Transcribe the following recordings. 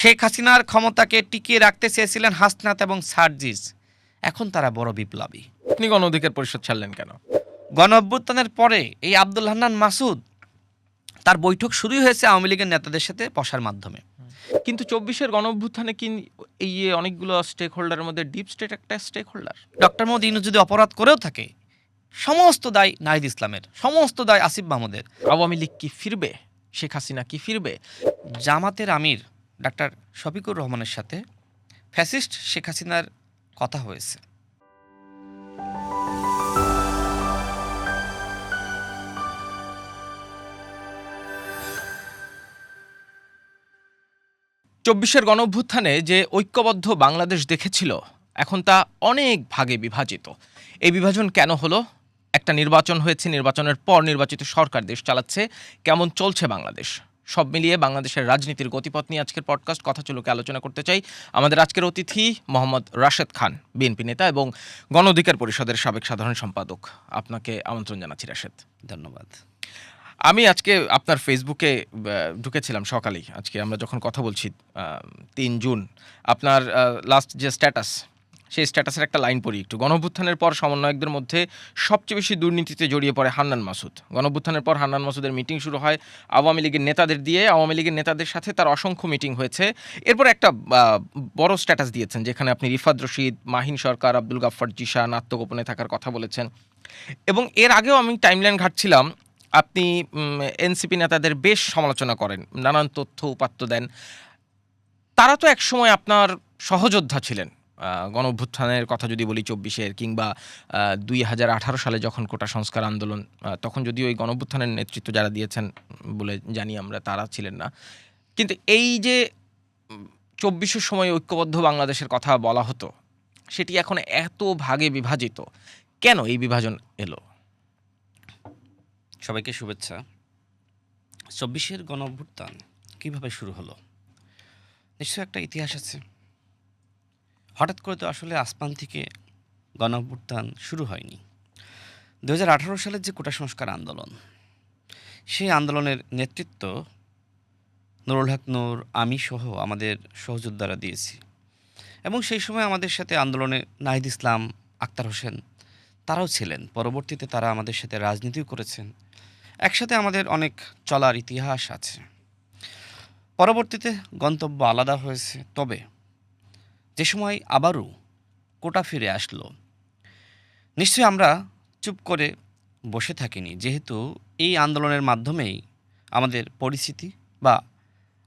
শেখ হাসিনার ক্ষমতাকে টিকিয়ে রাখতে চেয়েছিলেন হাসনাত এবং সার্জিস। এখন তারা বড় বিপ্লবী। আপনি গণ অধিকার পরিষদ ছাড়লেন কেন? গণ অভ্যুত্থানের পরে এই আব্দুল হান্নান মাসুদ তার বৈঠক শুরুই হয়েছে আওয়ামী লীগের নেতাদের সাথে বসার মাধ্যমে। কিন্তু ২৪-এর গণ অভ্যুত্থানে কি এই অনেকগুলো স্টেক হোল্ডারের মধ্যে ডিপ স্টেট একটা stake holder? Doctor Muhammad Yunus যদি অপরাধ করেও থাকে, সমস্ত দায় নাহিদ ইসলামের, সমস্ত দায় আসিফ মাহমুদের। আওয়ামী লীগ কি ফিরবে? শেখ হাসিনা কি ফিরবে? জামাতের আমির ডাক্তার শফিকুর রহমানের সাথে ফ্যাসিস্ট শেখ হাসিনার কথা হয়েছে। চব্বিশের গণ অভ্যুত্থানে যে ঐক্যবদ্ধ বাংলাদেশ দেখেছিল, এখন তা অনেক ভাগে বিভাজিত। এই বিভাজন কেন হলো? একটা নির্বাচন হয়েছে, নির্বাচনের পর নির্বাচিত সরকার দেশ চালাচ্ছে, কেমন চলছে বাংলাদেশ? সব মিলিয়ে বাংলাদেশের রাজনীতির গতিপথ নিয়ে আজকের পডকাস্ট কথা চলুকে আলোচনা করতে চাই। আমাদের আজকের অতিথি মোহাম্মদ রাশেদ খান, বিএনপি নেতা এবং গণ অধিকার পরিষদের সাবেক সাধারণ সম্পাদক। আপনাকে আমন্ত্রণ জানাচ্ছি রাশেদ। ধন্যবাদ। আমি আজকে আপনার ফেসবুকে ঢুকেছিলাম সকালেই, আজকে আমরা যখন কথা বলছি ৩ জুন, আপনার লাস্ট যে স্ট্যাটাস, সেই স্ট্যাটাসের একটা লাইন পড়ি একটু। গণঅভ্যুত্থানের পর সমন্বয়কদের মধ্যে সবচেয়ে বেশি দুর্নীতিতে জড়িয়ে পড়ে হান্নান মাসুদ। গণঅভ্যুত্থানের পর হান্নান মাসুদের মিটিং শুরু হয় আওয়ামী লীগের নেতাদের দিয়ে। আওয়ামী লীগের নেতাদের সাথে তার অসংখ্য মিটিং হয়েছে। এরপর একটা বড় স্ট্যাটাস দিয়েছেন যেখানে আপনি রিফাত রশিদ, মাহিন সরকার, আব্দুল গাফফার জিশান আত্মগোপনে থাকার কথা বলেছেন। এবং এর আগেও আমি টাইমলাইন ঘাটছিলাম, আপনি এনসিপি নেতাদের বেশ সমালোচনা করেন, নানান তথ্য উপাত্ত দেন। তারা তো একসময় আপনার সহযোদ্ধা ছিলেন। গণ অভ্যুত্থানের কথা যদি বলি ২৪-এর, কিংবা ২০১৮ সালে যখন কোটা সংস্কার আন্দোলন, তখন যদিও ওই গণ অভ্যুত্থানের নেতৃত্ব যারা দিয়েছেন বলে জানি আমরা, তারা ছিলেন না। কিন্তু এই যে ২৪-এর সময় ঐক্যবদ্ধ বাংলাদেশের কথা বলা হতো, সেটি এখন এত ভাগে বিভাজিত, কেন এই বিভাজন এলো? সবাইকে শুভেচ্ছা। ২৪-এর গণ অভ্যুত্থান কীভাবে শুরু হলো? নিশ্চয়ই একটা ইতিহাস আছে। হঠাৎ করে তো আসলে আসমান থেকে গণ অভ্যুত্থান শুরু হয়নি। ২০১৮ সালের যে কোটা সংস্কার আন্দোলন, সেই আন্দোলনের নেতৃত্ব নুরুল হক নূর, আমি সহ আমাদের সহযোদ্ধারা দিয়েছি। এবং সেই সময় আমাদের সাথে আন্দোলনে নাহিদ ইসলাম, আক্তার হোসেন তারাও ছিলেন। পরবর্তীতে তারা আমাদের সাথে রাজনীতিও করেছেন। একসাথে আমাদের অনেক চলার ইতিহাস আছে। পরবর্তীতে গন্তব্য আলাদা হয়েছে। তবে যে সময় আবারও কোটা ফিরে আসলো, নিশ্চয়ই আমরা চুপ করে বসে থাকিনি। যেহেতু এই আন্দোলনের মাধ্যমেই আমাদের পরিস্থিতি বা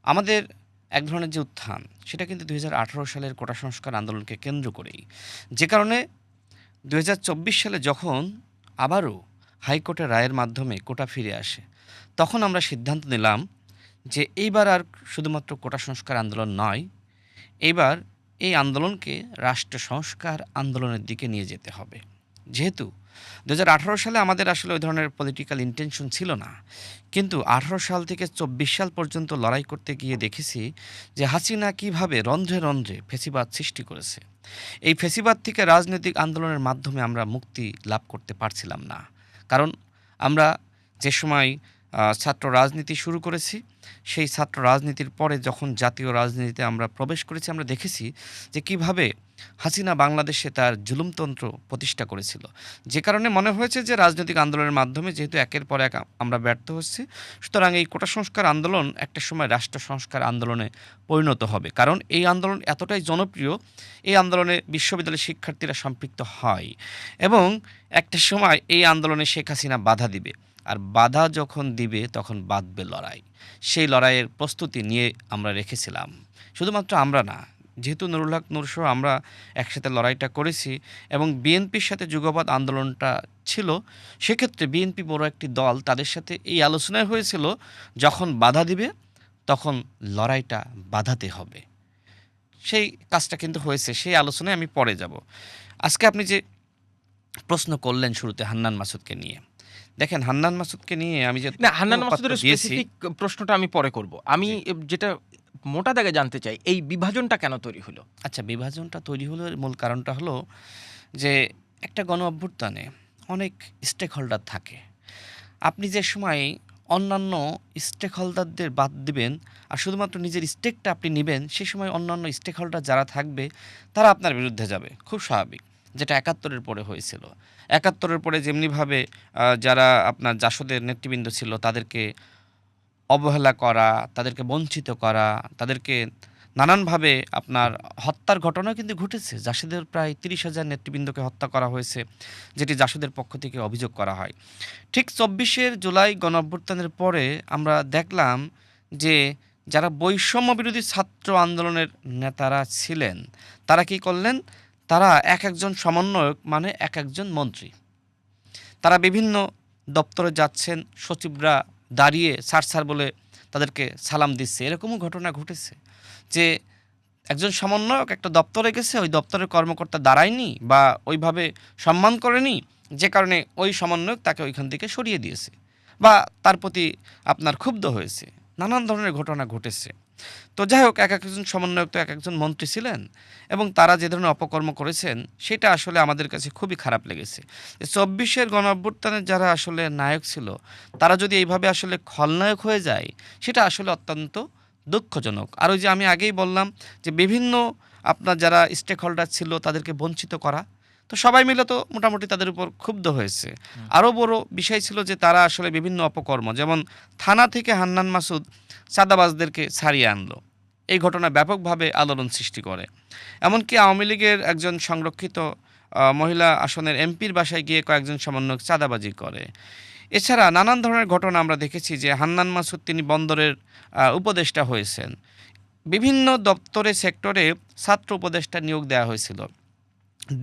আমাদের এক ধরনের যে উত্থান, সেটা কিন্তু ২০১৮ সালের কোটা সংস্কার আন্দোলনকে কেন্দ্র করেই। যে কারণে ২০২৪ সালে যখন আবারও হাইকোর্টের রায়ের মাধ্যমে কোটা ফিরে আসে, তখন আমরা সিদ্ধান্ত নিলাম যে এইবার আর শুধুমাত্র কোটা সংস্কার আন্দোলন নয়, এইবার এই আন্দোলনকে রাষ্ট্র সংস্কার আন্দোলনের দিকে নিয়ে যেতে হবে। যেহেতু ২০১৮ সালে আমাদের আসলে ওই ধরনের পলিটিক্যাল ইন্টেনশন ছিল না, কিন্তু ১৮ সাল থেকে ২৪ সাল পর্যন্ত লড়াই করতে গিয়ে দেখেছি যে হাসিনা কীভাবে রন্ধ্রে রন্ধ্রে ফ্যাসিবাদ সৃষ্টি করেছে। এই ফ্যাসিবাদ থেকে রাজনৈতিক আন্দোলনের মাধ্যমে আমরা মুক্তি লাভ করতে পারছিলাম না। কারণ আমরা যে সময় ছাত্র রাজনীতি শুরু করেছি, সেই ছাত্র রাজনীতির পরে যখন জাতীয় রাজনীতিতে আমরা প্রবেশ করেছি, আমরা দেখেছি যে কিভাবে হাসিনা বাংলাদেশে তার জুলুমতন্ত্র প্রতিষ্ঠা করেছিল। যে কারণে মনে হয়েছে যে রাজনৈতিক আন্দোলনের মাধ্যমে যেহেতু একের পর এক আমরা ব্যর্থ হচ্ছি, সুতরাং এই কোটা সংস্কার আন্দোলন একটা সময় রাষ্ট্র সংস্কার আন্দোলনে পরিণত হবে। কারণ এই আন্দোলন এতটাই জনপ্রিয়, এই আন্দোলনে বিশ্ববিদ্যালয়ের শিক্ষার্থীরা সম্পৃক্ত হয় এবং একটা সময় এই আন্দোলনে শেখ হাসিনা বাধা দিবে। আর বাধা যখন দিবে তখন বাঁধবে লড়াই। সেই লড়াইয়ের প্রস্তুতি নিয়ে আমরা রেখেছিলাম। শুধুমাত্র আমরা না, যেহেতু নুরুল হক নূর সহ আমরা একসাথে লড়াইটা করেছি এবং বিএনপির সাথে যুগপৎ আন্দোলনটা ছিল, সেক্ষেত্রে বিএনপি বড় একটি দল, তাদের সাথে এই আলোচনায় হয়েছিল যখন বাধা দিবে তখন লড়াইটা বাধাতে হবে। সেই কাজটা কিন্তু হয়েছে। সেই আলোচনায় আমি পরে যাব। আজকে আপনি যে প্রশ্ন করলেন শুরুতে হান্নান মাসুদকে নিয়ে, দেখেন হান্নান মাসুদকে নিয়ে আমি যে না, হান্নান মাসুদের স্পেসিফিক প্রশ্নটা আমি পরে করব। আমি যেটা মোটা দাগে জানতে চাই, এই বিভাজনটা কেন তৈরি হলো? আচ্ছা, বিভাজনটা তৈরি হলো, মূল কারণটা হলো যে একটা গণ অভ্যুত্থানে অনেক স্টেক হোল্ডার থাকে। আপনি যে সময় অন্যান্য স্টেক হোল্ডারদের বাদ দিবেন আর শুধুমাত্র নিজের স্টেকটা আপনি নেবেন, সে সময় অন্যান্য স্টেক হোল্ডার যারা থাকবে তারা আপনার বিরুদ্ধে যাবে। খুব স্বাভাবিক, যেটা ৭১-এর পরে হয়েছিল। ৭১-এর পরে যেমনিভাবে যারা আপনার জাসদের নেতৃবৃন্দ ছিল তাদেরকে অবহেলা করা, তাদেরকে বঞ্চিত করা, তাদেরকে নানানভাবে আপনার হত্যার ঘটনাও কিন্তু ঘটেছে। জাসদের প্রায় ৩০,০০০ নেতৃবৃন্দকে হত্যা করা হয়েছে, যেটি জাসদের পক্ষ থেকে অভিযোগ করা হয়। ঠিক ২৪শে জুলাই গণঅভ্যুত্থানের পরে আমরা দেখলাম যে যারা বৈষম্য বিরোধী ছাত্র আন্দোলনের নেতারা ছিলেন, তারা কি করলেন? তারা একজন সমন্বয়ক মানে একজন মন্ত্রী। তারা বিভিন্ন দপ্তরে যাচ্ছেন, সচিবরা দাঁড়িয়ে স্যার স্যার বলে তাদেরকে সালাম দিচ্ছে। এরকমও ঘটনা ঘটেছে যে একজন সমন্বয়ক একটা দপ্তরে গেছে, ওই দপ্তরের কর্মকর্তা দাঁড়ায়নি বা ওইভাবে সম্মান করেনি, যে কারণে ওই সমন্বয়ক তাকে ওইখান থেকে সরিয়ে দিয়েছে বা তার প্রতি আপনার ক্ষুব্ধ হয়েছে। নানান ধরনের ঘটনা ঘটেছে। তো যাই হোক, একজন সমন্বয়ক তো একজন মন্ত্রী ছিলেন এবং তারা যে ধরনের অপকর্ম করেছেন সেটা আসলে আমাদের কাছে খুবই খারাপ লেগেছে। ২৪-এর গণঅভ্যুত্থানের যারা আসলে নায়ক ছিল তারা যদি এইভাবে আসলে খলনায়ক হয়ে যায়, সেটা আসলে অত্যন্ত দুঃখজনক। আর ওই যে আমি আগেই বললাম যে বিভিন্ন আপনার যারা স্টেক হোল্ডার ছিল তাদেরকে বঞ্চিত করা, তো সবাই মিলে তো মোটামুটি তাদের উপর ক্ষুব্ধ হয়েছে। আরও বড় বিষয় ছিল যে তারা আসলে বিভিন্ন অপকর্ম, যেমন থানা থেকে হান্নান মাসুদ চাঁদাবাজদেরকে ছাড়িয়ে আনলো, এই ঘটনা ব্যাপকভাবে আলোড়ন সৃষ্টি করে। এমনকি আওয়ামী লীগের একজন সংরক্ষিত মহিলা আসনের এমপির বাসায় গিয়ে কয়েকজন সমন্বয়ক চাঁদাবাজি করে। এছাড়া নানান ধরনের ঘটনা আমরা দেখেছি যে হান্নান মাসুদ তিনি বন্দরের উপদেষ্টা হয়েছেন। বিভিন্ন দপ্তরে সেক্টরে ছাত্র উপদেষ্টা নিয়োগ দেওয়া হয়েছিল।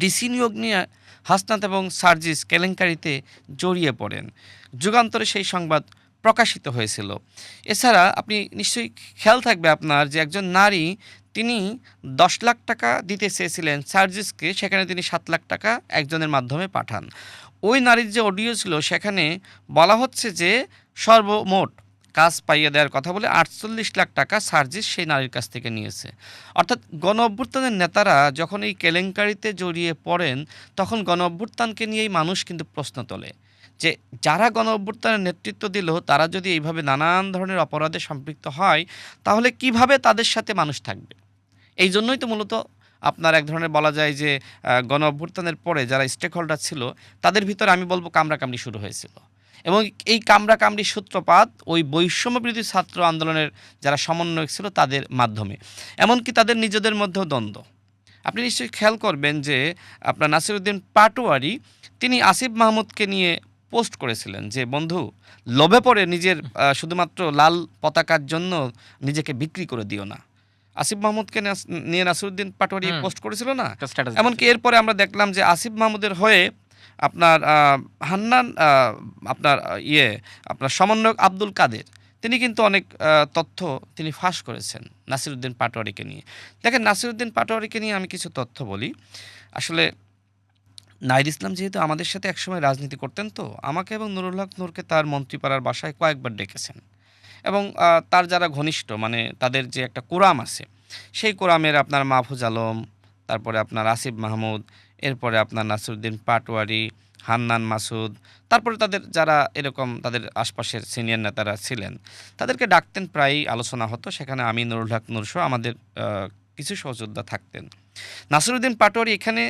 ডিসি নিয়োগ নিয়ে হাসনাত এবং সার্জিস কেলেঙ্কারিতে জড়িয়ে পড়েন। যুগান্তরে সেই সংবাদ প্রকাশিত হয়েছিল। এছাড়া আপনি নিশ্চয়ই খেয়াল থাকবে আপনার যে একজন নারী তিনি ১০ লাখ টাকা দিতে চেয়েছিলেন সার্জিসকে, সেখানে তিনি ৭ লাখ টাকা একজনের মাধ্যমে পাঠান। ওই নারীর যে অডিও ছিল সেখানে বলা হচ্ছে যে সর্বমোট কাজ পাইয়ে দেওয়ার কথা বলে ৪৮ লাখ টাকা সার্জিস সেই নারীর কাছ থেকে নিয়েছে। অর্থাৎ গণ অভ্যুত্থানের নেতারা যখন এই কেলেঙ্কারিতে জড়িয়ে পড়েন তখন গণ অভ্যুত্থানকে নিয়েই মানুষ কিন্তু প্রশ্ন তোলে যে যারা গণ অভ্যুত্থানের নেতৃত্ব দিল তারা যদি এইভাবে নানান ধরনের অপরাধে সম্পৃক্ত হয় তাহলে কিভাবে তাদের সাথে মানুষ থাকবে। এই জন্যই তো মূলত আপনার এক ধরনের বলা যায় যে গণ অভ্যুত্থানের পরে যারা স্টেক হোল্ডার ছিল তাদের ভিতরে আমি বলবো কামড়াকামড়ি শুরু হয়েছিল এবং এই কামড়াকামড়ির সূত্রপাত ওই বৈষম্য বিরোধী ছাত্র আন্দোলনের যারা সমন্বয়ক ছিল তাদের মাধ্যমে, এমনকি তাদের নিজেদের মধ্যেও দ্বন্দ্ব। আপনি নিশ্চয়ই খেয়াল করবেন যে আপনার নাসিরউদ্দিন পাটোয়ারি তিনি আসিফ মাহমুদকে নিয়ে পোস্ট করেছিলেন যে বন্ধু, লোভে পড়ে নিজের শুধুমাত্র লাল পতাকার জন্য নিজেকে বিক্রি করে দিও না। আসিফ মাহমুদকে নিয়ে নাসিরউদ্দিন পাটোয়ারি পোস্ট করেছিল না? এমনকি এরপরে আমরা দেখলাম যে আসিফ মাহমুদের হয়ে আপনার হান্নান আপনার আপনার সমন্বয়ক আব্দুল কাদের তিনি কিন্তু অনেক তথ্য তিনি ফাঁস করেছেন নাসিরউদ্দিন পাটোয়ারিকে নিয়ে। দেখেন, নাসিরউদ্দিন পাটোয়ারিকে নিয়ে আমি কিছু তথ্য বলি। আসলে নাহিদ ইসলাম যেহেতু আমাদের সাথে একসময় রাজনীতি করতেন, তো আমাকে এবং নুরুল হক নূরকে তার মন্ত্রীপাড়ার বাসায় কয়েকবার ডেকেছেন এবং তার যারা ঘনিষ্ঠ মানে তাদের যে একটা কোরাম আছে সেই কোরামের আপনার মাহফুজ আলম, তারপরে আপনার আসিফ মাহমুদ, এরপরে আপনার নাসিরউদ্দিন পাটোয়ারি, হান্নান মাসুদ, তারপরে তাদের যারা এরকম তাদের আশপাশের সিনিয়র নেতারা ছিলেন তাদেরকে ডাকতেন, প্রায়ই আলোচনা হতো। সেখানে আমি, নুরুল হক নূর সহ আমাদের কিছু সহযোদ্ধা থাকতেন। নাসিরউদ্দিন পাটোয়ারি এখানে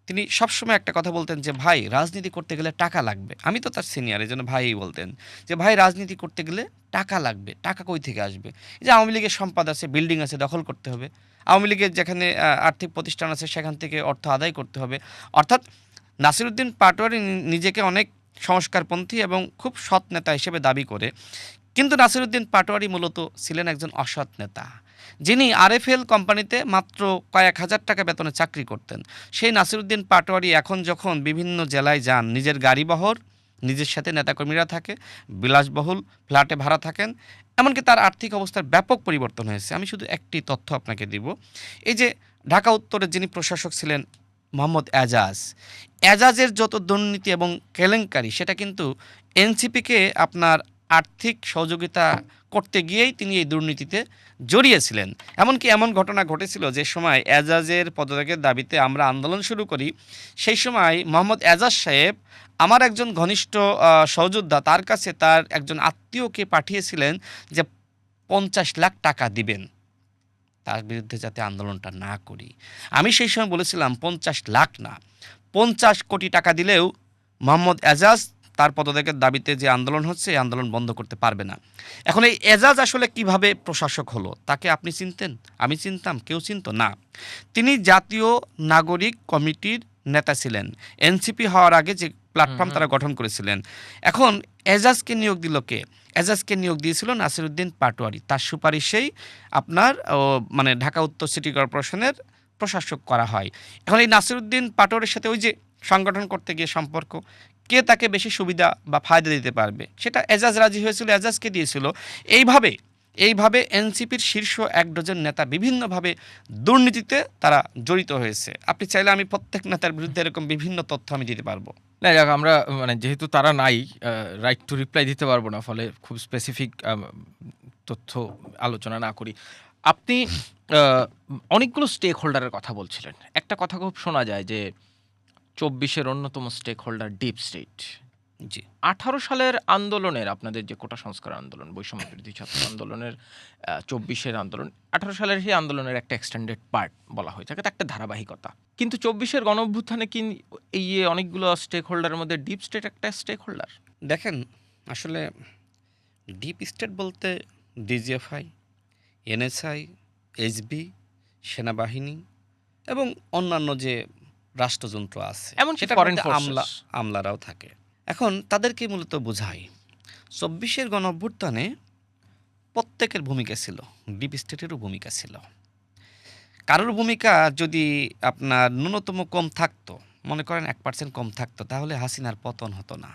তিনি সবসময় একটা কথা বলতেন যে ভাই, রাজনীতি করতে গেলে টাকা লাগবে। আমি তো তার সিনিয়র, এই জন্য ভাইই বলতেন যে ভাই, রাজনীতি করতে গেলে টাকা লাগবে। টাকা কই থেকে আসবে? এই যে আওয়ামী লীগের সম্পদ আছে, বিল্ডিং আছে, দখল করতে হবে। আওয়ামী লীগের যেখানে আর্থিক প্রতিষ্ঠান আছে সেখান থেকে অর্থ আদায় করতে হবে। অর্থাৎ নাসিরউদ্দিন পাটোয়ারি নিজেকে অনেক সংস্কারপন্থী এবং খুব সৎ নেতা হিসেবে দাবি করে, কিন্তু নাসিরউদ্দিন পাটোয়ারি মূলত ছিলেন একজন অসৎ নেতা, যিনি আরএফএল কোম্পানিতে মাত্র কয়েক হাজার টাকা বেতনে চাকরি করতেন। সেই নাসিরউদ্দিন পাটোয়ারি এখন যখন বিভিন্ন জেলায় যান, নিজের গাড়িবহর, নিজের সাথে নেতাকর্মীরা থাকে, বিলাসবহুল ফ্ল্যাটে ভাড়া থাকেন, এমনকি তার আর্থিক অবস্থার ব্যাপক পরিবর্তন হয়েছে। আমি শুধু একটি তথ্য আপনাকে দিব। এই যে ঢাকা উত্তরের যিনি প্রশাসক ছিলেন মোহাম্মদ এজাজের যত দুর্নীতি এবং কেলেঙ্কারি সেটা কিন্তু এনসিপিকে আপনার আর্থিক সহযোগিতা করতে গিয়েই তিনি এই দুর্নীতিতে জড়িয়েছিলেন। এমনকি এমন ঘটনা ঘটেছিল যে সময় এজাজের পদত্যাগের দাবিতে আমরা আন্দোলন শুরু করি, সেই সময় মোহাম্মদ এজাজ সাহেব আমার একজন ঘনিষ্ঠ সহযোদ্ধা তার কাছে তার একজন আত্মীয়কে পাঠিয়েছিলেন যে ৫০ লাখ টাকা দিবেন তার বিরুদ্ধে যাতে আন্দোলনটা না করি। আমি সেই সময় বলেছিলাম ৫০ লাখ না, ৫০ কোটি টাকা দিলেও মোহাম্মদ এজাজ তার পদত্যাগের দাবিতে যে আন্দোলন হচ্ছে এই আন্দোলন বন্ধ করতে পারবে না। এখন এই এজাজ আসলে কিভাবে প্রশাসক হলো? তাকে আপনি চিনতেন? আমি চিনতাম? কেউ চিনত না। তিনি জাতীয় নাগরিক কমিটির নেতা ছিলেন। এনসিপি হওয়ার আগে যে প্ল্যাটফর্ম তারা গঠন করেছিলেন। এখন এজাজকে নিয়োগ দিল কে? এজাজকে নিয়োগ দিয়েছিল নাসিরউদ্দিন পাটোয়ারি। তার সুপারিশেই আপনার মানে ঢাকা উত্তর সিটি কর্পোরেশনের প্রশাসক করা হয়। এখন এই নাসিরউদ্দিন পাটোয়ারির সাথে ওই যে সংগঠন করতে গিয়ে সম্পর্ক, কে তাকে বেশি সুবিধা বা ফায়দা দিতে পারবে সেটা এজাজ রাজি হয়েছিল, এজাজকে দিয়েছিল। এইভাবে এনসিপির শীর্ষ ১ ডজন নেতা বিভিন্নভাবে দুর্নীতিতে তারা জড়িত হয়েছে। আপনি চাইলে আমি প্রত্যেক নেতার বিরুদ্ধে এরকম বিভিন্ন তথ্য আমি দিতে পারবো। না যাক, আমরা মানে যেহেতু তারা নাই, রাইট টু রিপ্লাই দিতে পারবো না, ফলে খুব স্পেসিফিক তথ্য আলোচনা না করি। আপনি অনেকগুলো স্টেক হোল্ডারের কথা বলছিলেন। একটা কথা খুব শোনা যায় যে ২৪-এর অন্যতম স্টেক হোল্ডার ডিপ স্টেট। জি, ১৮ সালের আন্দোলনের, আপনাদের যে কোটা সংস্কার আন্দোলন, বৈষম্য বিরোধী ছাত্র আন্দোলনের ২৪-এর আন্দোলন, ১৮ সালের সেই আন্দোলনের একটা এক্সটেন্ডেড পার্ট বলা হয়ে থাকে, একটা ধারাবাহিকতা। কিন্তু ২৪-এর গণঅভ্যুত্থানে কি এই অনেকগুলো স্টেক হোল্ডারের মধ্যে ডিপ স্টেট একটা স্টেক হোল্ডার? দেখেন আসলে ডিপ স্টেট বলতে ডিজিএফআই, এনএসআই, এইচবি, সেনাবাহিনী এবং অন্যান্য যে রাষ্ট্রযন্ত্র আছে এমনকি সেটার ফরেন মধ্যে ফোর্সেস। আমলারাও থাকে। এখন তাদেরকে মূলত বোঝাই ২৪-এর গণঅভ্যুত্থানে প্রত্যেকের ভূমিকা ছিল, ডিপ স্টেটেরও ভূমিকা ছিল। কারোর ভূমিকা যদি আপনার ন্যূনতম কম থাকতো, মনে করেন 1% কম থাকতো, তাহলে হাসিনার পতন হতো না।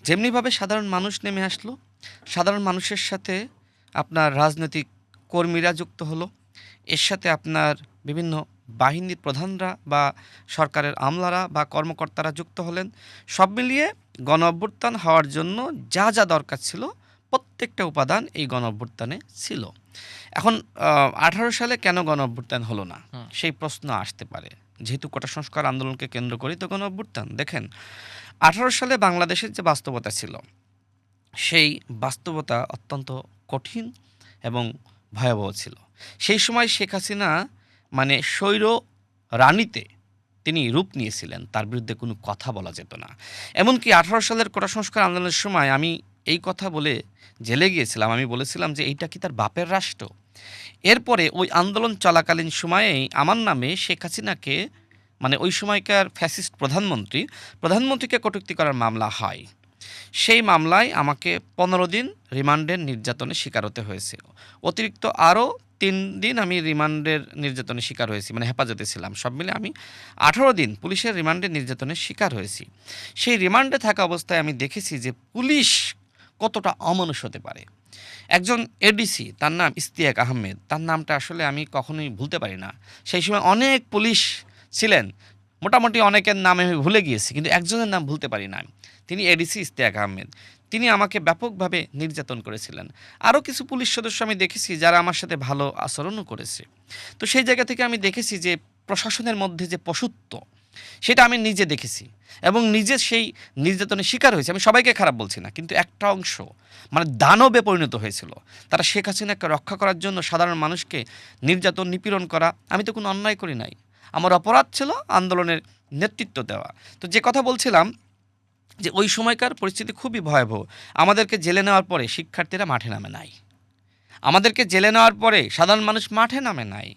যেমনিভাবে সাধারণ মানুষ নেমে আসলো, সাধারণ মানুষের সাথে আপনার রাজনৈতিক কর্মীরা যুক্ত হলো, এর সাথে আপনার বিভিন্ন বাহিনীর প্রধানরা বা সরকারের আমলারা বা কর্মকর্তারা যুক্ত হলেন। সব মিলিয়ে গণ অভ্যুত্থান হওয়ার জন্য যা যা দরকার ছিল প্রত্যেকটা উপাদান এই গণ অভ্যুত্থানে ছিল। এখন ১৮ সালে কেন গণ অভ্যুত্থান হলো না সেই প্রশ্ন আসতে পারে। যেহেতু কোটা সংস্কার আন্দোলনকে কেন্দ্র করেই তো গণ অভ্যুত্থান। দেখেন ১৮ সালে বাংলাদেশের যে বাস্তবতা ছিল সেই বাস্তবতা অত্যন্ত কঠিন এবং ভয়াবহ ছিল। সেই সময় শেখ হাসিনা মানে স্বৈর রানীতে তিনি রূপ নিয়েছিলেন, তার বিরুদ্ধে কোনো কথা বলা যেত না। এমনকি ১৮ সালের কোটা সংস্কার আন্দোলনের সময় আমি এই কথা বলে জেলে গিয়েছিলাম। আমি বলেছিলাম যে এইটা কি তার বাপের রাষ্ট্র? এরপরে ওই আন্দোলন চলাকালীন সময়েই আমার নামে শেখ হাসিনাকে মানে ওই সময়কার ফ্যাসিস্ট প্রধানমন্ত্রীকে কটূক্তি করার মামলা হয়। সেই মামলায় আমাকে ১৫ দিন রিমান্ডের নির্যাতনের শিকার হতে হয়েছে। অতিরিক্ত আরও ৩ দিন আমি রিমান্ডের নির্যাতনের শিকার হয়েছি, মানে হেফাজতে ছিলাম। সব মিলে আমি ১৮ দিন পুলিশের রিমান্ডের নির্যাতনের শিকার হয়েছি। সেই রিমান্ডে থাকা অবস্থায় আমি দেখেছি যে পুলিশ কতটা অমানুষ হতে পারে। একজন এডিসি, তার নাম ইশতিয়াক আহমেদ, তার নামটা আসলে আমি কখনোই ভুলতে পারি না। সেই সময় অনেক পুলিশ ছিলেন, মোটামুটি অনেকের নাম আমি ভুলে গিয়েছি, কিন্তু একজনের নাম ভুলতে পারি না। তিনি এডিসি ইশতিয়াক আহমেদ। তিনি আমাকে ব্যাপকভাবে নির্যাতন করেছিলেন। আরও কিছু পুলিশ সদস্য আমি দেখেছি যারা আমার সাথে ভালো আচরণও করেছে। তো সেই জায়গা থেকে আমি দেখেছি যে প্রশাসনের মধ্যে যে পশুত্ব সেটা আমি নিজে দেখেছি এবং নিজে সেই নির্যাতনের শিকার হয়েছে। আমি সবাইকে খারাপ বলছি না, কিন্তু একটা অংশ মানে দানবে পরিণত হয়েছিল। তারা শেখ হাসিনাকে রক্ষা করার জন্য সাধারণ মানুষকে নির্যাতন নিপীড়ন করা। আমি তো কোনো অন্যায় করি নাই, আমার অপরাধ ছিল আন্দোলনের নেতৃত্ব দেওয়া। তো যে কথা বলছিলাম যে ওই সময়কার পরিস্থিতি খুবই ভয়াবহ। আমাদেরকে জেলে নেওয়ার পরে শিক্ষার্থীরা মাঠে নামে নাই, আমাদেরকে জেলে নেওয়ার পরে সাধারণ মানুষ মাঠে নামে নাই।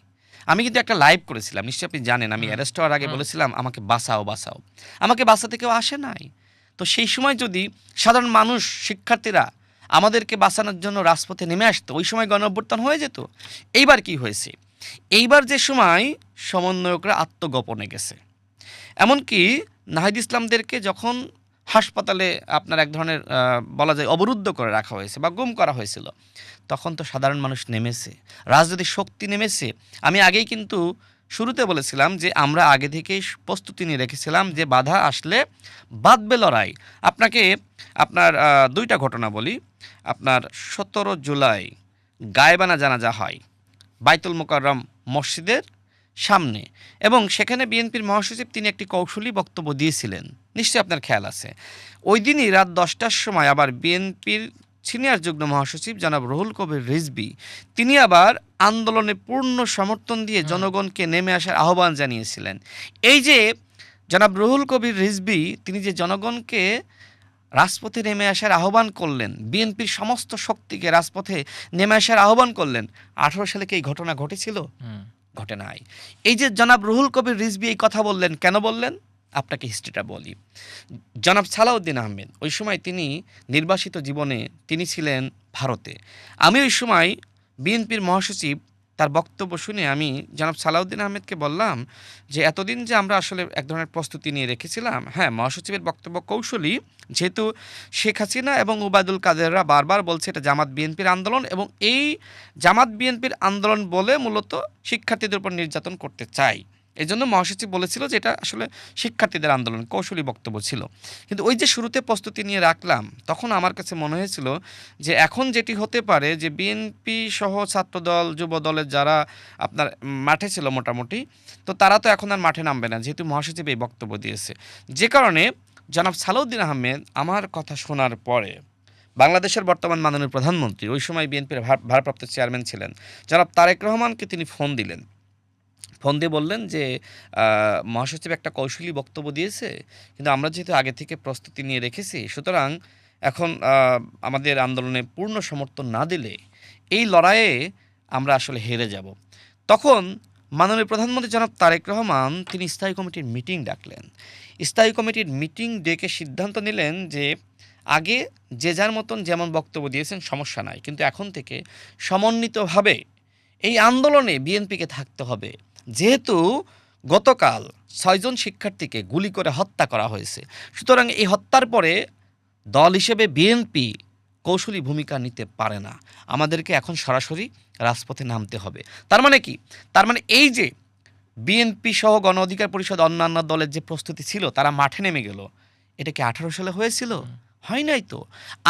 আমি কিন্তু একটা লাইভ করেছিলাম, নিশ্চয়ই আপনি জানেন। আমি অ্যারেস্ট হওয়ার আগে বলেছিলাম আমাকে বাঁচাও বাঁচাও, আমাকে বাঁচাতে কেউ আসে নাই। তো সেই সময় যদি সাধারণ মানুষ শিক্ষার্থীরা আমাদেরকে বাঁচানোর জন্য রাজপথে নেমে আসতো, ওই সময় গণঅভ্যুত্থান হয়ে যেত। এইবার কি হয়েছে? এইবার যে সময় সমন্বয়করা আত্মগোপনে গেছে, এমনকি নাহিদ ইসলামদেরকে যখন হাসপাতালে আপনার এক ধরনের বলা যায় অবরুদ্ধ করে রাখা হয়েছে বা গুম করা হয়েছিল, তখন তো সাধারণ মানুষ নেমেছে, রাজনৈতিক শক্তি নেমেছে। আমি আগেই কিন্তু শুরুতে বলেছিলাম যে আমরা আগে থেকেই প্রস্তুতি নিয়ে রেখেছিলাম যে বাধা আসলে বাঁধবে লড়াই। আপনাকে আপনার দুইটা ঘটনা বলি। আপনার ১৭ জুলাই গায়েবানা জানাজা হয় বাইতুল মোকাররম মসজিদের সামনে, এবং সেখানে বিএনপির মহাসচিব তিনি একটি কৌশলী বক্তব্য দিয়েছিলেন, নিশ্চয়ই আপনার খেয়াল আছে। ওই দিনই রাত ১০টার সময় আবার বিএনপির সিনিয়র যুগ্ম মহাসচিব জনাব রুহুল কবির রিজভী তিনি আবার আন্দোলনে পূর্ণ সমর্থন দিয়ে জনগণকে নেমে আসার আহ্বান জানিয়েছিলেন। এই যে জনাব রুহুল কবির রিজভী তিনি যে জনগণকে রাজপথে নেমে আসার আহ্বান করলেন, বিএনপির সমস্ত শক্তিকে রাজপথে নেমে আসার আহ্বান করলেন, ১৮ সালে কি এই ঘটনা ঘটেছিল? ঘটে নাই। এই যে জনাব রুহুল কবির রিজভী এই কথা বললেন, কেন বললেন? আপনাকে হিস্ট্রিটা বলি। জনাব সালাউদ্দিন আহমেদ ওই সময় তিনি নির্বাসিত জীবনে তিনি ছিলেন ভারতে। আমি ওই সময় বিএনপির মহাসচিব তার বক্তব্য শুনে আমি জনাব সালাউদ্দিন আহমেদকে বললাম যে এতদিন যে আমরা আসলে এক ধরনের প্রস্তুতি নিয়ে রেখেছিলাম, হ্যাঁ মহাসচিবের বক্তব্য কৌশলী, যেহেতু শেখ হাসিনা এবং ওবায়দুল কাদেররা বারবার বলছে এটা জামাত বিএনপির আন্দোলন, এবং এই জামাত বিএনপির আন্দোলন বলে মূলত শিক্ষার্থীদের উপর নির্যাতন করতে চায়। এই জন্য মহাসচিব বলেছিল যে এটা আসলে শিক্ষার্থীদের আন্দোলন, কৌশলী বক্তব্য ছিল। কিন্তু ওই যে শুরুতে প্রস্তুতি নিয়ে রাখলাম, তখন আমার কাছে মনে হয়েছিল যে এখন যেটি হতে পারে যে বিএনপি সহ ছাত্রদল যুব দলের যারা আপনার মাঠে ছিল মোটামুটি, তো তারা তো এখন আর মাঠে নামবে না, যেহেতু মহাসচিব এই বক্তব্য দিয়েছে। যে কারণে জনাব সালাউদ্দিন আহমেদ আমার কথা শোনার পরে বাংলাদেশের বর্তমান মাননীয় প্রধানমন্ত্রী, ওই সময় বিএনপির ভারপ্রাপ্ত চেয়ারম্যান ছিলেন জনাব তারেক রহমানকে তিনি ফোন দিলেন। ফোন দিয়ে বললেন যে মহাসচিব একটা কৌশলী বক্তব্য দিয়েছে, কিন্তু আমরা যেহেতু আগে থেকে প্রস্তুতি নিয়ে রেখেছি, সুতরাং এখন আমাদের আন্দোলনে পূর্ণ সমর্থন না দিলে এই লড়াইয়ে আমরা আসলে হেরে যাব। তখন মাননীয় প্রধানমন্ত্রী জনাব তারেক রহমান তিনি স্থায়ী কমিটির মিটিং ডাকলেন। স্থায়ী কমিটির মিটিং ডেকে সিদ্ধান্ত নিলেন যে আগে যে যার মতন যেমন বক্তব্য দিয়েছেন সমস্যা নাই, কিন্তু এখন থেকে সমন্বিতভাবে এই আন্দোলনে বিএনপিকে থাকতে হবে, যেহেতু গতকাল ৬ জন শিক্ষার্থীকে গুলি করে হত্যা করা হয়েছে। সুতরাং এই হত্যার পরে দল হিসেবে বিএনপি কৌশলী ভূমিকা নিতে পারে না, আমাদেরকে এখন সরাসরি রাজপথে নামতে হবে। তার মানে কি? তার মানে এই যে বিএনপি সহ গণ অধিকার পরিষদ অন্যান্য দলের যে প্রস্তুতি ছিল তারা মাঠে নেমে গেল, এটা কি ১৮ সালে হয়েছিল? হয় নাই তো।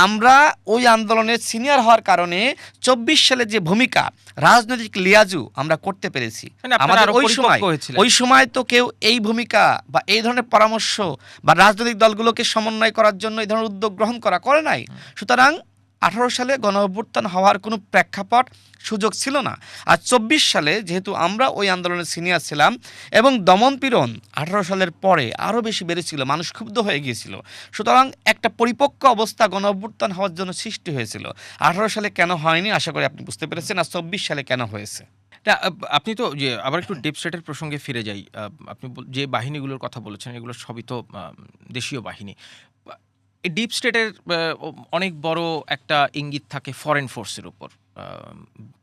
আমরা ওই আন্দোলনের সিনিয়র হওয়ার কারণে ২৪ সালে যে ভূমিকা রাজনৈতিক লিয়াজু আমরা করতে পেরেছি। আমাদের ওই সময় তো কেউ এই ভূমিকা বা এই ধরনের পরামর্শ বা রাজনৈতিক দলগুলোকে সমন্বয় করার জন্য এই ধরনের উদ্যোগ গ্রহণ করে নাই। সুতরাং ১৮ সালে গণঅভ্যুত্থান হওয়ার কোনো প্রেক্ষাপট সুযোগ ছিল না। আর ২৪ সালে যেহেতু আমরা ওই আন্দোলনের সিনিয়র ছিলাম এবং দমনপীড়ন ১৮ সালের পরে আরও বেশি বেড়েছিল, মানুষ ক্ষুব্ধ হয়ে গিয়েছিল, সুতরাং একটা পরিপক্ক অবস্থা গণঅভ্যুত্থান হওয়ার জন্য সৃষ্টি হয়েছিল। ১৮ সালে কেন হয়নি আশা করি আপনি বুঝতে পেরেছেন, আর ২৪ সালে কেন হয়েছে। আপনি তো যে আবার একটু ডিপ স্টেটের প্রসঙ্গে ফিরে যাই। আপনি যে বাহিনীগুলোর কথা বলেছেন এগুলো সবই তো দেশীয় বাহিনী। এই ডিপ স্টেটের অনেক বড় একটা ইঙ্গিত থাকে ফরেন ফোর্সের উপর,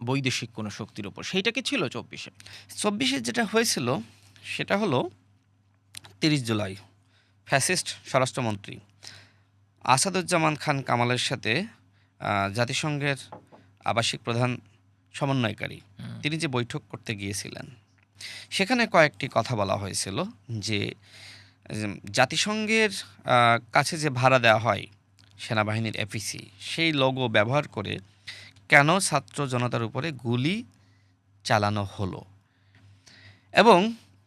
বৈদেশিক কোনো শক্তির উপর। সেইটা কি ছিল ২৪-এ? ২৪-এ যেটা হয়েছিল সেটা হলো ৩০ জুলাই ফ্যাসিস্ট স্বরাষ্ট্রমন্ত্রী আসাদুজ্জামান খান কামালের সাথে জাতিসংঘের আবাসিক প্রধান সমন্বয়কারী তিনি যে বৈঠক করতে গিয়েছিলেন, সেখানে কয়েকটি কথা বলা হয়েছিল যে জাতিসংঘের কাছে যে ভাড়া দেওয়া হয় সেনাবাহিনীর এপিসি, সেই লোগো ব্যবহার করে কেন ছাত্র জনতার উপরে গুলি চালানো হলো, এবং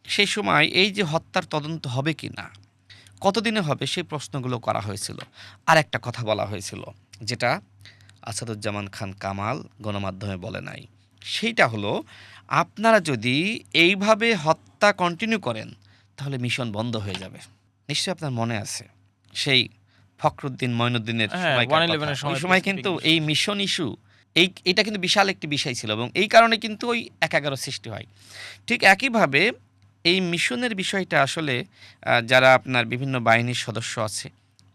সেই সময় এই যে হত্যার তদন্ত হবে কি না, কতদিনে হবে, সেই প্রশ্নগুলো করা হয়েছিল। আর একটা কথা বলা হয়েছিল যেটা আসাদুজ্জামান খান কামাল গণমাধ্যমে বলে নাই, সেইটা হলো আপনারা যদি এইভাবে হত্যা কন্টিনিউ করেন তাহলে মিশন বন্ধ হয়ে যাবে। নিশ্চয়ই আপনার মনে আছে সেই ফখরুদ্দিন মঈনুদ্দিনের সময় কিন্তু এই মিশন ইস্যু এইটা কিন্তু বিশাল একটি বিষয় ছিল, এবং এই কারণে কিন্তু ওই ১-১১ সৃষ্টি হয়। ঠিক একইভাবে এই মিশনের বিষয়টা আসলে যারা আপনার বিভিন্ন বাহিনীর সদস্য আছে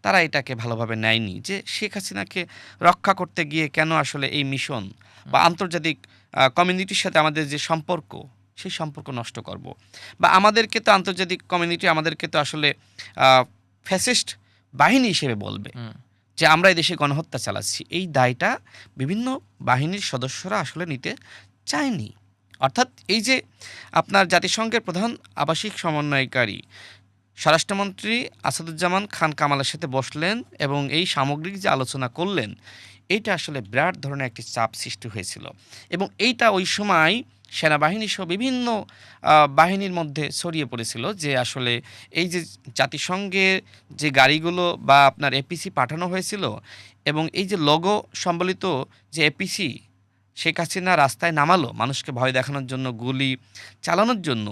তারা এটাকে ভালোভাবে নেয়নি, যে শেখ হাসিনাকে রক্ষা করতে গিয়ে কেন আসলে এই মিশন বা আন্তর্জাতিক কমিউনিটির সাথে আমাদের যে সম্পর্ক সেই সম্পর্ক নষ্ট করব, বা আমাদেরকে তো আন্তর্জাতিক কমিউনিটি আমাদেরকে তো আসলে ফ্যাসিস্ট বাহিনী হিসেবে বলবে যে আমরা এই দেশে গণহত্যা চালাচ্ছি। এই দায়টা বিভিন্ন বাহিনীর সদস্যরা আসলে নিতে চায়নি। অর্থাৎ এই যে আপনার জাতিসংঘের প্রধান আবাসিক সমন্বয়কারী স্বরাষ্ট্রমন্ত্রী আসাদুজ্জামান খান কামালের সাথে বসলেন এবং এই সামগ্রিক যে আলোচনা করলেন, এইটা আসলে বিরাট ধরনের একটি চাপ সৃষ্টি হয়েছিল এবং এইটা ওই সময় সেনাবাহিনী সহ বিভিন্ন বাহিনীর মধ্যে ছড়িয়ে পড়েছিল যে আসলে এই যে জাতিসংঘের যে গাড়িগুলো বা আপনার এপিসি পাঠানো হয়েছিল এবং এই যে লোগো সম্বলিত যে এপিসি শেখ হাসিনা রাস্তায় নামালো মানুষকে ভয় দেখানোর জন্য, গুলি চালানোর জন্য,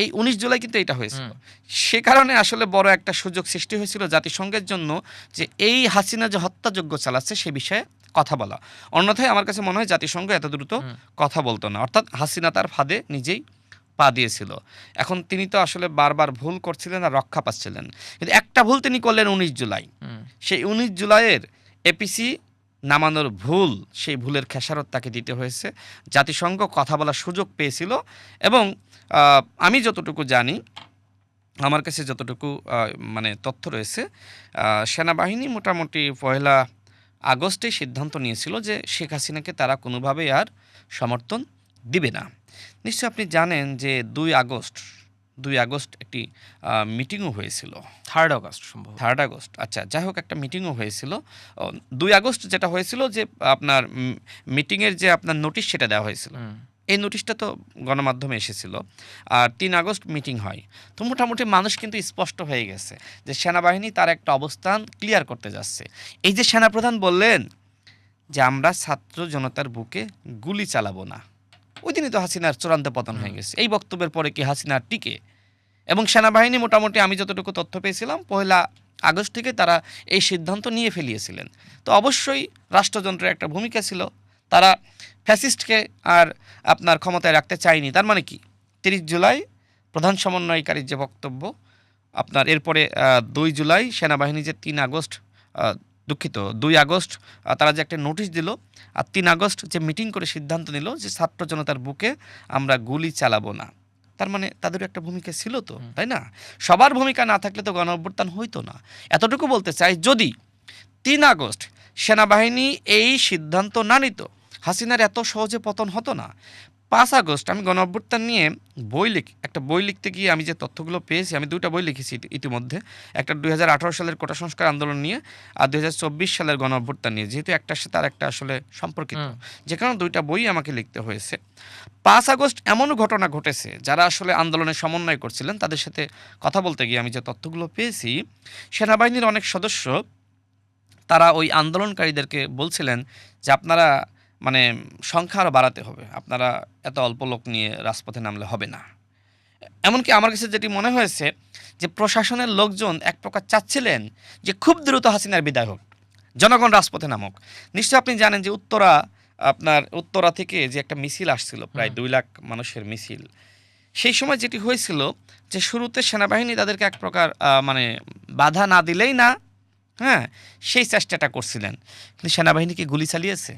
এই ১৯ জুলাই কিন্তু এটা হয়েছিল। সে কারণে আসলে বড় একটা সুযোগ সৃষ্টি হয়েছিল জাতিসংঘের জন্য যে এই হাসিনা যে হত্যাযজ্ঞ চালাচ্ছে সে বিষয়ে কথা বলা। অন্যথায় আমার কাছে মনে হয় জাতিসংঘ এত দ্রুত কথা বলতো না। অর্থাৎ হাসিনা তার ফাঁদে নিজেই পা দিয়েছিল। এখন তিনি তো আসলে বারবার ভুল করছিলেন আর রক্ষা পাচ্ছিলেন, কিন্তু একটা ভুল তিনি করলেন ১৯ জুলাই। সেই ১৯ জুলাইয়ের এপিসি নামানোর ভুল, সেই ভুলের খেসারত তাকে দিতে হয়েছে। জাতিসংঘ কথা বলার সুযোগ পেয়েছিল এবং আমি যতটুকু জানি, আমার কাছে যতটুকু মানে তথ্য রয়েছে, সেনাবাহিনী মোটামুটি ১ আগস্টেই সিদ্ধান্ত নিয়েছিল যে শেখ হাসিনাকে তারা কোনোভাবেই আর সমর্থন দিবে না। নিশ্চয়ই আপনি জানেন যে ২ আগস্ট একটি মিটিংও হয়েছিল। 3 আগস্ট সম্ভব। 3 আগস্ট, আচ্ছা যাই হোক, একটা মিটিংও হয়েছিল। ২ আগস্ট যেটা হয়েছিল যে আপনার মিটিংয়ের যে আপনার নোটিশ সেটা দেওয়া হয়েছিল। এই নোটিশটা তো গণমাধ্যমে এসেছিল। আর ৩ আগস্ট মিটিং হয়। তো মোটামুটি মানুষ কিন্তু স্পষ্ট হয়ে গেছে যে সেনাবাহিনী তার একটা অবস্থান ক্লিয়ার করতে যাচ্ছে। এই যে সেনাপ্রধান বললেন যে আমরা ছাত্র জনতার বুকে গুলি চালাবো না, ওই দিনই তো হাসিনার চূড়ান্ত পতন হয়ে গেছে। এই বক্তব্যের পরে কি হাসিনার টিকে? এবং সেনাবাহিনী মোটামুটি আমি যতটুকু তথ্য পেয়েছিলাম ১ আগস্ট থেকে তারা এই সিদ্ধান্ত নিয়ে ফেলিয়েছিলেন। তো অবশ্যই রাষ্ট্রযন্ত্রের একটা ভূমিকা ছিল, তারা ফ্যাসিস্টকে আর আপনার ক্ষমতায় রাখতে চায়নি। তার মানে কি ৩০ জুলাই প্রধান সমন্বয়কারীর যে বক্তব্য, আপনার এরপরে ২ জুলাই সেনাবাহিনী যে ৩ আগস্ট, দুঃখিত ২ আগস্ট তারা যে একটা নোটিশ দিল, আর ৩ আগস্ট যে মিটিং করে সিদ্ধান্ত নিল যে ছাত্র জনতার বুকে আমরা গুলি চালাবো না, তার মানে তাদের একটা ভূমিকা ছিল তো, তাই না? সবার ভূমিকা না থাকলে তো গণঅভ্যুত্থান হইতো না। এতটুকু বলতে চাই, যদি ৩ আগস্ট সেনাবাহিনী এই সিদ্ধান্ত না নিত, হাসিনার এত সহজে পতন হতো না। ৫ আগস্ট আমি গণঅভ্যুত্থান নিয়ে একটা বই লিখতে গিয়ে আমি যে তথ্যগুলো পেয়েছি, আমি ২টা বই লিখেছি ইতিমধ্যে। একটা ২০১৮ সালের কোটা সংস্কার আন্দোলন নিয়ে আর ২০২৪ সালের গণঅভ্যুত্থান নিয়ে, যেহেতু একটার সাথে আর একটা আসলে সম্পর্কিত, যে কারণে ২টা বই আমাকে লিখতে হয়েছে। ৫ আগস্ট এমনও ঘটনা ঘটেছে, যারা আসলে আন্দোলনের সমন্বয় করছিলেন তাদের সাথে কথা বলতে গিয়ে আমি যে তথ্যগুলো পেয়েছি, সেনাবাহিনীর অনেক সদস্য তারা ওই আন্দোলনকারীদেরকে বলছিলেন যে আপনারা মানে সংখ্যা আরও বাড়াতে হবে, আপনারা এত অল্প লোক নিয়ে রাজপথে নামলে হবে না। এমনকি আমার কাছে যেটি মনে হয়েছে যে প্রশাসনের লোকজন এক প্রকার চাচ্ছিলেন যে খুব দ্রুত হাসিনার বিদায় হোক, জনগণ রাজপথে নামুক। নিশ্চয় আপনি জানেন যে উত্তরা থেকে যে একটা মিছিল আসছিল, প্রায় ২ লাখ মানুষের মিছিল, সেই সময় যেটি হয়েছিল যে শুরুতে সেনাবাহিনী তাদেরকে এক প্রকার মানে বাধা না দিলেই না, হ্যাঁ, সেই চেষ্টাটা করছিলেন, কিন্তু সেনাবাহিনী কি গুলি চালিয়েছে?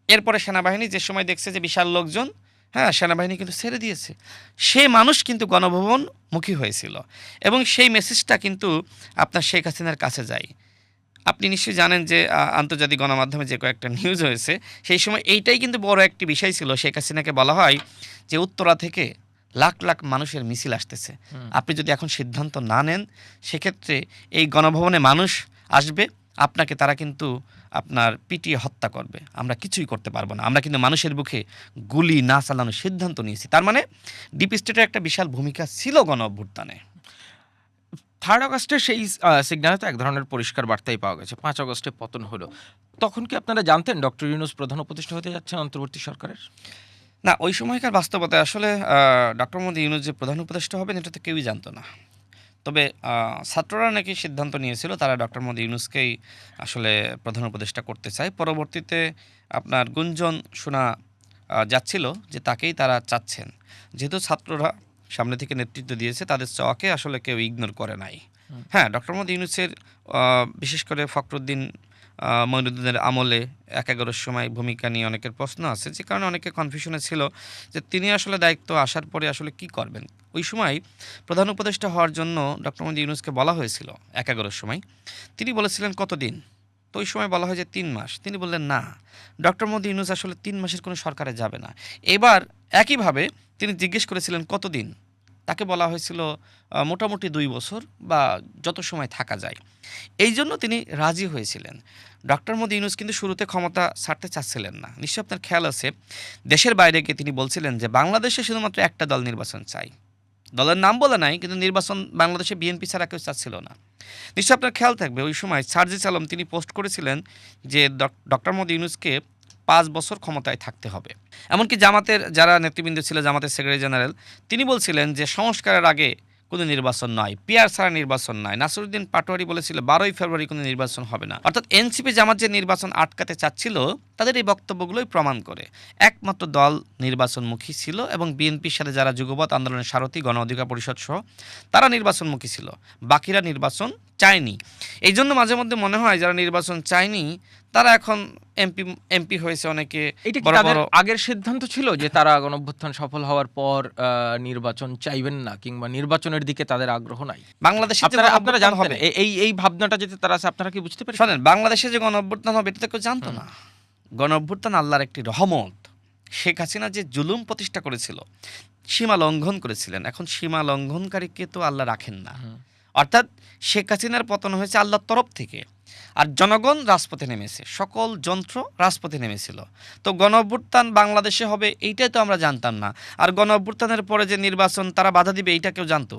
এরপরে সেনাবাহিনী যে সময় দেখছে যে বিশাল লোকজন, হ্যাঁ, সেনাবাহিনী কিন্তু ছেড়ে দিয়েছে। সেই মানুষ কিন্তু গণভবনমুখী হয়েছিল এবং সেই মেসেজটা কিন্তু আপনার শেখ হাসিনার কাছে যায়। আপনি নিশ্চয়ই জানেন যে আন্তর্জাতিক গণমাধ্যমে যে কয়েকটা নিউজ হয়েছে, সেই সময় এইটাই কিন্তু বড় একটি বিষয় ছিল। শেখ হাসিনাকে বলা হয় যে উত্তরা থেকে লাখ লাখ মানুষের মিছিল আসতেছে, আপনি যদি এখন সিদ্ধান্ত না নেন সেক্ষেত্রে এই গণভবনে মানুষ আসবে, আপনাকে তারা কিন্তু আপনার পিটিয়ে হত্যা করবে, আমরা কিছুই করতে পারবো না, আমরা কিন্তু মানুষের বুকে গুলি না চালানোর সিদ্ধান্ত নিয়েছি। তার মানে ডিপ স্টেটের একটা বিশাল ভূমিকা ছিল গণ অভ্যুত্থানে। 3 আগস্টের সেই সিগন্যালে তো এক ধরনের পরিষ্কার বার্তাই পাওয়া গেছে। ৫ আগস্টে পতন হলো। তখন কি আপনারা জানতেন ডক্টর ইউনূস প্রধান উপদেষ্টা হতে যাচ্ছেন অন্তর্বর্তী সরকারের? না, ওই সময়কার বাস্তবতায় আসলে ডক্টর মোহাম্মদ ইউনূস যে প্রধান উপদেষ্টা হবেন এটা তো কেউই জানতো না। তবে ছাত্ররা নাকি সিদ্ধান্ত নিয়েছিল তারা ডক্টর মোহাম্মদ ইউনূসকেই আসলে প্রধান উপদেষ্টা করতে চায়। পরবর্তীতে আপনার গুঞ্জন শোনা যাচ্ছিল যে তাকেই তারা চাচ্ছেন। যেহেতু ছাত্ররা সামনে থেকে নেতৃত্ব দিয়েছে, তাদের চাওয়াকে আসলে কেউ ইগনোর করে নাই। হ্যাঁ, ডক্টর মোহাম্মদ ইউনূসের বিশেষ করে ফখরুদ্দিন মঈনুদ্দিনের আমলে ১/১১-র সময় ভূমিকা নিয়ে অনেকের প্রশ্ন আছে, যে কারণে অনেকে কনফিউশনে ছিল যে তিনি আসলে দায়িত্ব আসার পরে আসলে কি করবেন। ওই সময় প্রধান উপদেষ্টা হওয়ার জন্য ডক্টর মোহাম্মদ ইউনূসকে বলা হয়েছিল ১/১১-র সময়। তিনি বলেছিলেন কতদিন? তো ওই সময় বলা হয় যে ৩ মাস। তিনি বললেন না, ডক্টর মোহাম্মদ ইউনূস আসলে ৩ মাসের কোনো সরকারে যাবে না। এবার একইভাবে তিনি জিজ্ঞেস করেছিলেন কতদিন? তাকে বলা হয়েছিল মোটামুটি ২ বছর বা যত সময় থাকা যায়। এইজন্য তিনি রাজি হয়েছিলেন। ডক্টর মোদি ইউনূস কিন্তু শুরুতে ক্ষমতা ছাড়তে চাচ্ছিলেন না। নিশ্চয়ই আপনার খেয়াল আছে, দেশের বাইরে গিয়ে তিনি বলছিলেন যে বাংলাদেশে শুধুমাত্র একটা দল নির্বাচন চাই। দলের নাম বলে নাই, কিন্তু নির্বাচন বাংলাদেশে বিএনপি ছাড়া কেউ চাচ্ছিল না। নিশ্চয়ই আপনার খেয়াল থাকবে, ওই সময় সার্জিস আলম তিনি পোস্ট করেছিলেন যে ডক্টর মোদি ইউনূসকে ৫ বছর ক্ষমতায় থাকতে হবে। এমনকি জামাতের যারা নেতৃবৃন্দ ছিল, জামাতের সেক্রেটারি জেনারেল, তিনি বলছিলেন যে সংস্কারের আগে কোনো নির্বাচন নয়, পিআর ছাড়া নির্বাচন নয়। নাসিরুদ্দিন পাটোয়ারি বলেছিল ১২ই ফেব্রুয়ারি কোনো নির্বাচন হবে না। অর্থাৎ এনসিপি জামাত যে নির্বাচন আটকাতে চাচ্ছিল, তাদের এই বক্তব্যগুলোই প্রমাণ করে একমাত্র দল নির্বাচনমুখী ছিল, এবং বিএনপির সাথে যারা যুগপৎ আন্দোলনের সারথি গণ অধিকার পরিষদ সহ তারা নির্বাচনমুখী ছিল, বাকিরা নির্বাচন চায়নি। এই জন্য মাঝে মধ্যে মনে হয় যারা নির্বাচন চায়নি তারা এখন এমপি হয়েছে অনেকে। এটা কি বড় তাদের বড় আগের সিদ্ধান্ত ছিল যে তারা গণঅভ্যুত্থান সফল হওয়ার পর নির্বাচন চাইবেন না, কিংবা নির্বাচনের দিকে তাদের আগ্রহ নাই? বাংলাদেশে যে আপনারা গণঅভ্যুত্থান জানতেন হবে, এই ভাবনাটা যেতে তারা আছে, আপনারা কি বুঝতে পেরেছেন? শোনেন, বাংলাদেশে যে গণঅভ্যুত্থান হবে এটা তো কেউ জানতো না। গণঅভ্যুত্থান আল্লাহর একটি রহমত। শেখ হাসিনা যে জুলুম প্রতিষ্ঠা করেছিল, সীমা লঙ্ঘন করেছিলেন, এখন সীমা লঙ্ঘনকারীকে তো আল্লাহ রাখেন না। অর্থাৎ শেখ হাসিনার পতন হয়েছে আল্লাহর তরফ থেকে, আর জনগণ রাজপথে নেমেছে, সকল যন্ত্র রাজপথে নেমেছিল। তো গণঅভ্যুত্থান বাংলাদেশে হবে এইটাই তো আমরা জানতাম না। আর গণঅভ্যুত্থানের পরে যে নির্বাচন তারা বাধা দিবে এইটা কেউ জানতো?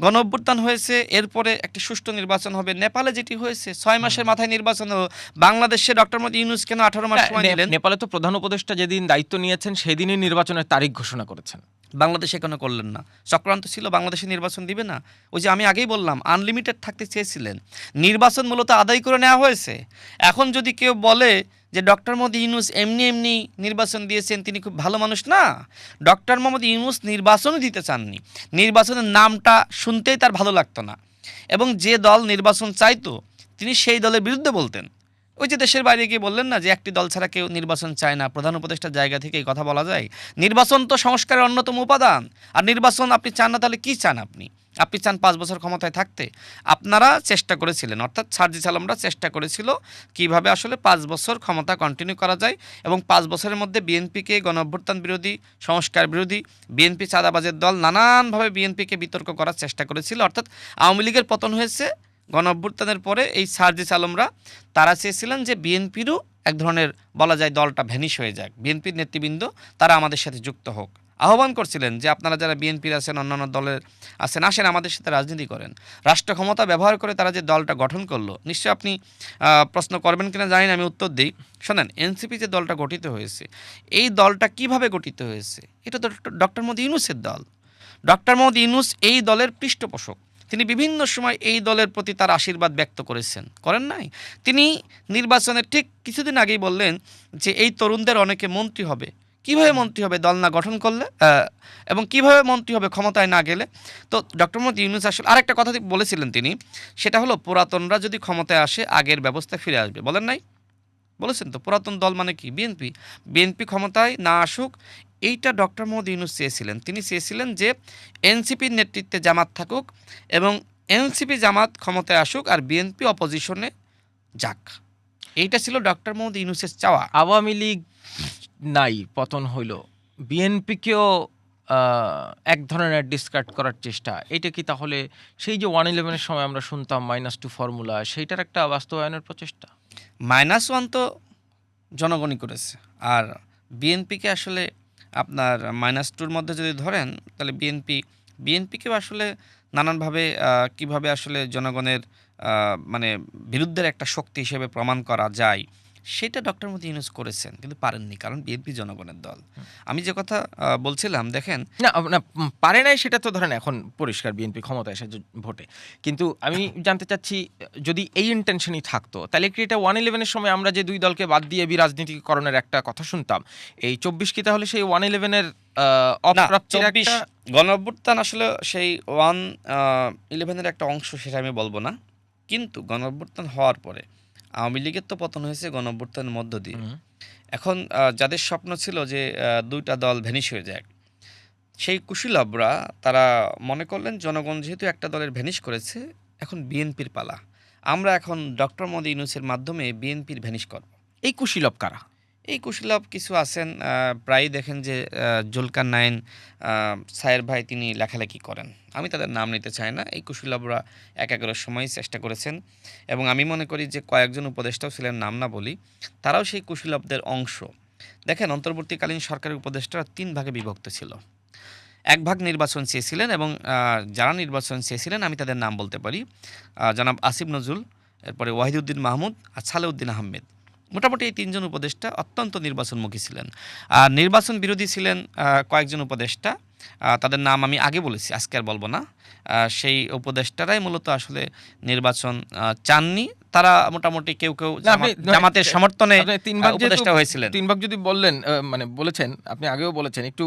গণঅভ্যুত্থান হয়েছে, এরপরে একটি সুষ্ঠু নির্বাচন হবে। নেপালে যেটি হয়েছে ৬ মাসের মাথায় নির্বাচন হলো। বাংলাদেশে ডক্টর মোহাম্মদ ইউনূস কেন ১৮ মাস সময় নিলেন? নেপালে তো প্রধান উপদেষ্টা যেদিন দায়িত্ব নিয়েছেন সেদিনই নির্বাচনের তারিখ ঘোষণা করেছেন। বাংলাদেশে কেন করলেন না? চক্রান্ত ছিল বাংলাদেশে নির্বাচন দিবে না। ওই যে আমি আগেই বললাম, আনলিমিটেড থাকতে চেয়েছিলেন। নির্বাচন মূলত আদায় করে নেওয়া হয়েছে। এখন যদি কেউ বলে যে ডক্টর মোহাম্মদ ইউনূস এমনি এমনি নির্বাচন দিয়েছেন, তিনি খুব ভালো মানুষ, না। ডক্টর মোহাম্মদ ইউনূস নির্বাচনই দিতে চাননি। নির্বাচনের নামটা শুনতেই তার ভালো লাগতো না, এবং যে দল নির্বাচন চাইতো তিনি সেই দলের বিরুদ্ধে বলতেন। ওই যে দেশের বাইরে গিয়ে বললেন না যে একটি দল ছাড়া কেউ নির্বাচন চায় না, প্রধান উপদেষ্টার জায়গা থেকে এই কথা বলা যায়? নির্বাচন তো সংস্কারের অন্যতম উপাদান। আর নির্বাচন আপনি চান না, তাহলে কি চান আপনি? আপনি চান ৫ বছর ক্ষমতায় থাকতে? আপনারা চেষ্টা করেছিলেন, অর্থাৎ সার্জিস আলমরা চেষ্টা করেছিল কিভাবে আসলে ৫ বছর ক্ষমতা কন্টিনিউ করা যায়, এবং ৫ বছরের মধ্যে বিএনপিকে গণঅভ্যুত্থান বিরোধী, সংস্কার বিরোধী, বিএনপি চাঁদাবাজের দল, নানানভাবে বিএনপিকে বিতর্ক করার চেষ্টা করেছিল। অর্থাৎ আওয়ামী লীগের পতন হয়েছে গণঅভ্যুত্থানের পরে। এই সার্জিস আলমরা তারা চেয়েছিলেন যে বিএনপিরও এক ধরনের বলা যায় দলটা ভ্যানিশ হয়ে যাক, বিএনপির নেতৃবৃন্দ তারা আমাদের সাথে যুক্ত হোক। আহ্বান করছিলেন যে আপনারা যারা বিএনপির আছেন, অন্যান্য দলের আছেন, আসেন আমাদের সাথে রাজনীতি করেন। রাষ্ট্র ক্ষমতা ব্যবহার করে তারা যে দলটা গঠন করলো, নিশ্চয়ই আপনি প্রশ্ন করবেন কিনা জানি না, আমি উত্তর দিই। শোনেন, এনসিপি যে দলটা গঠিত হয়েছে, এই দলটা কিভাবে গঠিত হয়েছে? এটা তো ডক্টর মোহাম্মদ ইউনূসের দল। ডক্টর মোহাম্মদ ইউনূস এই দলের পৃষ্ঠপোষক। তিনি বিভিন্ন সময় এই দলের প্রতি তার আশীর্বাদ ব্যক্ত করেছেন, করেন নাই? তিনি নির্বাচনের ঠিক কিছুদিন আগেই বললেন যে এই তরুণদের অনেকে মন্ত্রী হবে। কিভাবে মন্ত্রী হবে দল না গঠন করলে, এবং কিভাবে মন্ত্রী হবে ক্ষমতায় না গেলে? তো ডক্টর মোহাম্মদ ইউনূস আসলে আরেকটা কথা বলেছিলেন তিনি, সেটা হলো পুরাতনরা যদি ক্ষমতায় আসে আগের ব্যবস্থা ফিরে আসবে। বলেন নাই? বলেছেন তো। পুরাতন দল মানে কি? বিএনপি। বিএনপি ক্ষমতায় না আসুক, এইটা ডক্টর মোহাম্মদ ইউনূস চেয়েছিলেন। তিনি চেয়েছিলেন যে এনসিপির নেতৃত্বে জামাত থাকুক, এবং এনসিপি জামাত ক্ষমতায় আসুক, আর বিএনপি অপোজিশনে যাক। এইটা ছিল ডক্টর মোহাম্মদ ইউনূসের চাওয়া। আওয়ামী লীগ নাই, পতন হইল, বিএনপিকেও এক ধরনের ডিসকার্ড করার চেষ্টা, এটা কি তাহলে সেই যে 111-এর সময় আমরা শুনতাম -2 ফর্মুলা, সেইটার একটা বাস্তবায়নের প্রচেষ্টা? -1 তো জনগণই করেছে, আর বিএনপিকে আসলে আপনার -2-র মধ্যে যদি ধরেন, তাহলে বিএনপিকেও আসলে নানানভাবে কিভাবে আসলে জনগণের মানে বিরুদ্ধের একটা শক্তি হিসেবে প্রমাণ করা যায়, সেটা ডক্টর মোহাম্মদ ইউনূস করেছেন, কিন্তু পারেননি, কারণ বিএনপি জনগণের দল। আমি যে কথা বলছিলাম, দেখেন, না না, পারে নাই সেটা তো ধরেন এখন পরিষ্কার, বিএনপি ক্ষমতায় এসে ভোটে। কিন্তু আমি জানতে চাচ্ছি, যদি এই ইন্টেনশনই থাকতো, তাহলে কি এটা 111-এর সময় আমরা যে দুই দলকে বাদ দিয়ে রাজনীতিকরণের একটা কথা শুনতাম, এই 24 কি তাহলে সেই 111-এর অপ্রাপ্তির একটা? গণঅভ্যুত্থান আসলে সেই 111-এর একটা অংশ, সেটা আমি বলবো না। কিন্তু গণঅভ্যুত্থান হওয়ার পরে আওয়ামী লীগের তো পতন হয়েছে গণঅভ্যুত্থানের মধ্য দিয়ে। এখন যাদের স্বপ্ন ছিল যে দুইটা দল ভ্যানিশ হয়ে যায়, সেই কুশীলবরা তারা মনে করলেন জনগণ যেহেতু একটা দলের ভ্যানিশ করেছে, এখন বিএনপির পালা, আমরা এখন ডক্টর মোহাম্মদ ইউনূসের মাধ্যমে বিএনপির ভ্যানিশ করব। এই কুশীলব কারা? এই কুশীলব কিছু আছেন, প্রায়ই দেখেন যে জুলকার নাইন সায়ের ভাই তিনি লেখালেখি করেন। আমি তাদের নাম নিতে চাই না। এই কুশীলবরা একাগ্র সময় চেষ্টা করেছেন এবং আমি মনে করি যে কয়েকজন উপদেষ্টাও ছিলেন, নাম না বলি, তারাও সেই কুশীলবদের অংশ। দেখেন অন্তর্বর্তীকালীন সরকারের উপদেষ্টারা ৩ ভাগে বিভক্ত ছিল। এক ভাগ নির্বাচন চেয়েছিলেন এবং যারা নির্বাচন চেয়েছিলেন আমি তাদের নাম বলতে পারি। জনাব আসিফ নজরুল, এরপরে ওয়াহিদউদ্দিন মাহমুদ আর সালেউদ্দিন আহমেদ। মোটামুটি এই ৩ জন উপদেষ্টা অত্যন্ত নির্বাচনমুখী ছিলেন। আর নির্বাচন বিরোধী ছিলেন কয়েকজন উপদেষ্টা। তাদের নাম আমি আগে বলেছি, আজকে আর বলব না। সেই উপদেষ্টারাই মূলত আসলে নির্বাচন চাননি। তারা মোটামুটি কেউ না, আপনি জামাতের সমর্থনে আপনি ৩ ভাগ যেহেতু উপদেষ্টা হয়েছিলেন। ৩ ভাগ যদি বললেন, মানে বলেছেন, আপনি আগেও বলেছেন, একটু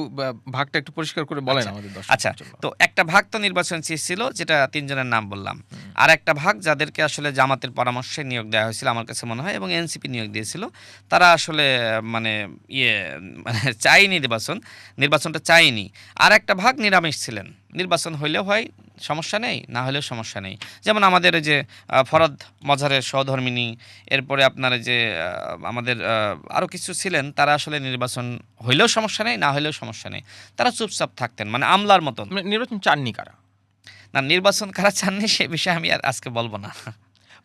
ভাগটা একটু পরিষ্কার করে বলেন আমাদের আচ্ছা, দর্শকদের জন্য। তো একটা ভাগ তো নির্বাচন চেয়েছিল, যেটা ৩ জনের নাম বললাম। আর একটা ভাগ যাদেরকে আসলে জামাতের পরামর্শে নিয়োগ দেওয়া হয়েছিল আমার কাছে মনে হয়, এবং এনসিপি নিয়োগ দিয়েছিল, তারা আসলে মানে মানে চায়নি নির্বাচনটা চায়নি। আর একটা ভাগ নিরামিষ ছিলেন, নির্বাচন হইলেও হয় সমস্যা নেই, না হলেও সমস্যা নেই। যেমন আমাদের এই যে ফরদ মজহারের সহধর্মিনী, এরপরে আপনার এই যে আমাদের আরও কিছু ছিলেন, তারা আসলে নির্বাচন হইলেও সমস্যা নেই, না হলেও সমস্যা নেই। তারা চুপচাপ থাকতেন, মানে আমলার মতন। মানে নির্বাচন চাননি কারা? না, নির্বাচন কারা চাননি সে বিষয়ে আমি আর আজকে বলবো না।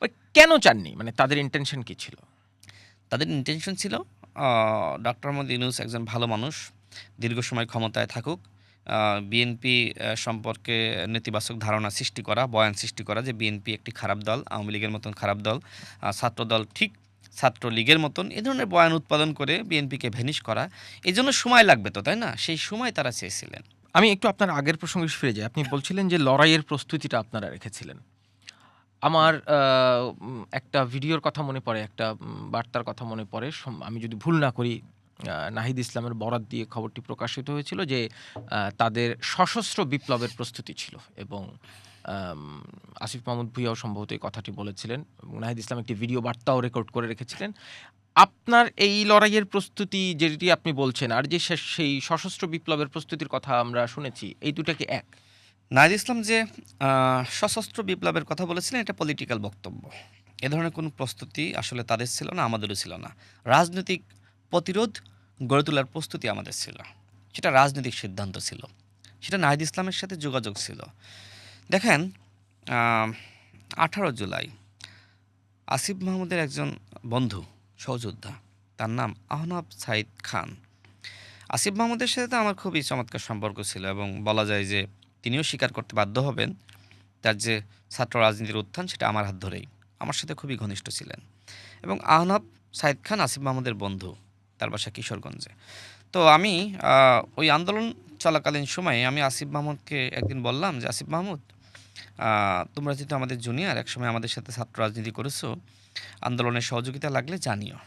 ওই কেন চাননি? মানে তাদের ইন্টেনশন কি ছিল? তাদের ইন্টেনশন ছিল ডক্টর মোহাম্মদ ইউনূস একজন ভালো মানুষ, দীর্ঘ সময় ক্ষমতায় থাকুক, বিএনপি সম্পর্কে নেতিবাচক ধারণা সৃষ্টি করা, বয়ান সৃষ্টি করা যে বিএনপি একটি খারাপ দল, আওয়ামী লীগের মতন খারাপ দল, ছাত্রদল ঠিক ছাত্রলীগের মতন, এ ধরনের বয়ান উৎপাদন করে বিএনপিকে ভ্যানিশ করা। এই জন্য সময় লাগবে তো, তাই না? সেই সময় তারা চেয়েছিলেন। আমি একটু আপনার আগের প্রসঙ্গে ফিরে যাই। আপনি বলছিলেন যে লড়াইয়ের প্রস্তুতিটা আপনারা রেখেছিলেন। আমার একটা ভিডিওর কথা মনে পড়ে, একটা বার্তার কথা মনে পড়ে। আমি যদি ভুল না করি, নাহিদ ইসলামের বরাত দিয়ে খবরটি প্রকাশিত হয়েছিল যে তাদের সশস্ত্র বিপ্লবের প্রস্তুতি ছিল, এবং আম আসিফ মাহমুদ ভূঁইয়াও সম্ভবত এই কথাটি বলেছিলেন, এবং নাহিদ ইসলাম একটি ভিডিও বার্তাও রেকর্ড করে রেখেছিলেন। আপনার এই লড়াইয়ের প্রস্তুতি যেটি আপনি বলছেন, আর যে সেই সশস্ত্র বিপ্লবের প্রস্তুতির কথা আমরা শুনেছি, এই দুটা কি এক? নাহিদ ইসলাম যে সশস্ত্র বিপ্লবের কথা বলেছিলেন, এটা পলিটিক্যাল বক্তব্য। এ ধরনের কোনো প্রস্তুতি আসলে তাদের ছিল না, আমাদেরও ছিল না। রাজনৈতিক প্রতিরোধ গড়ে তোলার প্রস্তুতি আমাদের ছিল, সেটা রাজনৈতিক সিদ্ধান্ত ছিল, সেটা নাহিদ ইসলামের সাথে যোগাযোগ ছিল। দেখেন 18 জুলাই আসিফ মাহমুদের একজন বন্ধু, সহযোদ্ধা, তার নাম আহনাব সাইদ খান। আসিফ মাহমুদের সাথে তো আমার খুবই চমৎকার সম্পর্ক ছিল, এবং বলা যায় যে তিনিও স্বীকার করতে বাধ্য হবেন তার যে ছাত্র রাজনীতির উত্থান সেটা আমার হাত ধরেই। আমার সাথে খুবই ঘনিষ্ঠ ছিলেন, এবং আহনাব সাইদ খান আসিফ মাহমুদের বন্ধু, তার বাসা কিশোরগঞ্জে। তো আমি ওই আন্দোলন চলাকালীন সময়ে আমি আসিফ মাহমুদকে একদিন বললাম যে, আসিফ মাহমুদ, তোমরা যেহেতু আমাদের জুনিয়র, একসময় আমাদের সাথে ছাত্র রাজনীতি করেছো, আন্দোলনের সহযোগিতা লাগলে জানিও।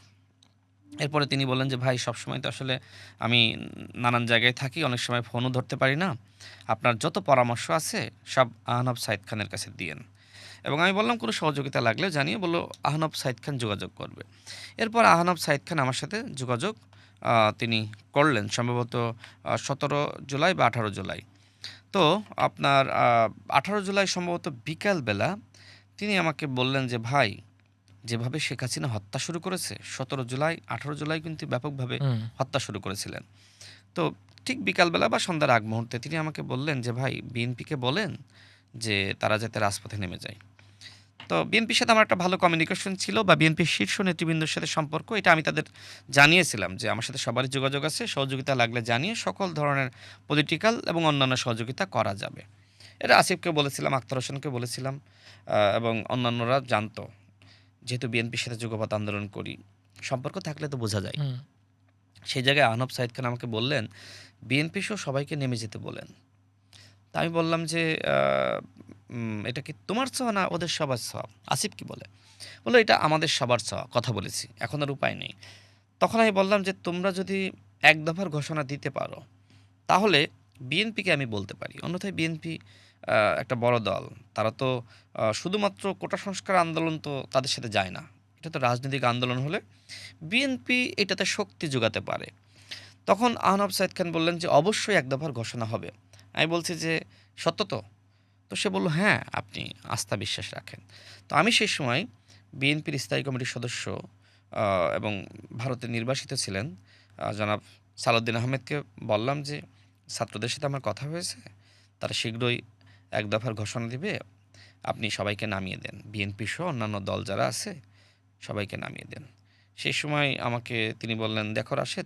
এরপরে তিনি বললেন যে, ভাই সবসময় তো আসলে আমি নানান জায়গায় থাকি, অনেক সময় ফোনও ধরতে পারি না, আপনার যত পরামর্শ আছে সব আহনাব সাইদ খানের কাছে দিয়েন। এবং আমি বললাম কোনো সহযোগিতা লাগলে জানিয়ে, বললো আহনাব সাইদ খান যোগাযোগ করবে। এরপর আহনাব সাইদ খান আমার সাথে যোগাযোগ তিনি করলেন, সম্ভবত 17 জুলাই বা 18 জুলাই। তো আপনার 18 জুলাই সম্ভবত বিকালবেলা তিনি আমাকে বললেন যে, ভাই যেভাবে শেখ হাসিনা হত্যা শুরু করেছে, 17 জুলাই 18 জুলাই কিন্তু ব্যাপকভাবে হত্যা শুরু করেছিলেন। তো ঠিক বিকালবেলা বা সন্ধ্যার আগ মুহূর্তে তিনি আমাকে বললেন যে, ভাই বিএনপিকে বলেন যে তারা যাতে রাজপথে নেমে যায়। তো বিএনপির সাথে আমার একটা ভালো কমিউনিকেশন ছিল, বা বিএনপির শীর্ষ নেতৃবৃন্দের সাথে সম্পর্ক, এটা আমি তাদের জানিয়েছিলাম যে আমার সাথে সবারই যোগাযোগ আছে, সহযোগিতা লাগলে জানিয়ে সকল ধরনের পলিটিক্যাল এবং অন্যান্য সহযোগিতা করা যাবে। এটা আসিফকে বলেছিলাম, আখতার হোসেনকে বলেছিলাম, এবং অন্যান্যরা জানতো, যেহেতু বিএনপির সাথে যুগপৎ আন্দোলন করি, সম্পর্ক থাকলে তো বোঝা যায়। সেই জায়গায় আহনাব সাইদ খান আমাকে বললেন, বিএনপি সহ সবাইকে নেমে যেতে বলেন। তা আমি বললাম যে, এটা কি তোমার চাওয়া না ওদের সবার চাওয়া? আসিফ কি বলে? বললো, এটা আমাদের সবার চাওয়া, কথা বলেছি, এখন আর উপায় নেই। তখন আমি বললাম যে, তোমরা যদি এক দফার ঘোষণা দিতে পারো তাহলে বিএনপিকে আমি বলতে পারি, অন্যথায় বিএনপি একটা বড় দল, তারা তো শুধুমাত্র কোটা সংস্কার আন্দোলন তো তাদের সাথে যায় না, এটা তো রাজনৈতিক আন্দোলন হলে বিএনপি এটাতে শক্তি যোগাতে পারে। তখন আহনাব সাইদ খান বললেন যে, অবশ্যই এক দফার ঘোষণা হবে। আমি বলছি যে, সত্য তো? তো সে বলল, হ্যাঁ, আপনি আস্থা বিশ্বাস রাখেন। তো আমি সেই সময় বিএনপির স্থায়ী কমিটির সদস্য এবং ভারতে নির্বাসিত ছিলেন জনাব সালাউদ্দিন আহমেদকে বললাম যে ছাত্রদের সাথে আমার কথা হয়েছে, তারা শীঘ্রই এক দফার ঘোষণা দিবে, আপনি সবাইকে নামিয়ে দেন, বিএনপি সহ অন্যান্য দল যারা আছে সবাইকে নামিয়ে দেন। সেই সময় আমাকে তিনি বললেন, দেখো রাশেদ,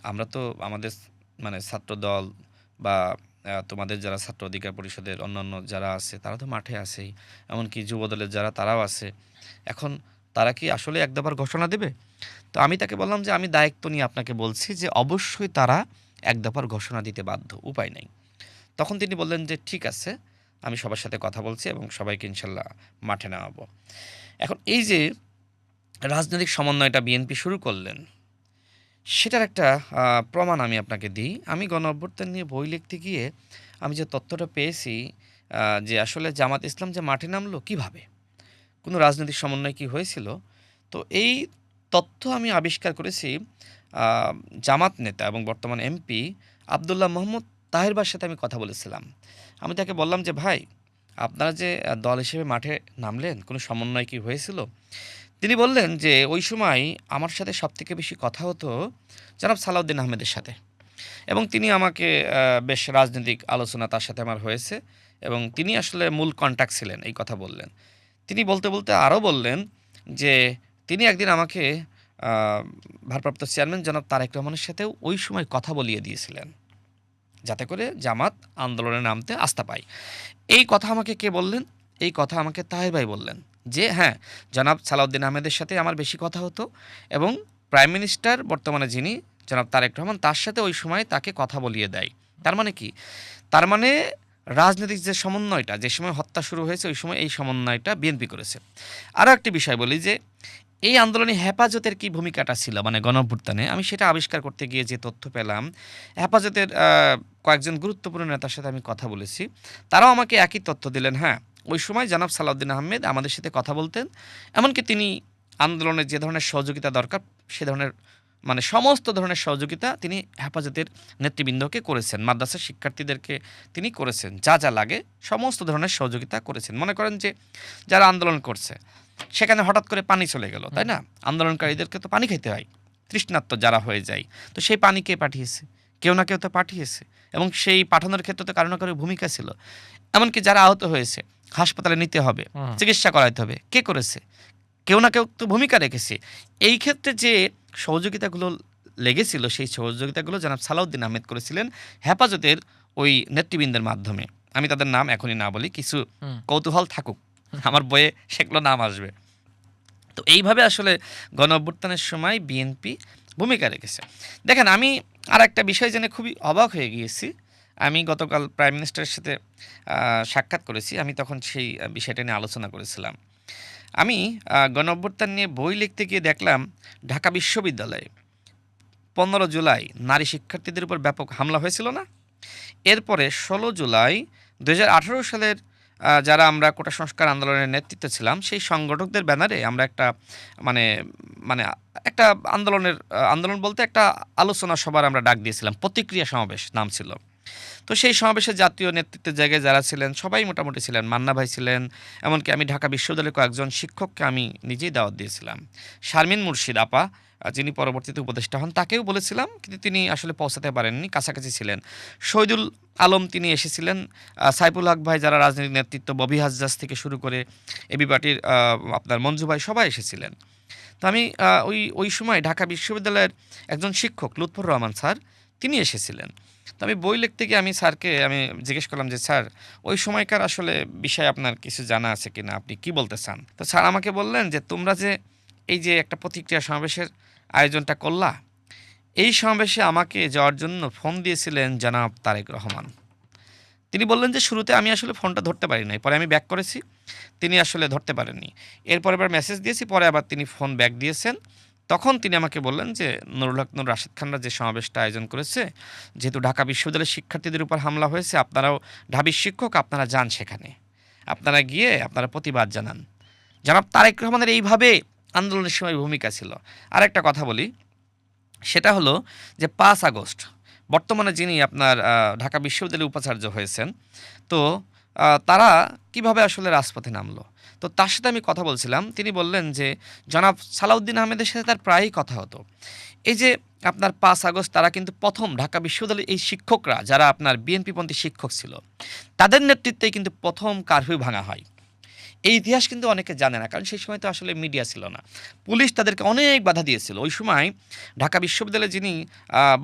আমরা তো আমাদের মানে ছাত্র দল বা তোমাদের যারা ছাত্র অধিকার পরিষদের অন্যান্য যারা আছে তারা তো মাঠে আছেই, এমনকি যুবদলের যারা তারাও আছে। এখন তারা কি আসলে এক দফার ঘোষণা দেবে? তো আমি তাকে বললাম যে আমি দায়িত্ব নিয়ে আপনাকে বলছি যে অবশ্যই তারা এক দফার ঘোষণা দিতে বাধ্য, উপায় নাই। তখন তিনি বললেন যে ঠিক আছে, আমি সবার সাথে কথা বলছি এবং সবাইকে ইনশাল্লাহ মাঠে নামাবো। এখন এই যে রাজনৈতিক সমন্বয়টা বিএনপি শুরু করলেন, সেটার একটা প্রমাণ আমি আপনাকে দিই। আমি গণ-অভ্যুত্থান নিয়ে বই লিখতে গিয়ে আমি যে তথ্যটা পেয়েছি, যে আসলে জামাত ইসলাম যে মাঠে নামলো কিভাবে? কোনো রাজনৈতিক সমন্বয় কি হয়েছিল? তো এই তথ্য আমি আবিষ্কার করেছি আ জামাত নেতা এবং বর্তমান এমপি আব্দুল্লাহ মোহাম্মদ তাহের সাথে আমি কথা বলেছিলাম। আমি তাকে বললাম যে, "ভাই, আপনারা যে দল হিসেবে মাঠে নামলেন, কোনো সমন্বয় কি হয়েছিল?" তিনি বললেন যে, "ওই সময় আমার সাথে সবথেকে বেশি কথা হতো জনাব সালাউদ্দিন আহমেদের সাথে এবং তিনি আমাকে বেশ রাজনৈতিক আলোচনা তার সাথে আমার হয়েছে এবং তিনি আসলে মূল কন্টাক্ট ছিলেন।" এই কথা বললেন। তিনি বলতে আরও বললেন যে, তিনি একদিন আমাকে আ ভারপ্রাপ্ত চেয়ারম্যান জনাব তারেক রহমানের সাথেও ওই সময় কথা বলিয়ে দিয়েছিলেন, যাতে করে জামাত আন্দোলনে নামতে আস্থা পায়। এই কথা আমাকে কে বললেন? এই কথা আমাকে তাহের ভাই বললেন যে, হ্যাঁ, জনাব সালাউদ্দিন আহমেদের সাথে আমার বেশি কথা হতো এবং প্রাইম মিনিস্টার বর্তমানে যিনি জনাব তারেক রহমান, তার সাথে ওই সময় তাকে কথা বলিয়ে দেয়। তার মানে কি? তার মানে রাজনৈতিক যে সমন্বয়টা, যে সময় হত্যা শুরু হয়েছে ওই সময় এই সমন্বয়টা বিএনপি করেছে। আরও একটি বিষয় বলি যে এই আন্দোলনে হেফাজতের কি ভূমিকাটা ছিল মানে গণঅভ্যুত্থানে, আমি সেটা আবিষ্কার করতে গিয়ে যে তথ্য পেলাম, হেফাজতের কয়েকজন গুরুত্বপূর্ণ নেতার সাথে আমি কথা বলেছি। তারাও আমাকে একই তথ্য দিলেন। হ্যাঁ, ওই সময় জনাব সালাউদ্দিন আহমেদ আমাদের সাথে কথা বলতেন। এমনকি তিনি আন্দোলনের যে ধরনের সহযোগিতা দরকার সে ধরনের মানে সমস্ত ধরনের সহযোগিতা তিনি হেফাজতের নেতৃবৃন্দকে করেছেন। মাদ্রাসার শিক্ষার্থীদেরকে তিনি করেছেন। যা লাগে সমস্ত ধরনের সহযোগিতা করেছেন। মনে করেন যে যারা আন্দোলন করছে সেখানে হঠাৎ করে পানি চলে গেল, তাই না? আন্দোলনকারীদেরকে তো পানি খেতে হয়, তৃষ্ণার্ত যারা হয়ে যায়। তো সেই পানি কে পাঠিয়েছে? কেউ না কেউ তো পাঠিয়েছে এবং সেই পাঠানোর ক্ষেত্রে তো কারো না কারো ভূমিকা ছিল। এমনকি যারা আহত হয়েছে, হাসপাতালে নিতে হবে, চিকিৎসা করাইতে হবে, কে করেছে? কেউ না কেউ তো ভূমিকা রেখেছে। এই ক্ষেত্রে যে সহযোগিতাগুলো লেগেছিল, সেই সহযোগিতাগুলো জনাব সালাউদ্দিন আহমেদ করেছিলেন হেফাজতের ওই নেতৃবৃন্দের মাধ্যমে। আমি তাদের নাম এখনই না বলি, কিছু কৌতূহল থাকুক, আমার বইয়ে সেগুলো নাম আসবে। তো এইভাবে আসলে গণ-অভ্যুত্থানের সময় বিএনপি ভূমিকা রেখেছে। দেখেন, আমি আরেকটা বিষয় জেনে খুবই অবাক হয়ে গিয়েছি। আমি গতকাল প্রাইম মিনিস্টারের সাথে সাক্ষাৎ করেছি। আমি তখন সেই বিষয়টা নিয়ে আলোচনা করেছিলাম। আমি গণ-অভ্যুত্থান নিয়ে বই লিখতে গিয়ে দেখলাম ঢাকা বিশ্ববিদ্যালয়ে ১৫ জুলাই নারী শিক্ষার্থীদের উপর ব্যাপক হামলা হয়েছিল না? এরপরে ১৬ জুলাই ২০১৮ সালের যারা আমরা কোটা সংস্কার আন্দোলনের নেতৃত্বে ছিলাম, সেই সংগঠকদের ব্যানারে আমরা একটা মানে মানে একটা আন্দোলন বলতে একটা আলোচনা সভার আমরা ডাক দিয়েছিলাম। প্রতিক্রিয়া সমাবেশ নাম ছিল। তো সেই সমাবেশে জাতীয় নেতৃত্বের জায়গায় যারা ছিলেন সবাই মোটামুটি ছিলেন। মান্না ভাই ছিলেন, এমনকি আমি ঢাকা বিশ্ববিদ্যালয়ের কয়েকজন শিক্ষককে আমি নিজেই দাওয়াত দিয়েছিলাম। শারমিন মুর্শিদ আপা, যিনি পরবর্তীতে উপদেষ্টা হন, তাকেও বলেছিলাম, কিন্তু তিনি আসলে পৌঁছাতে পারেননি, কাছাকাছি ছিলেন। শহীদুল আলম তিনি এসেছিলেন, সাইফুল হক ভাই, যারা রাজনৈতিক নেতৃত্ব, ববি হাজ্জাজ থেকে শুরু করে এবি পার্টির আপনার মঞ্জু ভাই, সবাই এসেছিলেন। তো আমি ওই সময় ঢাকা বিশ্ববিদ্যালয়ের একজন শিক্ষক লুৎফর রহমান স্যার, তিনি এসেছিলেন। তো আমি বই লিখতে গিয়ে স্যারকে জিজ্ঞেস করলাম যে, "স্যার, ওই সময়কার আসলে বিষয়ে আপনার কিছু জানা আছে কিনা? আপনি কি বলতে চান?" তো স্যার আমাকে বললেন যে, "তোমরা যে এই যে একটা প্রতিক্রিয়া সমাবেশের আয়োজনটা করলা, এই সমাবেশে আমাকে যাওয়ার জন্য ফোন দিয়েছিলেন জনাব তারেক রহমান।" তিনি বললেন যে, "শুরুতে আমি আসলে ফোনটা ধরতে পারি নাই। পরে আমি ব্যাক করেছি। তিনি আসলে ধরতে পারেননি। এরপরে আবার মেসেজ দিয়েছি, পরে আবার তিনি ফোন ব্যাক দিয়েছেন। তখন তিনি আমাকে বললেন যে, নুরুল হক নূর রাশেদ খানরা যে সমাবেশটা আয়োজন করেছে, যেহেতু ঢাকা বিশ্ববিদ্যালয়ের শিক্ষার্থীদের উপর হামলা হয়েছে, আপনারাও ঢাবির শিক্ষক, আপনারা যান সেখানে। আপনারা গিয়ে আপনারা প্রতিবাদ জানান।" জনাব তারেক রহমানের এইভাবে আন্দোলনের সময় ভূমিকা ছিল। আরেকটা কথা বলি, সেটা হলো যে ৫ আগস্ট বর্তমানে যিনি আপনার ঢাকা বিশ্ববিদ্যালয়ের উপাচার্য হয়েছেন, তো তারা কিভাবে আসলে রাজপথে নামলো। তো তার সাথে আমি কথা বলছিলাম, তিনি বললেন যে জনাব সালাউদ্দিন আহমেদের সাথে তার প্রায়ই কথা হতো। এই যে আপনার ৫ আগস্ট তারা কিন্তু প্রথম ঢাকা বিশ্ববিদ্যালয়ের এই শিক্ষকরা যারা আপনার বিএনপিপন্থী শিক্ষক ছিল, তাদের নেতৃত্বেই কিন্তু প্রথম কারফিউ ভাঙা হয়। এই ইতিহাস কিন্তু অনেকে জানে না, কারণ সেই সময় তো আসলে মিডিয়া ছিল না। পুলিশ তাদেরকে অনেক বাধা দিয়েছিল। ওই সময় ঢাকা বিশ্ববিদ্যালয়ে যিনি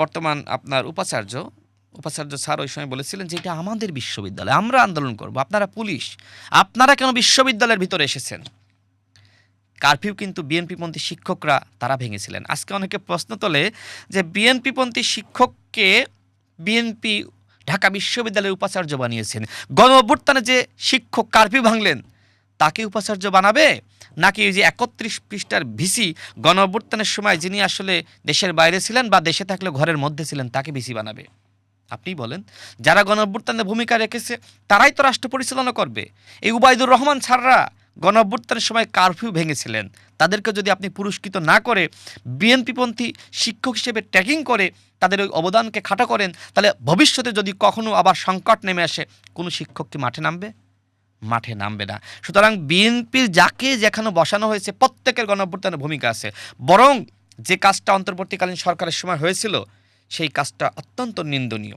বর্তমান আপনার উপাচার্য স্যার ওই সময় বলেছিলেন যে এটা আমাদের বিশ্ববিদ্যালয়, আমরা আন্দোলন করব, আপনারা পুলিশ, আপনারা কেন বিশ্ববিদ্যালয়ের ভিতরে এসেছেন। কারফিউ কিন্তু বিএনপিপন্থী শিক্ষকরা তারা ভেঙেছিলেন। আজকে অনেকে প্রশ্ন তোলে যে বিএনপিপন্থী শিক্ষককে বিএনপি ঢাকা বিশ্ববিদ্যালয়ের উপাচার্য বানিয়েছেন, গণ অভ্যুত্থানে যে শিক্ষক কারফিউ ভাঙলেন তাকে উপাচার্য বানাবে, নাকি ওই যে ৩১ পৃষ্ঠার ভিসি গণ অভ্যুত্থানের সময় যিনি আসলে দেশের বাইরে ছিলেন বা দেশে থাকলে ঘরের মধ্যে ছিলেন তাকে ভিসি বানাবে? আপনি বলেন। যারা গণ অভ্যুত্থানে ভূমিকা রেখেছে তারাই তো রাষ্ট্র পরিচালনা করবে। এই উবাইদুর রহমান ছাড়রা গণ অভ্যুত্থানের সময় কারফিউ ভেঙেছিলেন, তাদেরকে যদি আপনি পুরস্কৃত না করে বিএনপিপন্থী শিক্ষক হিসেবে ট্যাগিং করে তাদের ওই অবদানকে খাটো করেন, তাহলে ভবিষ্যতে যদি কখনো আবার সংকট নেমে আসে কোনো শিক্ষক কি মাঠে নামবে? মাঠে নামবে না। সুতরাং বিএনপির যাকে যেখানে বসানো হয়েছে প্রত্যেকের গণ অভ্যুত্থানের ভূমিকা আছে। বরং যে কাজটা অন্তর্বর্তীকালীন সরকারের সময় হয়েছিল সেই কাজটা অত্যন্ত নিন্দনীয়।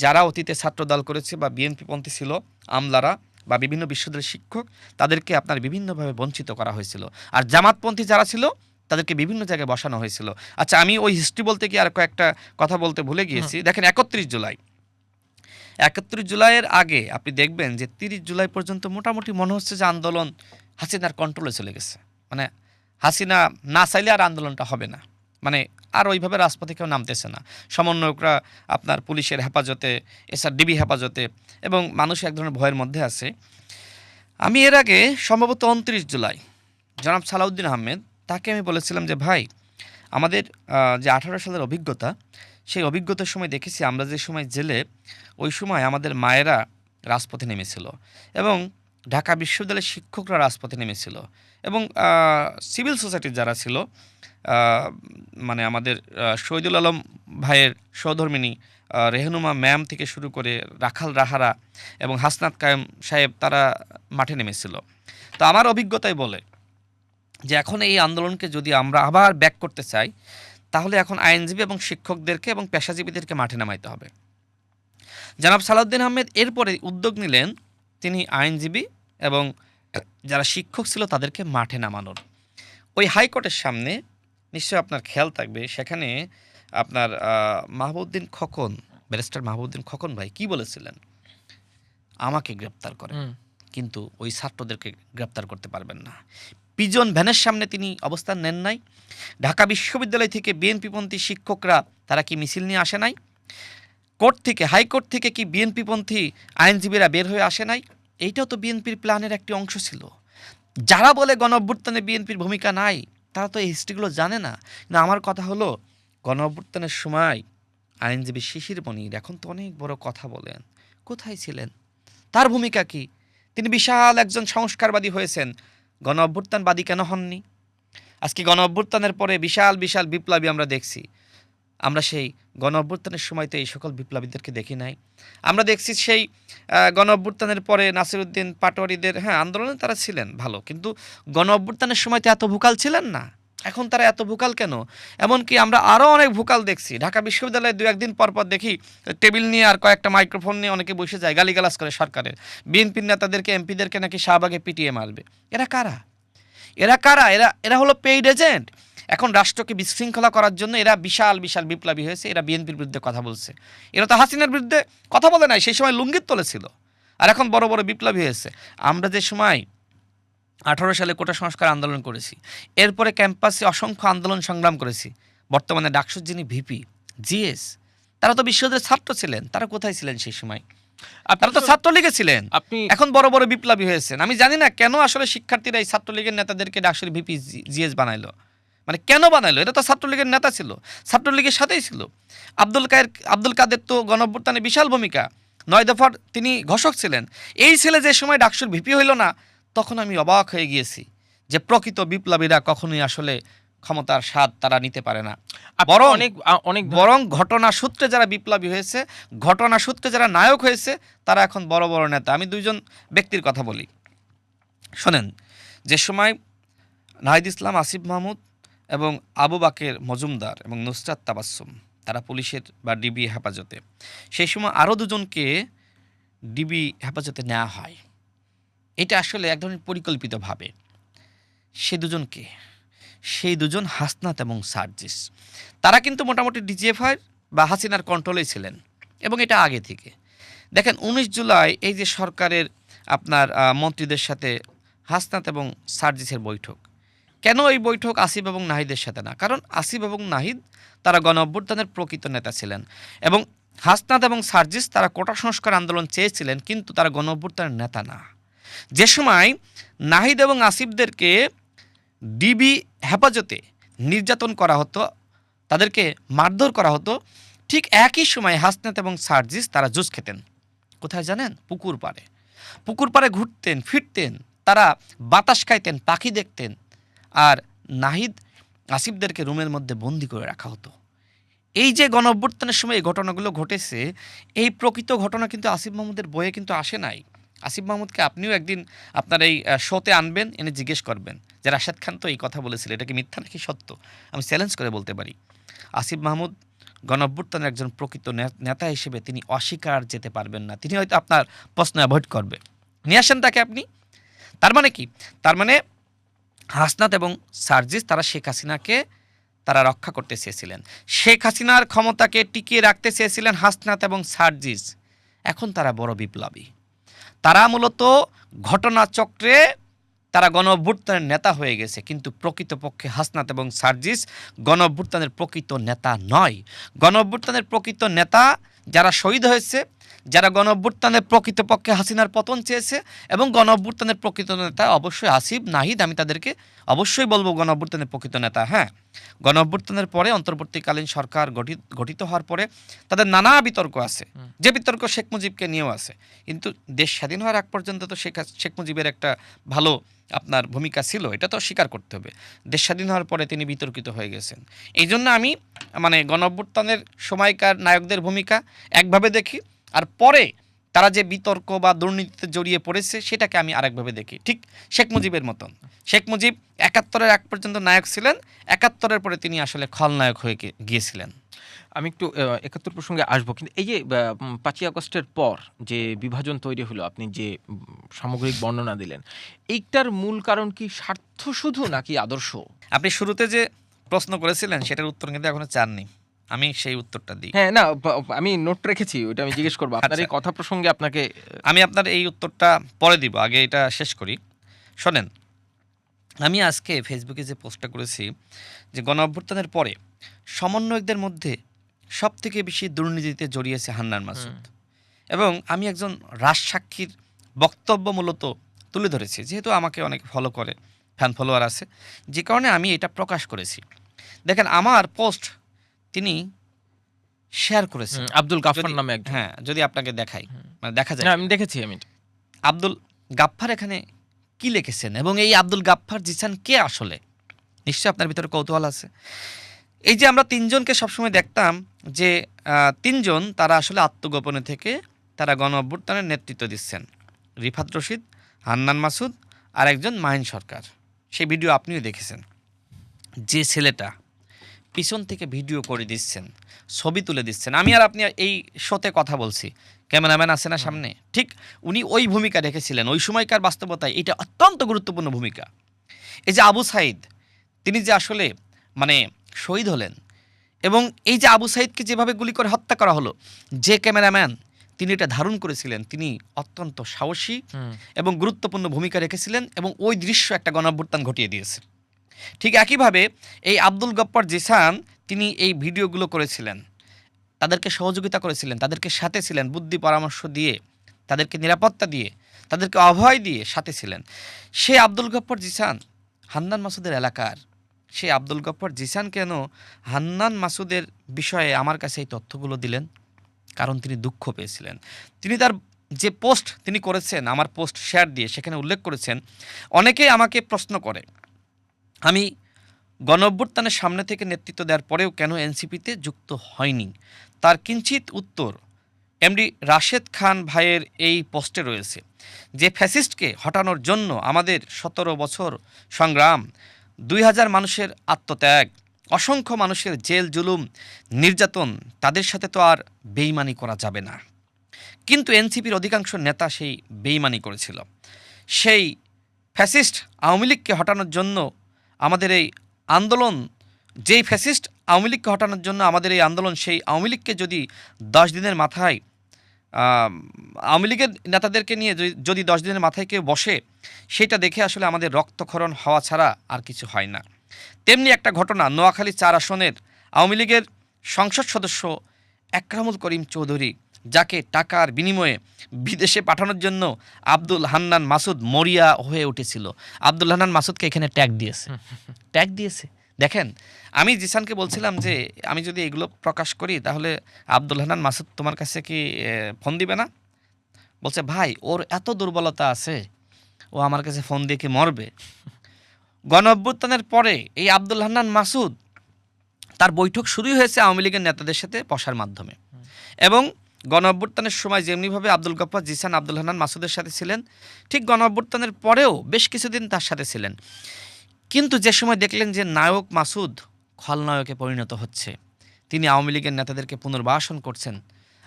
যারা অতীতে ছাত্রদল করেছে বা বিএনপিপন্থী ছিল, আমলারা বা বিভিন্ন বিশ্ববিদ্যালয়ের শিক্ষক, তাদেরকে আপনার বিভিন্নভাবে বঞ্চিত করা হয়েছিল। আর জামাতপন্থী যারা ছিল তাদেরকে বিভিন্ন জায়গায় বসানো হয়েছিল। আচ্ছা, আমি ওই হিস্ট্রি বলতে গিয়ে আর কয়েকটা কথা বলতে ভুলে গিয়েছি। দেখেন ৩১ জুলাইয়ের আগে আপনি দেখবেন যে ৩০ জুলাই পর্যন্ত মোটামুটি মনে হচ্ছে যে আন্দোলন হাসিনার কন্ট্রোলে চলে গেছে। মানে হাসিনা না চাইলে আর আন্দোলনটা হবে না, মানে আর ওইভাবে রাজপথে কেউ নামতেছে না। সমন্বয়করা আপনার পুলিশের হেফাজতে, এসআরডিবি হেফাজতে, এবং মানুষ এক ধরনের ভয়ের মধ্যে আছে। আমি এর আগে সম্ভবত ২৯ জুলাই জনাব সালাউদ্দিন আহমেদ, তাকে আমি বলেছিলাম যে ভাই, আমাদের যে ১৮ সালের অভিজ্ঞতা, সেই অভিজ্ঞতার সময় দেখেছি আমরা যে সময় জেলে, ওই সময় আমাদের মায়েরা রাজপথে নেমেছিল এবং ঢাকা বিশ্ববিদ্যালয়ের শিক্ষকরা রাজপথে নেমেছিল এবং সিভিল সোসাইটির যারা ছিল, মানে আমাদের শহীদুল আলম ভাইয়ের সহধর্মিণী রেহনুমা ম্যাম থেকে শুরু করে রাখাল রাহারা এবং হাসনাত কায়েম সাহেব, তারা মাঠে নেমেছিল। তো আমার অভিজ্ঞতাই বলে যে এখন এই আন্দোলনকে যদি আমরা আবার ব্যাক করতে চাই, তাহলে এখন আইনজীবী এবং শিক্ষকদেরকে এবং পেশাজীবীদেরকে মাঠে নামাইতে হবে। জনাব সালাউদ্দিন আহমেদ এরপরে উদ্যোগ নিলেন, তিনি আইনজীবী এবং যারা শিক্ষক ছিল তাদেরকে মাঠে নামানোর। ওই হাইকোর্টের সামনে নিশ্চয়ই আপনার খেয়াল থাকবে, সেখানে আপনার মাহবুবউদ্দিন খোকন, ব্যারিস্টার মাহবুবউদ্দিন খোকন ভাই কি বলেছিলেন? আমাকে গ্রেপ্তার করেন, কিন্তু ওই ছাত্রদেরকে গ্রেপ্তার করতে পারবেন না। পিজন ভ্যানের সামনে তিনি অবস্থান নেন নাই। ঢাকা বিশ্ববিদ্যালয় থেকে বিএনপিপন্থী শিক্ষকরা তারা কি মিছিল নিয়ে আসে নাই? কোর্ট থেকে, হাইকোর্ট থেকে কি বিএনপিপন্থী আইনজীবীরা বের হয়ে আসে নাই? এইটাও তো বিএনপির প্ল্যানের একটি অংশ ছিল। যারা বলে গণ অভ্যুত্থানে বিএনপির ভূমিকা নাই, তারা তো এই হিস্ট্রিগুলো জানে না। কিন্তু আমার কথা হলো, গণ অভ্যুত্থানের সময় আইনজীবী শিশির মনির এখন তো অনেক বড় কথা বলেন, কোথায় ছিলেন? তার ভূমিকা কি? তিনি বিশাল একজন সংস্কারবাদী হয়েছেন, গণ অভ্যুত্থানবাদী কেন হননি? আজকে গণ অভ্যুত্থানের পরে বিশাল বিশাল বিপ্লবী আমরা দেখছি, আমরা সেই গণ অভ্যুত্থানের সময় তো এই সকল বিপ্লবীদেরকে দেখি নাই। আমরা দেখছি সেই গণ অভ্যুত্থানের পরে নাসিরউদ্দিন পাটোয়ারিদের, হ্যাঁ আন্দোলনে তারা ছিলেন ভালো, কিন্তু গণ অভ্যুত্থানের সময় তো এত ভোকাল ছিলেন না। এখন তারা এত ভোকাল কেন? এমনকি আমরা আরও অনেক ভোকাল দেখছি। ঢাকা বিশ্ববিদ্যালয়ে ২-১ দিন পর পর দেখি টেবিল নিয়ে আর কয়েকটা মাইক্রোফোন নিয়ে অনেকে বসে যায়, গালিগালাজ করে সরকারের, বিএনপির নেতাদেরকে, এমপিদেরকে নাকি শাহবাগে পিটিয়ে মারবে। এরা কারা? এরা হলো পেইড এজেন্ট। এখন রাষ্ট্রকে বিশৃঙ্খলা করার জন্য এরা বিশাল বিশাল বিপ্লবী হয়েছে, এরা বিএনপির বিরুদ্ধে কথা বলছে। এরা তো হাসিনার বিরুদ্ধে কথা বলে নাই, সেই সময় লুঙ্গির তলে ছিল, আর এখন বড় বড় বিপ্লবী হয়েছে। আমরা যে সময় 18 সালে কোটা সংস্কার আন্দোলন করেছি, এরপরে ক্যাম্পাসে অসংখ্য আন্দোলন সংগ্রাম করেছি, বর্তমানে ডাকসুর যিনি ভিপি, জিএস, তারা তো বিশ্ববিদ্যালয়ের ছাত্র ছিলেন। তারা কোথায় ছিলেন সেই সময়? তারা তো ছাত্রলীগে ছিলেন, এখন বড় বড় বিপ্লবী হয়েছেন। আমি জানি না কেন আসলে শিক্ষার্থীরা এই ছাত্রলীগের নেতাদেরকে ডাকসুর ভিপি জিএস বানাইলো, মানে কেন বানাইলো? এটা তো ছাত্রলীগের নেতা ছিল, ছাত্রলীগের সাথেই ছিল। আব্দুল কাদের তো গণ অভ্যুত্থানে বিশাল ভূমিকা, 9 দফার তিনি ঘোষক ছিলেন। এই ছেলে যে সময় ডাকসুর ভিপি হইল না, তখন আমি অবাক হয়ে গিয়েছি যে প্রকৃত বিপ্লবীরা কখনোই আসলে ক্ষমতার স্বাদ তারা নিতে পারে না। আপনি বরং অনেক বরং ঘটনা সূত্রে যারা বিপ্লবী হয়েছে, ঘটনা সূত্রে যারা নায়ক হয়েছে, তারা এখন বড় বড় নেতা। আমি দুইজন ব্যক্তির কথা বলি, শোনেন। যে সময় নাহিদ ইসলাম, আসিফ মাহমুদ এবং আবু বাকের মজুমদার এবং নুসরাত তাবাসসুম তারা পুলিশের বা ডিবি হেফাজতে, সেই সময় আরও দুজনকে ডিবি হেফাজতে নেওয়া হয়। এটা আসলে এক ধরনের পরিকল্পিতভাবে। সে দুজনকে, সেই দুজন হাসনাত এবং সার্জিস, তারা কিন্তু মোটামুটি ডিজিএফআই বা হাসিনার কন্ট্রোলেই ছিলেন এবং এটা আগে থেকে। দেখেন 19 জুলাই এই যে সরকারের আপনার মন্ত্রীদের সাথে হাসনাত এবং সার্জিসের বৈঠক, কেন এই বৈঠক আসিফ এবং নাহিদের সাথে না? কারণ আসিফ এবং নাহিদ তারা গণ অভ্যুত্থানের প্রকৃত নেতা ছিলেন এবং হাসনাত এবং সার্জিস তারা কোটা সংস্কার আন্দোলন চেয়েছিলেন, কিন্তু তারা গণ অভ্যুত্থানের নেতা না। যে সময় নাহিদ এবং আসিফদেরকে ডিবি হেফাজতে নির্যাতন করা হতো, তাদেরকে মারধর করা হতো, ঠিক একই সময় হাসনাত এবং সার্জিস তারা জুস খেতেন। কোথায় জানেন? পুকুর পাড়ে। পুকুর পাড়ে ঘুরতেন ফিরতেন, তারা বাতাস খাইতেন, পাখি দেখতেন। আর নাহিদ আসিফদেরকে রুমের মধ্যে বন্দি করে রাখা হতো। এই যে গণ অভ্যুত্থানের সময় এই ঘটনাগুলো ঘটেছে, এই প্রকৃত ঘটনা কিন্তু আসিফ মাহমুদের বইয়ে কিন্তু আসে নাই। আসিফ মাহমুদকে আপনিও একদিন আপনার এই শোতে আনবেন, এনে জিজ্ঞেস করবেন যে রাশেদ খান তো এই কথা বলেছিল, এটা কি মিথ্যা নাকি সত্য? আমি চ্যালেঞ্জ করে বলতে পারি, আসিফ মাহমুদ গণ অভ্যুত্থানের একজন প্রকৃত নেতা হিসেবে তিনি অস্বীকার যেতে পারবেন না। তিনি হয়তো আপনার প্রশ্ন অ্যাভয়েড করবে। নিয়ে আসেন তাকে আপনি। তার মানে কি? তার মানে হাসনাত এবং সার্জিস তারা শেখ হাসিনাকে তারা রক্ষা করতে চেয়েছিলেন, শেখ হাসিনার ক্ষমতাকে টিকিয়ে রাখতে চেয়েছিলেন হাসনাত এবং সার্জিস। এখন তারা বড় বিপ্লবী, তারা মূলত ঘটনাচক্রে তারা গণ অভ্যুত্থানের নেতা হয়ে গেছে, কিন্তু প্রকৃতপক্ষে হাসনাত এবং সার্জিস গণ অভ্যুত্থানের প্রকৃত নেতা নয়। গণ অভ্যুত্থানের প্রকৃত নেতা যারা শহীদ হয়েছে, যারা গণ অভ্যুত্থানের প্রকৃতপক্ষে হাসিনার পতন চেয়েছে, এবং গণ অভ্যুত্থানের প্রকৃত নেতা অবশ্যই আসিফ, নাহিদ, আমি তাদেরকে অবশ্যই বলবো গণ অভ্যুত্থানের প্রকৃত নেতা। হ্যাঁ, গণ অভ্যুত্থানের পরে অন্তর্বর্তীকালীন সরকার গঠিত হওয়ার পরে তাদের নানা বিতর্ক আছে, যে বিতর্ক শেখ মুজিবকে নিয়েও আছে, কিন্তু দেশ স্বাধীন হওয়ার আগ পর্যন্ত তো শেখ মুজিবের একটা ভালো আপনার ভূমিকা ছিল, এটা তো স্বীকার করতে হবে। দেশ স্বাধীন হওয়ার পরে তিনি বিতর্কিত হয়ে গেছেন। এই জন্য আমি মানে গণ অভ্যুত্থানের সময়কার নায়কদের ভূমিকা একভাবে দেখি, আর পরে তারা যে বিতর্ক বা দুর্নীতিতে জড়িয়ে পড়েছে সেটাকে আমি আরেকভাবে দেখি, ঠিক শেখ মুজিবের মতন। শেখ মুজিব 71-এর আগ পর্যন্ত নায়ক ছিলেন, 71-এর পরে তিনি আসলে খলনায়ক হয়ে গিয়েছিলেন। আমি একটু ৭১ প্রসঙ্গে আসবো, কিন্তু এই যে ৫ই আগস্টের পর যে বিভাজন তৈরি হলো, আপনি যে সামগ্রিক বর্ণনা দিলেন, এইটার মূল কারণ কি স্বার্থ শুধু নাকি আদর্শ? আপনি শুরুতে যে প্রশ্ন করেছিলেন সেটার উত্তর কিন্তু এখনো চাননি, আমি সেই উত্তরটা দিই। হ্যাঁ, না, আমি নোট রেখেছি, ওটা আমি জিজ্ঞেস করবো আপনার এই কথা প্রসঙ্গে আপনাকে। আমি আপনার এই উত্তরটা পরে দিব, আগে এটা শেষ করি। শোনেন, আমি আজকে ফেসবুকে যে পোস্টটা করেছি যে গণ অভ্যুত্থানের পরে সমন্বয়কদের মধ্যে সবথেকে বেশি দুর্নীতিতে জড়িয়েছে হান্নান মাসুদ, এবং আমি একজন রাজসাক্ষীর বক্তব্য মূলত তুলে ধরেছি, যেহেতু আমাকে অনেক ফলো করে, ফ্যান ফলোয়ার আছে, যে কারণে আমি এটা প্রকাশ করেছি। দেখেন আমার পোস্ট তিনি শেয়ার করেছেন আব্দুল গাফফার নামে একজন। হ্যাঁ, যদি আপনাকে দেখাই, মানে দেখা যায়, আমি দেখেছি। আমি আব্দুল গাফফার এখানে কি লিখেছেন, এবং এই আব্দুল গাফফার জিসান কে আসলে, নিশ্চয়ই আপনার ভিতরে কৌতূহল আছে। এই যে আমরা তিনজনকে সবসময় দেখতাম যে তিনজন তারা আসলে আত্মগোপনে থেকে তারা গণ অভ্যুত্থানের নেতৃত্ব দিচ্ছেন, রিফাত রশিদ, হান্নান মাসুদ আর একজন মাহিন সরকার। সেই ভিডিও আপনিও দেখেছেন। যে ছেলেটা পিছন থেকে ভিডিও করে দিচ্ছেন, ছবি তুলে দিচ্ছেন, আমি আর আপনি এই শোতে কথা বলছি, ক্যামেরাম্যান আছে না সামনে, ঠিক উনি ওই ভূমিকা রেখেছিলেন। ওই সময়কার বাস্তবতায় এটা অত্যন্ত গুরুত্বপূর্ণ ভূমিকা। এই যে আবু সাইদ, তিনি যে আসলে মানে শহীদ হলেন, এবং এই যে আবু সাইদকে যেভাবে গুলি করে হত্যা করা হলো, যে ক্যামেরাম্যান তিনি এটা ধারণ করেছিলেন, তিনি অত্যন্ত সাহসী এবং গুরুত্বপূর্ণ ভূমিকা রেখেছিলেন, এবং ওই দৃশ্য একটা গণঅভ্যুত্থান ঘটিয়ে দিয়েছে। ঠিক একইভাবে এই আব্দুল গফফার জিসান তিনি এই ভিডিওগুলো করেছিলেন, তাদেরকে সহযোগিতা করেছিলেন, তাদেরকে সাথে ছিলেন, বুদ্ধি পরামর্শ দিয়ে, তাদেরকে নিরাপত্তা দিয়ে, তাদেরকে অভয় দিয়ে সাথে ছিলেন। সে আব্দুল গফফার জিসান হান্নান মাসুদের এলাকার, সে আব্দুল গফফার জিসান কেন হান্নান মাসুদের বিষয়ে আমার কাছে এই তথ্যগুলো দিলেন? কারণ তিনি দুঃখ পেয়েছিলেন। তিনি তার যে পোস্ট তিনি করেছেন, আমার পোস্ট শেয়ার দিয়ে সেখানে উল্লেখ করেছেন, অনেকেই আমাকে প্রশ্ন করে, আমি গণঅভ্যুত্থানের সামনে থেকে নেতৃত্ব দেওয়ার পরেও কেন এনসিপিতে যুক্ত হয়নি, তার কিঞ্চিত উত্তর এমডি রাশেদ খান ভাইয়ের এই পোস্টে রয়েছে। যে ফ্যাসিস্টকে হটানোর জন্য আমাদের ১৭ বছর সংগ্রাম, ২,০০০ মানুষের আত্মত্যাগ, অসংখ্য মানুষের জেল জুলুম নির্যাতন, তাদের সাথে তো আর বেইমানি করা যাবে না। কিন্তু এনসিপির অধিকাংশ নেতা সেই বেইমানি করেছিল। সেই ফ্যাসিস্ট আওয়ামী লীগকে হটানোর জন্য আমাদের এই আন্দোলন, যেই ফ্যাসিস্ট আওয়ামী লীগকে হটানোর জন্য আমাদের এই আন্দোলন, সেই আওয়ামী লীগকে যদি 10 দিনের মাথায় আওয়ামী লীগের নেতাদেরকে নিয়ে যদি 10 দিনের মাথায় কেউ বসে, সেটা দেখে আসলে আমাদের রক্তক্ষরণ হওয়া ছাড়া আর কিছু হয় না। তেমনি একটা ঘটনা, নোয়াখালী 4 আসনের আওয়ামী লীগের সংসদ সদস্য একরামুল করিম চৌধুরী, যাকে টাকার বিনিময়ে বিদেশে পাঠানোর জন্য আব্দুল হান্নান মাসুদ মরিয়া হয়ে উঠেছিল। আব্দুল হান্নান মাসুদকে এখানে ট্যাগ দিয়েছে। দেখেন, আমি জিসানকে বলছিলাম যে আমি যদি এগুলো প্রকাশ করি তাহলে আব্দুল হান্নান মাসুদ তোমার কাছে কি ফোন দিবে না? বলছে, ভাই ওর এত দুর্বলতা আছে, ও আমার কাছে ফোন দিয়ে কি মরবে? গণঅভ্যুত্থানের পরে এই আব্দুল হান্নান মাসুদ, তার বৈঠক শুরুই হয়েছে আওয়ামী লীগের নেতাদের সাথে বসার মাধ্যমে। এবং গণঅভ্যুত্থানের সময় যেমনিভাবে আব্দুল গফফার, জিসান আব্দুল হান্নান মাসুদের সাথে ছিলেন, ঠিক গণঅভ্যুত্থানের পরেও বেশ কিছুদিন তার সাথে ছিলেন। কিন্তু যে সময় দেখলেন যে নায়ক মাসুদ খলনায়কে পরিণত হচ্ছে, তিনি আওয়ামী লীগের নেতাদেরকে পুনর্বাসন করছেন,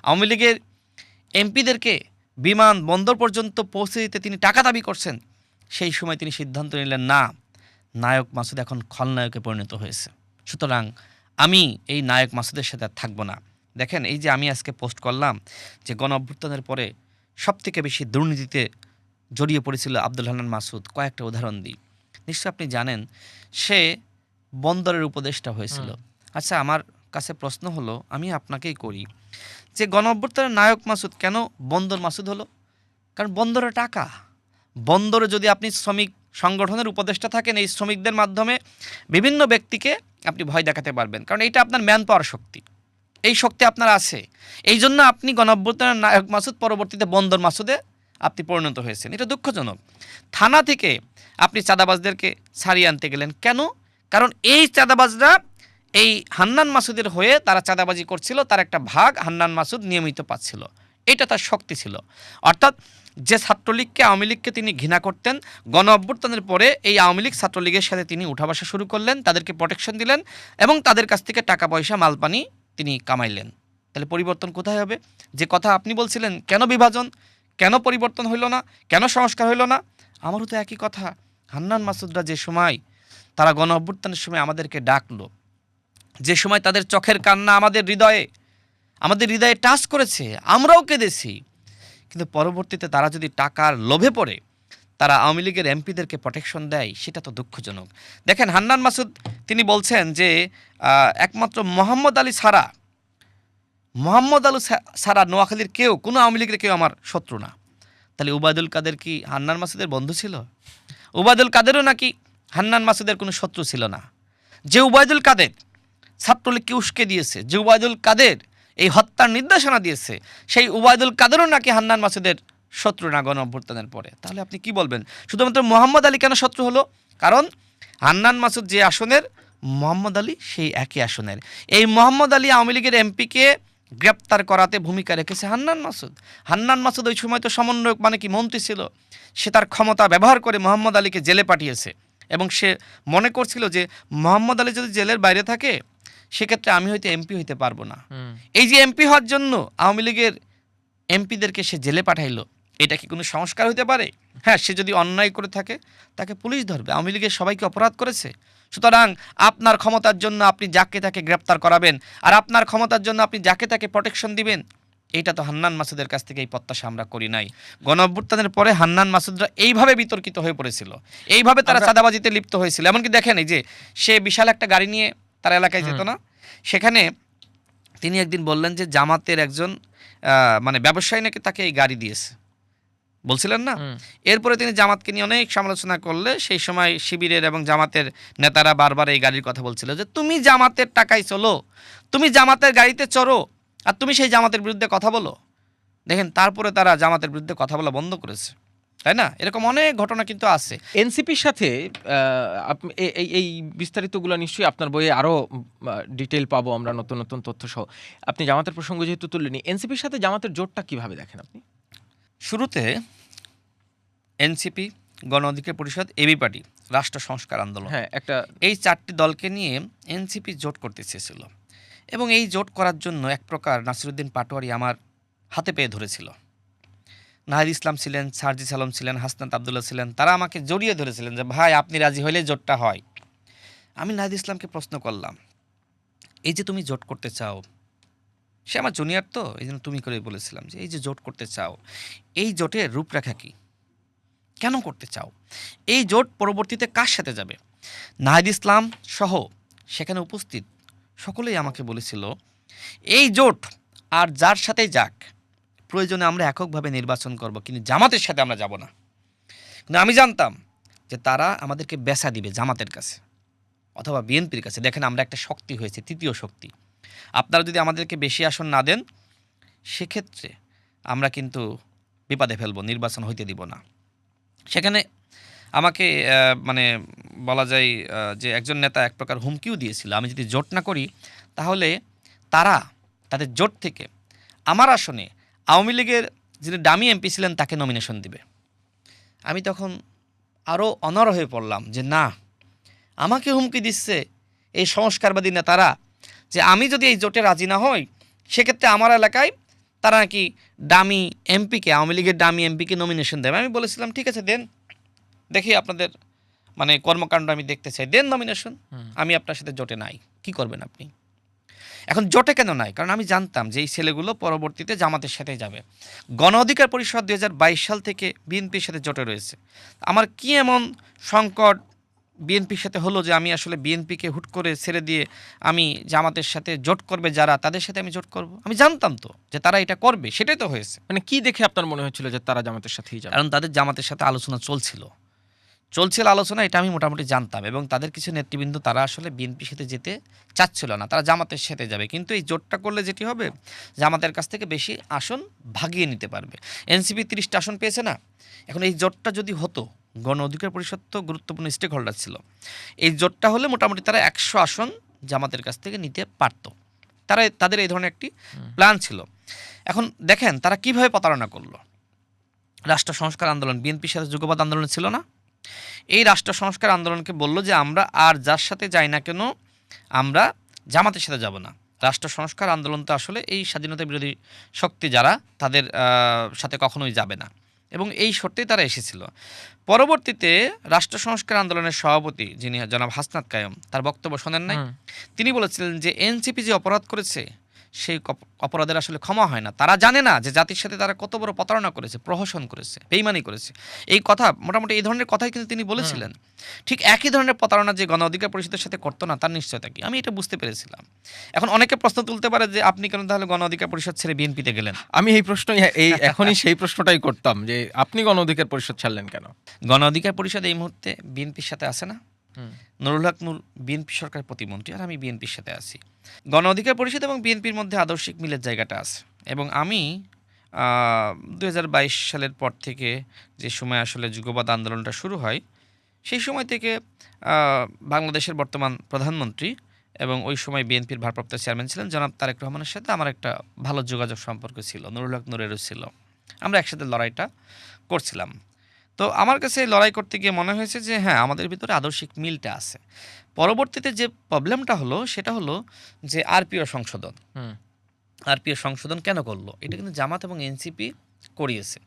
আওয়ামী লীগের এমপিদেরকে বিমান বন্দর পর্যন্ত পৌঁছে দিতে তিনি টাকা দাবি করছেন, সেই সময় তিনি সিদ্ধান্ত নিলেন, না, নায়ক মাসুদ এখন খলনায়কে পরিণত হয়েছে, সুতরাং আমি এই নায়ক মাসুদের সাথে আর থাকবো না। দেখেন, এই যে আমি আজকে পোস্ট করলাম যে গণঅভ্যুত্থানের পরে সবথেকে বেশি দুর্নীতিতে জড়িয়ে পড়েছিল আব্দুল হান্নান মাসুদ, কয়েকটা উদাহরণ দিই। নিশ্চয় আপনি জানেন সে বন্দরের উপদেষ্টা হয়েছিল। আচ্ছা, আমার কাছে প্রশ্ন হলো, আমি আপনাকেই করি, যে গণঅভ্যুত্থানের নায়ক মাসুদ কেন বন্দর মাসুদ হলো? কারণ বন্দরে টাকা, বন্দরে যদি আপনি শ্রমিক সংগঠনের উপদেষ্টা থাকেন, এই শ্রমিকদের মাধ্যমে বিভিন্ন ব্যক্তিকে আপনি ভয় দেখাতে পারবেন, কারণ এইটা আপনার ম্যান পাওয়ার শক্তি, এই শক্তি আপনার আছে। এই জন্য আপনি গণঅভ্যুত্থানের নায়ক মাসুদ, পরবর্তীতে বন্দর মাসুদে আপনি পরিণত হয়েছেন। এটা দুঃখজনক। থানা থেকে আপনি চাঁদাবাজদেরকে ছাড়িয়ে আনতে গেলেন কেন? কারণ এই চাঁদাবাজরা এই হান্নান মাসুদের হয়ে তারা চাঁদাবাজি করছিল, তার একটা ভাগ হান্নান মাসুদ নিয়মিত পাচ্ছিল, এটা তার শক্তি ছিল। অর্থাৎ যে ছাত্রলীগকে, আওয়ামী লীগকে তিনি ঘৃণা করতেন, গণঅভ্যুত্থানের পরে এই আওয়ামী লীগ ছাত্রলীগের সাথে তিনি উঠা বসা শুরু করলেন, তাদেরকে প্রোটেকশন দিলেন এবং তাদের কাছ থেকে টাকা পয়সা মালপানি তিনি কামাইলেন। তাহলে পরিবর্তন কোথায় হবে? যে কথা আপনি বলছিলেন, কেন বিভাজন, কেন পরিবর্তন হইল না, কেন সংস্কার হইল না, আমারও তো একই কথা। হান্নান মাসুদরা যে সময় তারা গণঅভ্যুত্থানের সময় আমাদেরকে ডাকলো, যে সময় তাদের চোখের কান্না আমাদের হৃদয়ে টাচ করেছে, আমরাও কেঁদেছি, কিন্তু পরবর্তীতে তারা যদি টাকার লোভে পড়ে তারা আওয়ামী লীগের এমপিদেরকে প্রোটেকশন দেয়, সেটা তো দুঃখজনক। দেখেন, হান্নান মাসুদ তিনি বলছেন যে একমাত্র মোহাম্মদ আলী ছাড়া নোয়াখালীর কেউ, কোনো আওয়ামী লীগের কেউ আমার শত্রু না। তাহলে উবায়দুল কাদের কি হান্নান মাসুদের বন্ধু ছিল? উবায়দুল কাদেরও নাকি হান্নান মাসুদের কোনো শত্রু ছিল না। যে উবায়দুল কাদের ছাত্রলীগকে উস্কে দিয়েছে, যে উবায়দুল কাদের এই হত্যার নির্দেশনা দিয়েছে, সেই উবায়দুল কাদেরও নাকি হান্নান মাসুদের শত্রু না গণঅভ্যুত্থানের পরে। তাহলে আপনি কি বলবেন? শুধুমাত্র মোহাম্মদ আলী কেন শত্রু হলো? কারণ হান্নান মাসুদ যে আসনের, মোহাম্মদ আলী সেই একই আসনের। এই মোহাম্মদ আলী আওয়ামী লীগের এমপিকে গ্রেপ্তার করাতে ভূমিকা রেখেছে হান্নান মাসুদ ওই সময় তো সমন্বয়ক, মানে কি মন্ত্রী ছিল। সে তার ক্ষমতা ব্যবহার করে মোহাম্মদ আলীকে জেলে পাঠিয়েছে এবং সে মনে করছিল যে মোহাম্মদ আলী যদি জেলের বাইরে থাকে সেক্ষেত্রে আমি হয়তো এমপি হইতে পারবো না। এই যে এমপি হওয়ার জন্য আওয়ামী লীগের এমপিদেরকে সে জেলে পাঠাইলো, এটা কি কোনো সংস্কার হতে পারে? হ্যাঁ, সে যদি অন্যায় করে থাকে তাকে পুলিশ ধরবে। আওয়ামী লীগের সবাইকে অপরাধ করেছে, সুতরাং আপনার ক্ষমতার জন্য আপনি যাকে তাকে গ্রেপ্তার করাবেন, আর আপনার ক্ষমতার জন্য আপনি যাকে তাকে প্রোটেকশন দিবেন, এইটা তো হান্নান মাসুদের কাছ থেকে এই প্রত্যাশা আমরা করি নাই। গণঅভ্যুত্থানের পরে হান্নান মাসুদরা এইভাবে বিতর্কিত হয়ে পড়েছিল, এইভাবে তারা চাঁদাবাজিতে লিপ্ত হয়েছিল। এমনকি দেখেন, এই যে সে বিশাল একটা গাড়ি নিয়ে তার এলাকায় যেত না, সেখানে তিনি একদিন বললেন যে জামাতের একজন মানে ব্যবসায়ী নাকি তাকে এই গাড়ি দিয়েছে, বলছিলেন না? এরপরে তিনি জামাতকে নিয়ে অনেক সমালোচনা করলে সেই সময় শিবিরের এবং জামাতের নেতারা বারবার এই গাড়ির কথা বলছিল যে তুমি জামাতের টাকায় চলো, তুমি জামাতের গাড়িতে চড়ো, আর তুমি সেই জামাতের বিরুদ্ধে কথা বলো। দেখেন, তারপরে তারা জামাতের বিরুদ্ধে কথা বলা বন্ধ করেছে। তাই না? এরকম অনেক ঘটনা কিন্তু আছে। এনসিপির সাথে এই বিস্তারিতগুলো নিশ্চয়ই আপনার বইয়ে আরো ডিটেইল পাবো আমরা, নতুন নতুন তথ্য সহ। আপনি জামাতের প্রসঙ্গ যেহেতু তুললেনি, এনসিপির সাথে জামাতের জোটটা কিভাবে দেখেন আপনি? শুরুতে এনসিপি, গণ অধিকার পরিষদ, এবি পার্টি, রাষ্ট্র সংস্কার আন্দোলন, হ্যাঁ, একটা এই ৪টি দলকে নিয়ে এনসিপি জোট করতে চেয়েছিল এবং এই জোট করার জন্য এক প্রকার নাসিরুদ্দিন পাটোয়ারি আমার হাতে পেয়ে ধরেছিল। নাহিদ ইসলাম ছিলেন, সার্জিস আলম ছিলেন, হাসনাত আবদুল্লাহ ছিলেন, তারা আমাকে জড়িয়ে ধরেছিলেন যে ভাই আপনি রাজি হইলে জোটটা হয়। আমি নাহিদ ইসলামকে প্রশ্ন করলাম, এই যে তুমি জোট করতে চাও, সে আমার জুনিয়র তো এই জন্য তুমি করে বলেছিলাম যে এই যে জোট করতে চাও, এই জোটের রূপরেখা কী, কেন করতে চাও, এই জোট পরবর্তীতে কার সাথে যাবে? নাহিদ ইসলাম সহ সেখানে উপস্থিত সকলেই আমাকে বলেছিল এই জোট আর যার সাথেই যাক, প্রয়োজনে আমরা এককভাবে নির্বাচন করব, কিন্তু জামাতের সাথে আমরা যাব না। কিন্তু আমি জানতাম যে তারা আমাদেরকে বেচা দিবে জামাতের কাছে অথবা বিএনপির কাছে। দেখেন আমরা একটা শক্তি হয়েছে, তৃতীয় শক্তি। আপনারা যদি আমাদেরকে বেশি আসন না দেন, সেক্ষেত্রে আমরা কিন্তু বিপদে ফেলবো, নির্বাচন হইতে দিব না। সেখানে আমাকে মানে বলা যায় যে একজন নেতা এক প্রকার হুমকিও দিয়েছিল, আমি যদি জোট না করি তাহলে তারা তাদের জোট থেকে আমার আসনে আওয়ামী লীগের যিনি ডামি এমপি ছিলেন তাকে নমিনেশন দিবে। আমি তখন আরও অনড় হয়ে পড়লাম যে না, আমাকে হুমকি দিচ্ছে এই সংস্কারবাদী নেতারা যে আমি যদি এই জোটে রাজি না হই, সেক্ষেত্রে আমার এলাকায় তারা নাকি ডামি এমপিকে, আওয়ামী লীগের ডামি এমপিকে নমিনেশন দেবে। আমি বলেছিলাম ঠিক আছে দেন, দেখি আপনাদের মানে কর্মকাণ্ড আমি দেখতে চাই, দেন নমিনেশন, আমি আপনার সাথে জোটে নাই, কি করবেন আপনি? এখন জোটে কেন নাই? কারণ আমি জানতাম যে এই ছেলেগুলো পরবর্তীতে জামাতের সাথে যাবে। গণ অধিকার পরিষদ ২০২২ সাল থেকে বিএনপির সাথে জোটে রয়েছে। আমার কি এমন সংকট বিএনপির সাথে হলো যে আমি আসলে বিএনপিকে হুট করে ছেড়ে দিয়ে আমি জামাতের সাথে জোট করবে যারা, তাদের সাথে আমি জোট করব? আমি জানতাম তো যে তারা এটা করবে, সেটাই তো হয়েছে। মানে কি দেখে আপনার মনে হচ্ছিল যে তারা জামাতের সাথেই যাবে? কারণ তাদের জামাতের সাথে আলোচনা চলছিল আলোচনা, এটা আমি মোটামুটি জানতাম, এবং তাদের কিছু নেতৃবৃন্দ তারা আসলে বিএনপির সাথে যেতে চাচ্ছিল না, তারা জামাতের সাথে যাবে। কিন্তু এই জোটটা করলে যেটি হবে, জামাতের কাছ থেকে বেশি আসন ভাগিয়ে নিতে পারবে। এনসিপি 30টা আসন পেয়েছে না? এখন এই জোটটা যদি হতো, গণ অধিকার পরিষদ তো গুরুত্বপূর্ণ স্টেক হোল্ডার ছিল, এই জোটটা হলে মোটামুটি তারা 100 আসন জামাতের কাছ থেকে নিতে পারত। তাদের এই ধরনের একটি প্ল্যান ছিল। এখন দেখেন তারা কিভাবে প্রতারণা করলো। রাষ্ট্র সংস্কার আন্দোলন বিএনপির সাথে যুগপৎ আন্দোলন ছিল না? এই রাষ্ট্র সংস্কার আন্দোলনকে বলল যে আমরা আর যার সাথে যাই না কেন, আমরা জামাতের সাথে যাব না। রাষ্ট্র সংস্কার আন্দোলন তো আসলে এই স্বাধীনতা বিরোধী শক্তি যারা, তাদের সাথে কখনোই যাবে না, এবং এই শর্তেই তারা এসেছিল। পরবর্তীতে রাষ্ট্র সংস্কার আন্দোলনের সভাপতি যিনি জনাব হাসনাত কায়ুম, তার বক্তব্য শোনেন নাই? তিনি বলেছিলেন যে এনসিপি যে অপরাধ করেছে, সেই অপরাধের আসলে ক্ষমা হয় না। তারা জানে না যে জাতির সাথে তারা কত বড় প্রতারণা করেছে, প্রহসন করেছে, বেইমানি করেছে। এই কথা মোটামুটি এই ধরনের কথাই কিন্তু তিনি বলেছিলেন। ঠিক একই ধরনের প্রতারণা যে গণ অধিকার পরিষদের সাথে করতো না, তার নিশ্চয়তা কি? আমি এটা বুঝতে পেরেছিলাম। এখন অনেকে প্রশ্ন তুলতে পারে যে আপনি কেন তাহলে গণ অধিকার পরিষদ ছেড়ে বিএনপিতে গেলেন? আমি এই প্রশ্নই এখনই সেই প্রশ্নটাই করতাম যে আপনি গণ অধিকার পরিষদ ছাড়লেন কেন? গণ অধিকার পরিষদ এই মুহূর্তে বিএনপির সাথে আছে না? নুরুল হক নূর বিএনপি সরকার প্রতিমন্ত্রী, আর আমি বিএনপির সাথে আছি। গণ অধিকার পরিষদ এবং বিএনপির মধ্যে আদর্শিক মিলের জায়গাটা আছে, এবং আমি ২০২২ সালের পর থেকে যে সময় আসলে যুগপৎ আন্দোলনটা শুরু হয়, সেই সময় থেকে বাংলাদেশের বর্তমান প্রধানমন্ত্রী এবং ওই সময় বিএনপির ভারপ্রাপ্ত চেয়ারম্যান ছিলেন জনাব তারেক রহমানের সাথে আমার একটা ভালো যোগাযোগ সম্পর্ক ছিল, নুরুল হক নূরেরও ছিল। আমরা একসাথে লড়াইটা করছিলাম। তো আমার কাছে এই লড়াই করতে গিয়ে মনে হয়েছে যে হ্যাঁ, আমাদের ভিতরে আদর্শিক মিলটা আছে। পরবর্তীতে যে প্রবলেমটা হলো সেটা হলো যে আরপিও সংশোধন। আরপিও সংশোধন কেন করলো? এটা কিন্তু জামাত এবং এনসিপি করিয়েছে।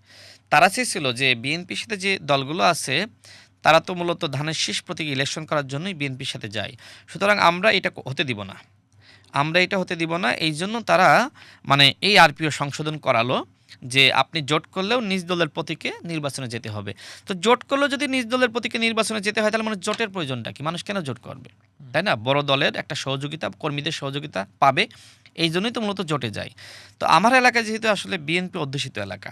তারা চেয়েছিল যে বিএনপির সাথে যে দলগুলো আছে, তারা তো মূলত ধানের শীষ প্রতীকে ইলেকশন করার জন্যই বিএনপির সাথে যায়। সুতরাং আমরা এটা হতে দিব না, এই জন্য তারা মানে এই আরপিও সংশোধন করালো যে আপনি জোট করলেও নিজ দলের প্রতীকে নির্বাচনে যেতে হবে। তো জোট করলেও যদি নিজ দলের প্রতীকে নির্বাচনে যেতে হয়, তাহলে মানে জোটের প্রয়োজনটা কি? মানুষ কেন জোট করবে, তাই না? বড় দলের একটা সহযোগিতা, কর্মীদের সহযোগিতা পাবে, এই জন্যই তো মূলত জোটে যায়। তো আমার এলাকায় যেহেতু আসলে বিএনপি অধ্যুষিত এলাকা,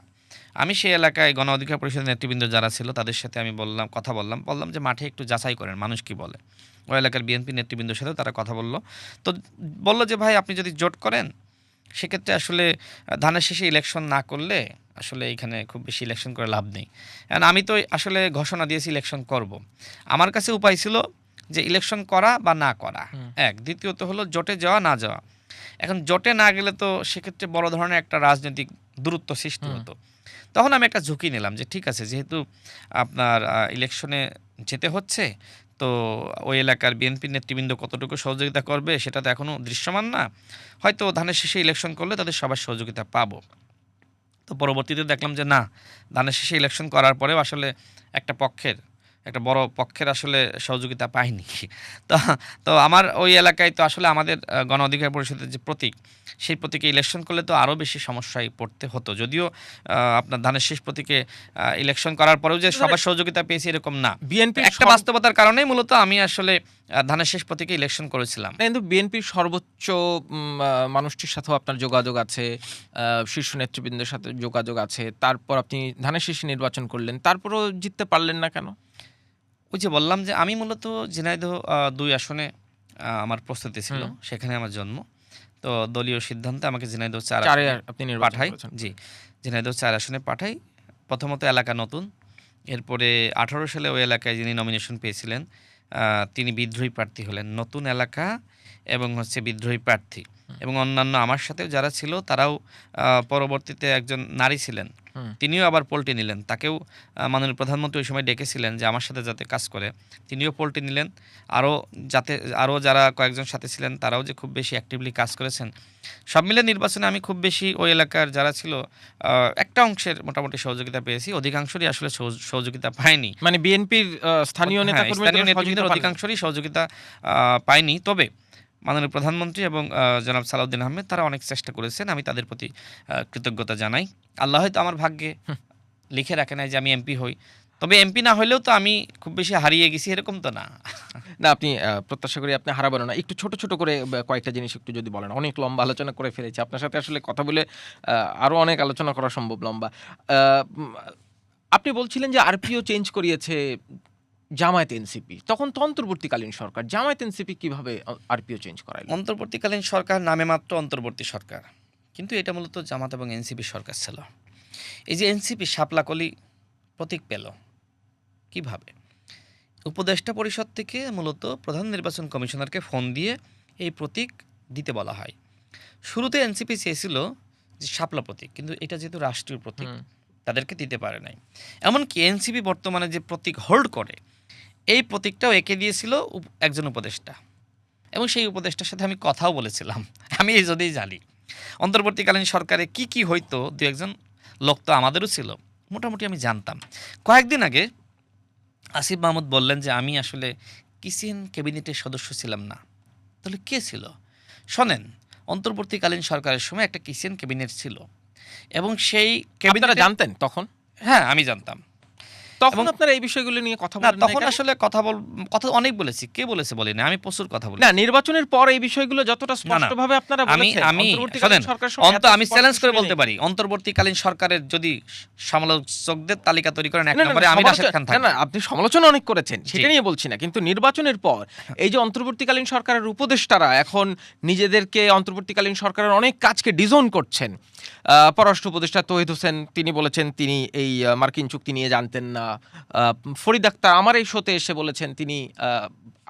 আমি সেই এলাকায় গণ অধিকার পরিষদের নেতৃবৃন্দ যারা ছিল তাদের সাথে আমি কথা বললাম যে মাঠে একটু যাচাই করেন মানুষ কি বলে। ওই এলাকার বিএনপি নেতৃবৃন্দের সাথেও তারা কথা বললো। তো বললো যে ভাই আপনি যদি জোট করেন, সেক্ষেত্রে আসলে ধানের শেষে ইলেকশন না করলে আসলে এখানে খুব বেশি ইলেকশন করে লাভ নেই। কারণ আমি তো আসলে ঘোষণা দিয়েছি ইলেকশন করব। আমার কাছে উপায় ছিল যে ইলেকশন করা বা না করা, এক। দ্বিতীয়ত হলো জোটে যাওয়া না যাওয়া। এখন জোটে না গেলে তো সেক্ষেত্রে বড় ধরনের একটা রাজনৈতিক দূরত্ব সৃষ্টি হতো। তখন আমি একটা ঝুঁকি নিলাম যে ঠিক আছে, যেহেতু আপনার ইলেকশনে যেতে হচ্ছে, তো ওই এলাকার বিএনপির নেতৃবৃন্দ কতটুকু সহযোগিতা করবে সেটা তো এখনও দৃশ্যমান না। হয়তো ধানের শেষে ইলেকশন করলে তাদের সবার সহযোগিতা পাবো। তো পরবর্তীতে দেখলাম যে না, ধানের শেষে ইলেকশন করার পরেও আসলে একটা বড় পক্ষের আসলে সহযোগিতা পাইনি। তো তো আমার ওই এলাকায় তো আসলে আমাদের গণ অধিকার পরিষদের যে প্রতীক, সেই প্রতীকে ইলেকশন করলে তো আরও বেশি সমস্যায় পড়তে হতো। যদিও আপনার ধানের শেষ প্রতীকে ইলেকশন করার পরেও যে সবার সহযোগিতা পেয়েছি এরকম না। বিএনপির একটা বাস্তবতার কারণেই মূলত আমি আসলে ধানের শেষ প্রতীকে ইলেকশন করেছিলাম। কিন্তু বিএনপির সর্বোচ্চ মানুষটির সাথেও আপনার যোগাযোগ আছে, শীর্ষ নেতৃবৃন্দের সাথে যোগাযোগ আছে। তারপর আপনি ধানের শীষে নির্বাচন করলেন, তারপরও জিততে পারলেন না কেন? ওই যে বললাম যে আমি মূলত ঝিনাইদহ ২ আসনে আমার প্রস্তুতি ছিল, সেখানে আমার জন্ম। তো দলীয় সিদ্ধান্তে আমাকে ঝিনাইদহ ৪ চারে আসনে আপনি নির্বাচন পাঠাই। করেছেন। জি, ঝিনাইদহ ৪ আসনে পাঠাই। প্রথমত এলাকা নতুন, এরপরে ১৮ সালে ওই এলাকায় যিনি নমিনেশন পেয়েছিলেন তিনি বিদ্রোহী প্রার্থী হলেন। নতুন এলাকা এবং হচ্ছে বিদ্রোহী প্রার্থী, এবং অন্যান্য আমার সাথেও যারা ছিল তারাও পরবর্তীতে একজন নারী ছিলেন, তিনিও আবার পোল্টি নিলেন। তাকেও মাননীয় প্রধানমন্ত্রী ওই সময় ডেকেছিলেন যে আমার সাথে যাতে কাজ করে, তিনিও পোল্টি নিলেন। আরও যারা কয়েকজন সাথে ছিলেন তারাও যে খুব বেশি অ্যাক্টিভলি কাজ করেছেন। সব মিলে নির্বাচনে আমি খুব বেশি ওই এলাকার যারা ছিল একটা অংশের মোটামুটি সহযোগিতা পেয়েছি, অধিকাংশেরই আসলে সহযোগিতা পাইনি। মানে বিএনপির স্থানীয় হ্যাঁ, নেতাকর্মীদের স্থানীয় নেতৃবৃন্দের সহযোগিতা অধিকাংশেরই সহযোগিতা পাইনি। তবে মাননীয় প্রধানমন্ত্রী এবং জনাব সালাউদ্দিন আহমেদ তারা অনেক চেষ্টা করেছেন, আমি তাদের প্রতি কৃতজ্ঞতা জানাই। আল্লাহ হয়তো আমার ভাগ্যে লিখে রাখে নাই যে আমি এমপি হই। তবে এমপি না হইলেও তো আমি খুব বেশি হারিয়ে গেছি এরকম তো না। না, আপনি প্রত্যাশা করি আপনি হারাবেন না। একটু ছোট, ছোট করে কয়েকটা জিনিস একটু যদি বলেন। অনেক লম্বা আলোচনা করে ফেলেছি। আপনার সাথে আসলে কথা বলে আরো অনেক আলোচনা করা সম্ভব লম্বা। আ উম আপনি বলছিলেন যে আরপিও চেঞ্জ করিয়েছে জামায়াত এনসিপি। তখন তো অন্তর্বর্তীকালীন সরকার। জামায়াত এনসিপি কিভাবে আরপিও চেঞ্জ করাইল? অন্তর্বর্তীকালীন সরকার নামে মাত্র অন্তর্বর্তী সরকার, কিন্তু এটা মূলত জামাত এবং এনসিপি সরকার ছিল। এই যে এনসিপি শাপলাকলি প্রতীক পেল কিভাবে? উপদেষ্টা পরিষদ থেকে মূলত প্রধান নির্বাচন কমিশনারকে ফোন দিয়ে এই প্রতীক দিতে বলা হয়। শুরুতে এনসিপি চেয়েছিল যে শাপলা প্রতীক, কিন্তু এটা যেহেতু রাষ্ট্রীয় প্রতীক তাদেরকে দিতে পারে নাই। এমনকি এনসিপি বর্তমানে যে প্রতীক হোল্ড করে এই প্রতীকটাও এঁকে দিয়েছিল একজন উপদেষ্টা, এবং সেই উপদেষ্টার সাথে আমি কথাও বলেছিলাম। আমি এই জন্যই জানি অন্তর্বর্তীকালীন সরকারে কি কি হইতো, দু একজন লোক তো আমাদেরও ছিল, মোটামুটি আমি জানতাম। কয়েকদিন আগে আসিফ মাহমুদ বললেন যে আমি আসলে কিচেন ক্যাবিনেটের সদস্য ছিলাম না। তাহলে কে ছিল? শোনেন, অন্তর্বর্তীকালীন সরকারের সময় একটা কিচেন ক্যাবিনেট ছিল, এবং সেই আপনারা ক্যাবিনেট জানতেন তখন? হ্যাঁ, আমি জানতাম। তখন আপনারা এই বিষয়গুলো নিয়ে কথা না, বলেন নাই তখন কেন? আসলে কথা অনেক বলেছি। কে বলেছে বলি না, আমি প্রচুর কথা বলি। না, নির্বাচনের পর এই বিষয়গুলো যতটা না, না। স্পষ্টভাবে আপনারা আমি বলেছেন, আমি অন্তর্বর্তীকালীন শোনেন, সরকারের সময় এত আমি স্পষ্ট চ্যালেঞ্জ করে শুনি বলতে নাই। পারি, অন্তর্বর্তীকালীন সরকারের যদি সমালোচকদের তালিকা তৈরি করেন এক না, না, নম্বরে আমি রাশেদ খান না, থাকব। না, আপনি সমালোচনা অনেক করেছেন, সেটা নিয়ে বলছি না। কিন্তু নির্বাচনের পর এই যে অন্তর্বর্তীকালীন সরকারের উপদেষ্টারা এখন নিজেদেরকে অন্তর্বর্তীকালীন সরকারের অনেক কাজকে ডিজোন করছেন। পররাষ্ট্র উপদেষ্টা তৌহিদ হোসেন তিনি বলেছেন তিনি এই মার্কিন চুক্তি নিয়ে জানতেন না। ফরিদ আক্তার আমার এই শোতে এসে বলেছেন তিনি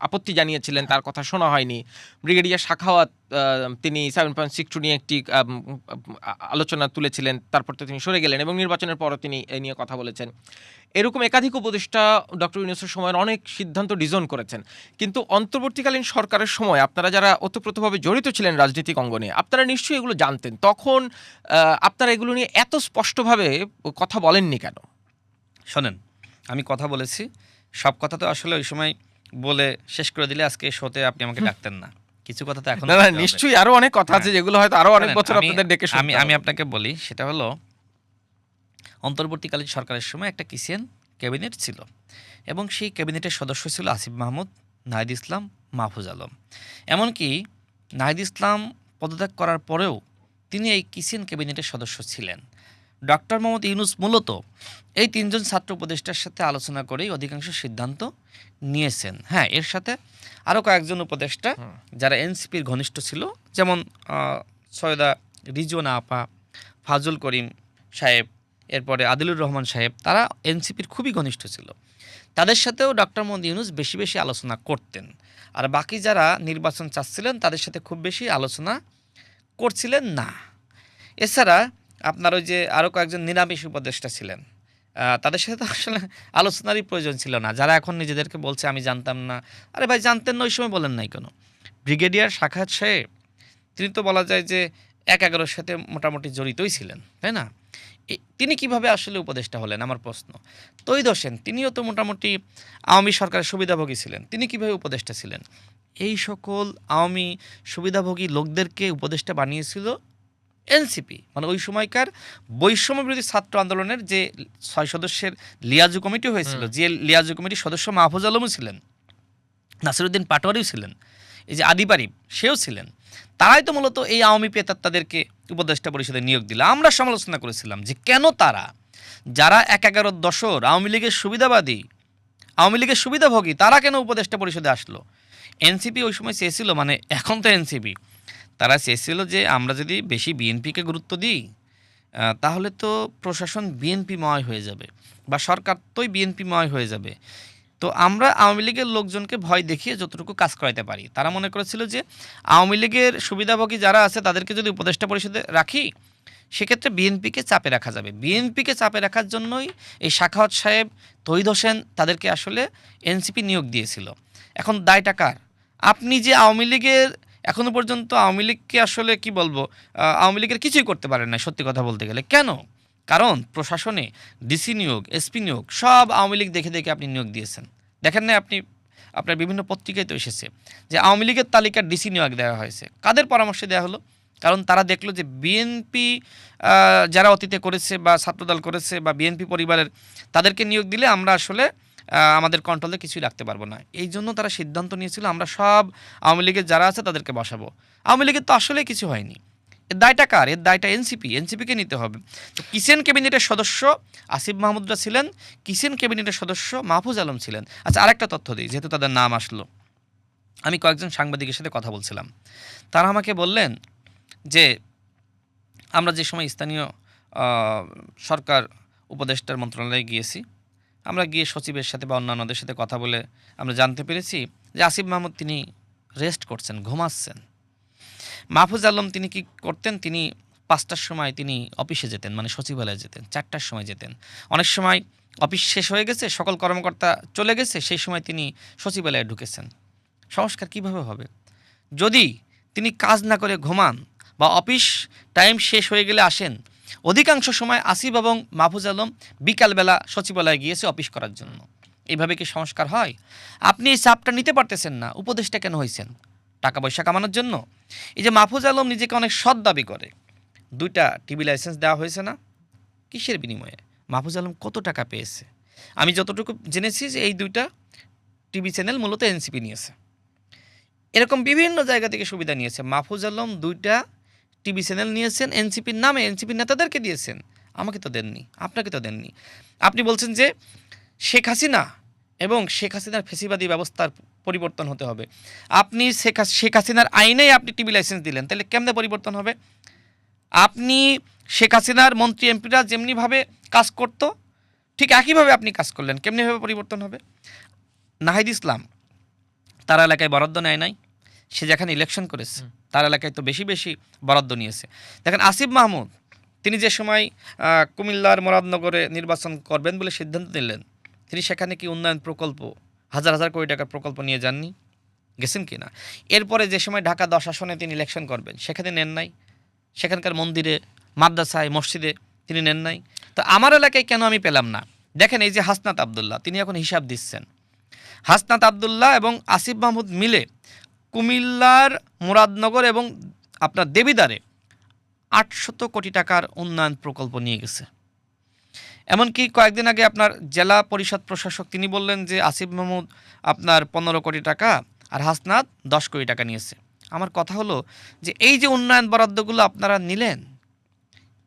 আপত্তি জানিয়েছিলেন, তার কথা শোনা হয়নি। ব্রিগেডিয়ার সাখাওয়াত তিনি 7.62 নিয়ে একটি আলোচনা তুলেছিলেন, তারপর তো তিনি সরে গেলেন এবং নির্বাচনের পরও তিনি এই নিয়ে কথা বলেছেন। এরকম একাধিক উপদেষ্টা ডক্টর ইউনূসের সময়ের অনেক সিদ্ধান্ত ডিজোন করেছেন। কিন্তু অন্তর্বর্তীকালীন সরকারের সময় আপনারা যারা ওতপ্রোতভাবে জড়িত ছিলেন রাজনৈতিক অঙ্গনে, আপনারা নিশ্চয়ই এগুলো জানতেন। তখন আপনারা এগুলো নিয়ে এত স্পষ্টভাবে কথা বলেননি কেন? শোনেন, আমি কথা বলেছি, সব কথা তো আসলে ওই সময় বলে শেষ করে দিলে আজকে শোতে আপনি আমাকে ডাকতেন না। কিছু কথা তো এখন না, নিশ্চয়ই আরো অনেক কথা আছে যেগুলো হয়তো আরো অনেক বছর আপনাদের ডেকে শুনতে হবে। আমি আপনাকে বলি, সেটা হলো অন্তর্বর্তীকালীন সরকারের সময় একটা কিচেন ক্যাবিনেট ছিল, এবং সেই ক্যাবিনেটের সদস্য ছিল আসিফ মাহমুদ, নাহিদ ইসলাম, মাহফুজ আলম। এমনকি নাহিদ ইসলাম পদত্যাগ করার পরেও তিনি এই কিচেন ক্যাবিনেটের সদস্য ছিলেন। ডক্টর মোহাম্মদ ইউনূস মূলত এই তিনজন ছাত্র উপদেষ্টার সাথে আলোচনা করেই অধিকাংশ সিদ্ধান্ত নিয়েছেন। হ্যাঁ, এর সাথে আরও কয়েকজন উপদেষ্টা যারা এনসিপির ঘনিষ্ঠ ছিল, যেমন সৈয়দা রিজওয়ানা আপা, ফাজুল করিম সাহেব, এরপরে আদিলুর রহমান সাহেব, তারা এনসিপির খুবই ঘনিষ্ঠ ছিল। তাদের সাথেও ডক্টর মোহাম্মদ ইউনূস বেশি বেশি আলোচনা করতেন। আর বাকি যারা নির্বাচন চাচ্ছিলেন তাদের সাথে খুব বেশি আলোচনা করছিলেন না। এছাড়া আপনার ওই যে আরও কয়েকজন নিরামিষ উপদেষ্টা ছিলেন, তাদের সাথে তো আসলে আলোচনারই প্রয়োজন ছিল না। যারা এখন নিজেদেরকে বলছে আমি জানতাম না, আরে ভাই জানতেন না, ওই সময় বলেন নাই কেন? ব্রিগেডিয়ার সাখাত সাহেব, তিনি তো বলা যায় যে ১/১১-র সাথে মোটামুটি জড়িতই ছিলেন, তাই না? তিনি কিভাবে আসলে উপদেষ্টা হলেন আমার প্রশ্ন। তৈয়দ হোসেন, তিনিও তো মোটামুটি আওয়ামী সরকারের সুবিধাভোগী ছিলেন, তিনি কিভাবে উপদেষ্টা ছিলেন? এই সকল আওয়ামী সুবিধাভোগী লোকদেরকে উপদেষ্টা বানিয়েছিল এনসিপি, মানে ওই সময়কার বৈষম্য বিরোধী ছাত্র আন্দোলনের যে ৬ সদস্যের লিয়াজু কমিটি হয়েছিল, যে লিয়াজু কমিটির সদস্য মাহফুজ আলমও ছিলেন, নাসিরুদ্দিন পাটোয়ারিও ছিলেন, এই যে আদিবারিব সেও ছিলেন। তারাই তো মূলত এই আওয়ামী পেতাত্তাদেরকে উপদেষ্টা পরিষদে নিয়োগ দিল। আমরা সমালোচনা করেছিলাম যে কেন তারা, যারা ১/১১ দশর আওয়ামী লীগের সুবিধাবাদী, আওয়ামী লীগের সুবিধাভোগী, তারা কেন উপদেষ্টা পরিষদে আসলো? এনসিপি ওই সময় চেয়েছিল, মানে এখন তো এনসিপি, তারা চেয়েছিল যে আমরা যদি বেশি বিএনপিকে গুরুত্ব দিই তাহলে তো প্রশাসন বিএনপিময় হয়ে যাবে বা সরকার তোই বিএনপিময় হয়ে যাবে। তো আমরা আওয়ামী লীগের লোকজনকে ভয় দেখিয়ে যতটুকু কাজ করাতে পারি। তারা মনে করেছিল যে আওয়ামী লীগের সুবিধাভোগী যারা আছে তাদেরকে যদি উপদেষ্টা পরিষদে রাখি সেক্ষেত্রে বিএনপিকে চাপে রাখা যাবে। বিএনপিকে চাপে রাখার জন্যই এই সাখাওয়াত সাহেব, তৈয়দ হোসেন তাদেরকে আসলে এনসিপি নিয়োগ দিয়েছিল। এখন দায়টা কার? আপনি যে আওয়ামী লীগের এখনো পর্যন্ত আওয়ামী লীগকে আসলে কি বলবো, আওয়ামী লীগের কিছুই করতে পারেন না সত্যি কথা বলতে গেলে। কেন? কারণ প্রশাসনে ডিসি নিয়োগ, এসপি নিয়োগ সব আওয়ামী লীগ দেখে দেখে আপনি নিয়োগ দিয়েছেন। দেখেন না আপনি, আপনার বিভিন্ন পত্রিকায় তো এসেছে যে আওয়ামী লীগের তালিকার ডিসি নিয়োগ দেওয়া হয়েছে। কাদের পরামর্শে দেওয়া হলো? কারণ তারা দেখলো যে বিএনপি যারা অতীতে করেছে বা ছাত্রদল করেছে বা বিএনপি পরিবারের, তাদেরকে নিয়োগ দিলে আমরা আসলে আমাদের কন্ট্রোলে কিছুই রাখতে পারবো না। এই জন্য তারা সিদ্ধান্ত নিয়েছিল আমরা সব আওয়ামী লীগের যারা আছে তাদেরকে বসাবো। আওয়ামী লীগের তো আসলে কিছু হয়নি। এর দায়টা কার? এর দায়টা এনসিপিকে নিতে হবে। তো কিচেন ক্যাবিনেটের সদস্য আসিফ মাহমুদরা ছিলেন, কিচেন ক্যাবিনেটের সদস্য মাহফুজ আলম ছিলেন। আচ্ছা, আরেকটা তথ্য দিই যেহেতু তাদের নাম আসলো। আমি কয়েকজন সাংবাদিকের সাথে কথা বলছিলাম, তারা আমাকে বললেন যে আমরা যে সময় স্থানীয় সরকার উপদেষ্টার মন্ত্রণালয়ে গিয়েছি, আমরা গিয়ে সচিবের সাথে বা অন্যান্যদের সাথে কথা বলে আমরা জানতে পেরেছি যে আসিফ মাহমুদ তিনি রেস্ট করছেন, ঘুমাচ্ছেন। মাহফুজ আলম তিনি কি করতেন? তিনি ৫টার সময় তিনি অফিসে যেতেন, মানে সচিবালয়ে যেতেন, ৪টার সময় যেতেন। অনেক সময় অফিস শেষ হয়ে গেছে, সকল কর্মকর্তা চলে গেছে, সেই সময় তিনি সচিবালয়ে ঢুকেছেন। সংস্কার কিভাবে হবে? যদি তিনি কাজ না করে ঘুমান বা অফিস টাইম শেষ হয়ে গেলে আসেন, অধিকাংশ সময় আসিফ এবং মাহফুজ আলম বিকালবেলা সচিবালয়ে গিয়েছে অফিস করার জন্য। এইভাবে কি সংস্কার হয়? আপনি এই চাপটা নিতে পারতেছেন না, উপদেষ্টা কেন হয়েছেন? টাকা পয়সা কামানোর জন্য? এই যে মাহফুজ আলম নিজেকে অনেক সৎ দাবি করে, 2টা টিভি লাইসেন্স দেওয়া হয়েছে না? কিসের বিনিময়ে? মাহফুজ আলম কত টাকা পেয়েছে? আমি যতটুকু জেনেছি যে এই 2টা টিভি চ্যানেল মূলত এনসিপি নিয়েছে। এরকম বিভিন্ন জায়গা থেকে সুবিধা নিয়েছে। মাহফুজ আলম 2টা টিভি চ্যানেল নিয়েছেন এনসিপির নামে, এনসিপির নেতাদেরকে দিয়েছেন। আমাকে তো দেননি, আপনাকে তো দেননি। আপনি বলছেন যে শেখ হাসিনা এবং শেখ হাসিনার ফেসিবাদী ব্যবস্থার পরিবর্তন হতে হবে। আপনি শেখ হাসিনার আইনেই আপনি টিভি লাইসেন্স দিলেন, তাহলে কেমনে পরিবর্তন হবে? আপনি শেখ হাসিনার মন্ত্রী এমপিরা যেমনিভাবে কাজ করতো ঠিক একইভাবে আপনি কাজ করলেন, কেমনিভাবে পরিবর্তন হবে? নাহিদ ইসলাম তার এলাকায় বরাদ্দ নেয় নাই, সে যেখানে ইলেকশন করেছে তার এলাকায় তো বেশি বেশি বরাদ্দ নিয়েছে। দেখেন আসিফ মাহমুদ তিনি যে সময় কুমিল্লার মুরাদনগরে নির্বাচন করবেন বলে সিদ্ধান্ত নিলেন, তিনি সেখানে কি উন্নয়ন প্রকল্প হাজার হাজার কোটি টাকার প্রকল্প নিয়ে যাননি? গেছেন কি না? এরপরে যে সময় ঢাকা 10 আসনে তিনি ইলেকশন করবেন সেখানে নেন নাই? সেখানকার মন্দিরে, মাদ্রাসায়, মসজিদে তিনি নেন নাই? তো আমার এলাকায় কেন আমি পেলাম না? দেখেন এই যে হাসনাত আবদুল্লাহ তিনি এখন হিসাব দিচ্ছেন। হাসনাত আবদুল্লাহ এবং আসিফ মাহমুদ মিলে কুমিল্লার মুরাদনগর এবং আপনার দেবিদ্বারে 800 কোটি টাকার উন্নয়ন প্রকল্প নিয়ে গেছে। এমনকি কয়েকদিন আগে আপনার জেলা পরিষদ প্রশাসক তিনি বললেন যে আসিফ মাহমুদ আপনার 15 কোটি টাকা আর হাসনাত 10 কোটি টাকা নিয়েছে। আমার কথা হলো যে এই যে উন্নয়ন বরাদ্দগুলো আপনারা নিলেন,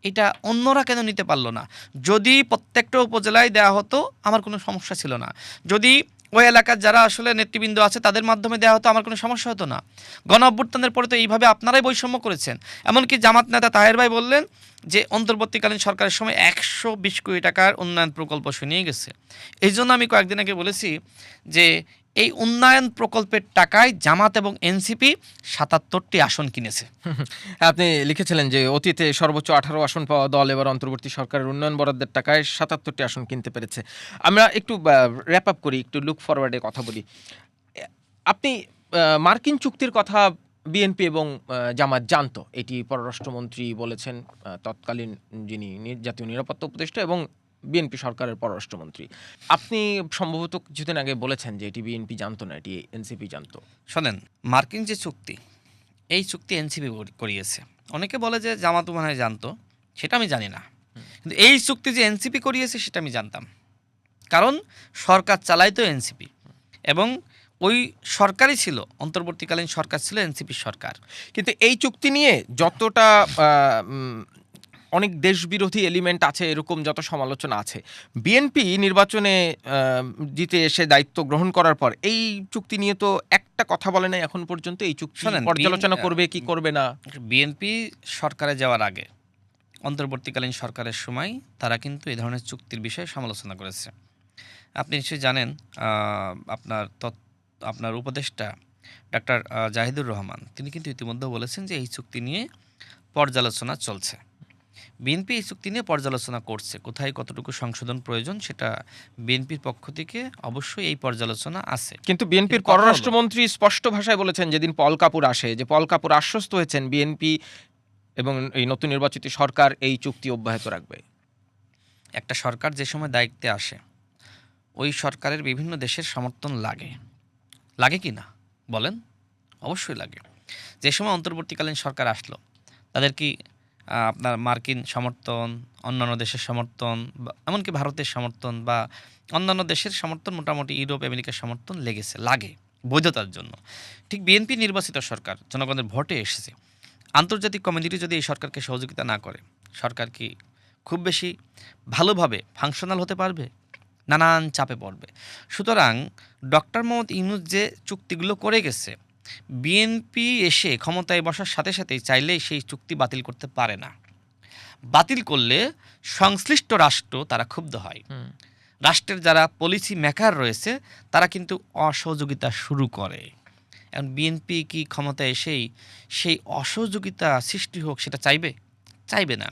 এটা অন্যরা কেন নিতে পারলো না? যদি প্রত্যেকটা উপজেলায় দেওয়া হতো আমার কোনো সমস্যা ছিল না। যদি ওই এলাকার যারা আসলে নেতৃবৃন্দ আছে তাদের মাধ্যমে দেওয়া হতো, আমার কোনো সমস্যা হতো না। গণ অভ্যুত্থানের পরে তো এইভাবে আপনারাই বৈষম্য করেছেন। এমনকি জামাত নেতা তাহের ভাই বললেন যে অন্তর্বর্তীকালীন সরকারের সময় 120 কোটি টাকার উন্নয়ন প্রকল্প শুনিয়ে গেছে। এই জন্য আমি কয়েকদিন আগে বলেছি যে এই উন্নয়ন প্রকল্পের টাকায় জামাত এবং এনসিপি 77টি আসন কিনেছে। আপনি লিখেছিলেন যে অতীতে সর্বোচ্চ 18 আসন পাওয়া দল এবার অন্তর্বর্তী সরকারের উন্নয়ন বরাদ্দের টাকায় 77টি আসন কিনতে পেরেছে। আমরা একটু র্যাপ আপ করি, একটু লুক ফরওয়ার্ডে কথা বলি। আপনি মার্কিন চুক্তির কথা বিএনপি এবং জামাত জানতো, এটি পররাষ্ট্রমন্ত্রী বলেছেন, তৎকালীন যিনি জাতীয় নিরাপত্তা উপদেষ্টা এবং বিএনপি সরকারের পররাষ্ট্রমন্ত্রী। আপনি সম্ভবত কিছুদিন আগে বলেছেন যে এটি বিএনপি জানতো না, এটি এনসিপি জানতো। শোনেন, মার্কিন যে চুক্তি, এই চুক্তি এনসিপি করিয়েছে। অনেকে বলে যে জামাত মনে হয় জানতো, সেটা আমি জানি না। কিন্তু এই চুক্তি যে এনসিপি করিয়েছে সেটা আমি জানতাম, কারণ সরকার চালাইতো এনসিপি এবং ওই সরকারই ছিল, অন্তর্বর্তীকালীন সরকার ছিল এনসিপির সরকার। কিন্তু এই চুক্তি নিয়ে যতটা অনেক দেশবিরোধী এলিমেন্ট আছে, এরকম যত সমালোচনা আছে, বিএনপি নির্বাচনে জিতে এসে দায়িত্ব গ্রহণ করার পর এই চুক্তি নিয়ে তো একটা কথা বলে নাই এখন পর্যন্ত। এই চুক্তি পর্যালোচনা করবে কি করবে না। বিএনপি সরকারে যাওয়ার আগে অন্তর্বর্তীকালীন সরকারের সময় তারা কিন্তু এই ধরনের চুক্তির বিষয়ে সমালোচনা করেছে। আপনি নিশ্চয়ই জানেন, আপনার উপদেষ্টা ডাক্তার জাহিদুর রহমান তিনি কিন্তু ইতিমধ্যে বলেছেন যে এই চুক্তি নিয়ে পর্যালোচনা চলছে। বিএনপি এই চুক্তি নিয়ে পর্যালোচনা করছে, কোথায় কতটুকু সংশোধন প্রয়োজন সেটা বিএনপির পক্ষ থেকে অবশ্যই এই পর্যালোচনা আছে। কিন্তু বিএনপির পররাষ্ট্রমন্ত্রী স্পষ্ট ভাষায় বলেছেন যেদিন পল কাপুর আসে, যে পল কাপুর আশ্বস্ত হয়েছেন বিএনপি এবং এই নতুন নির্বাচিত সরকার এই চুক্তি অব্যাহত রাখবে। একটা সরকার যে সময় দায়িত্বে আসে, ওই সরকারের বিভিন্ন দেশের সমর্থন লাগে, লাগে কি না বলেন? অবশ্যই লাগে। যে সময় অন্তর্বর্তীকালীন সরকার আসলো, তাদের কি আপনার মার্কিন সমর্থন, অন্যান্য দেশের সমর্থন, বা এমনকি ভারতের সমর্থন বা অন্যান্য দেশের সমর্থন, মোটামুটি ইউরোপ আমেরিকার সমর্থন লেগেছে, লাগে বৈধতার জন্য। ঠিক বিএনপি নির্বাচিত সরকার, জনগণের ভোটে এসেছে। আন্তর্জাতিক কমিউনিটি যদি এই সরকারকে সহযোগিতা না করে, সরকার কি খুব বেশি ভালোভাবে ফাংশনাল হতে পারবে? নানান চাপে পড়বে। সুতরাং ডক্টর মোহাম্মদ ইউনূস যে চুক্তিগুলো করে গেছে, বিএনপি এসে ক্ষমতায় বসার সাথে সাথেই চাইলেই সেই চুক্তি বাতিল করতে পারে না। বাতিল করলে সংশ্লিষ্ট রাষ্ট্র তারা ক্ষুব্ধ হয়। রাষ্ট্রের যারা পলিসি মেকার রয়েছে তারা কিন্তু অসহযোগিতা শুরু করে। এখন বিএনপি কি ক্ষমতায় এসেই সেই অসহযোগিতা সৃষ্টি হোক সেটা চাইবে? চাইবে না।